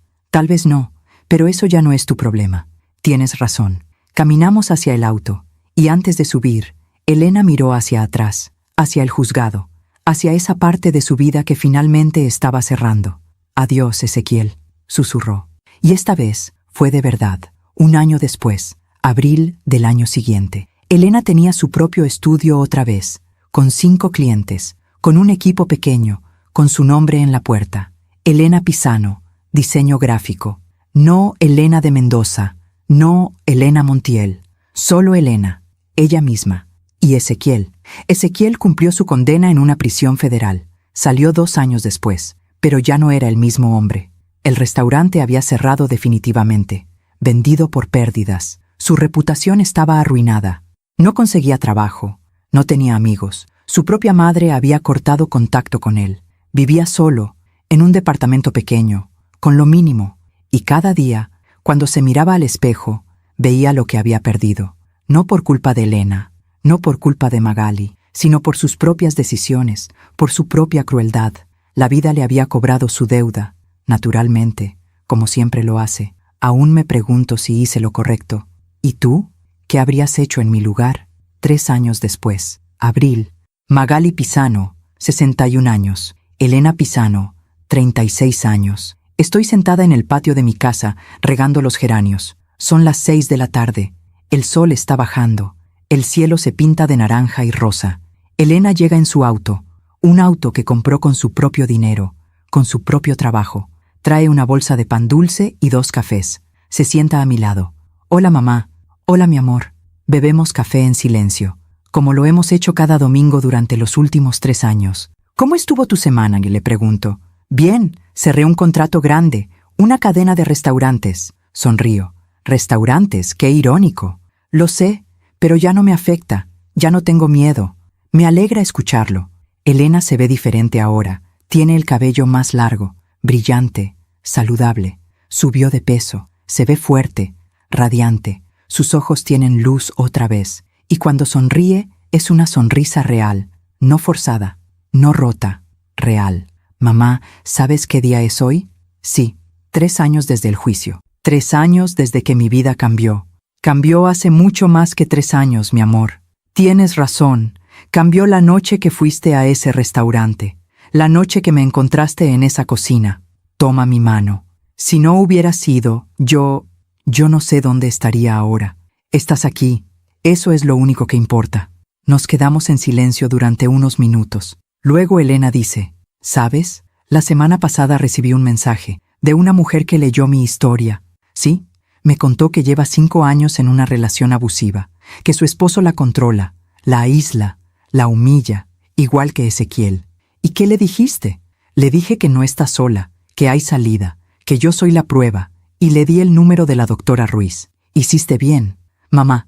no. Pero eso ya no es tu problema. Tienes razón. Caminamos hacia el auto, y antes de subir, Elena miró hacia atrás, hacia el juzgado, hacia esa parte de su vida que finalmente estaba cerrando. Adiós, Ezequiel, susurró. Y esta vez fue de verdad. 1 año después, abril del año siguiente, Elena tenía su propio estudio otra vez, con 5 clientes, con un equipo pequeño, con su nombre en la puerta. Elena Pisano, diseño gráfico. No Elena de Mendoza, no Elena Montiel, solo Elena, ella misma. Y Ezequiel. Ezequiel cumplió su condena en una prisión federal. Salió 2 años después, pero ya no era el mismo hombre. El restaurante había cerrado definitivamente, vendido por pérdidas. Su reputación estaba arruinada. No conseguía trabajo, no tenía amigos. Su propia madre había cortado contacto con él. Vivía solo, en un departamento pequeño, con lo mínimo. Y cada día, cuando se miraba al espejo, veía lo que había perdido. No por culpa de Elena, no por culpa de Magali, sino por sus propias decisiones, por su propia crueldad. La vida le había cobrado su deuda, naturalmente, como siempre lo hace. Aún me pregunto si hice lo correcto. ¿Y tú? ¿Qué habrías hecho en mi lugar? 3 años después, abril. Magali Pisano, 61 años. Elena Pisano, 36 años. Estoy sentada en el patio de mi casa, regando los geranios. Son las 6 de la tarde. El sol está bajando. El cielo se pinta de naranja y rosa. Elena llega en su auto, un auto que compró con su propio dinero, con su propio trabajo. Trae una bolsa de pan dulce y 2 cafés. Se sienta a mi lado. Hola, mamá. Hola, mi amor. Bebemos café en silencio, como lo hemos hecho cada domingo durante los últimos 3 años. ¿Cómo estuvo tu semana?, le pregunto. Bien, cerré un contrato grande, una cadena de restaurantes. Sonrío. ¿Restaurantes? ¡Qué irónico! Lo sé, pero ya no me afecta, ya no tengo miedo. Me alegra escucharlo. Elena se ve diferente ahora. Tiene el cabello más largo, brillante, saludable. Subió de peso, se ve fuerte, radiante. Sus ojos tienen luz otra vez. Y cuando sonríe, es una sonrisa real, no forzada, no rota, real. Mamá, ¿sabes qué día es hoy? Sí, 3 años desde el juicio. 3 años desde que mi vida cambió. Cambió hace mucho más que 3 años, mi amor. Tienes razón. Cambió la noche que fuiste a ese restaurante. La noche que me encontraste en esa cocina. Toma mi mano. Si no hubiera sido, yo no sé dónde estaría ahora. Estás aquí. Eso es lo único que importa. Nos quedamos en silencio durante unos minutos. Luego Elena dice, ¿sabes? La semana pasada recibí un mensaje de una mujer que leyó mi historia. ¿Sí? Me contó que lleva 5 años en una relación abusiva, que su esposo la controla, la aísla, la humilla, igual que Ezequiel. ¿Y qué le dijiste? Le dije que no está sola, que hay salida, que yo soy la prueba, y le di el número de la doctora Ruiz. Hiciste bien. Mamá,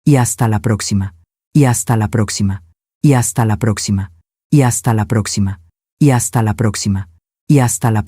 Y hasta la próxima. Y hasta la próxima. Y hasta la próxima. Y hasta la próxima. Y hasta la próxima. Y hasta la próxima.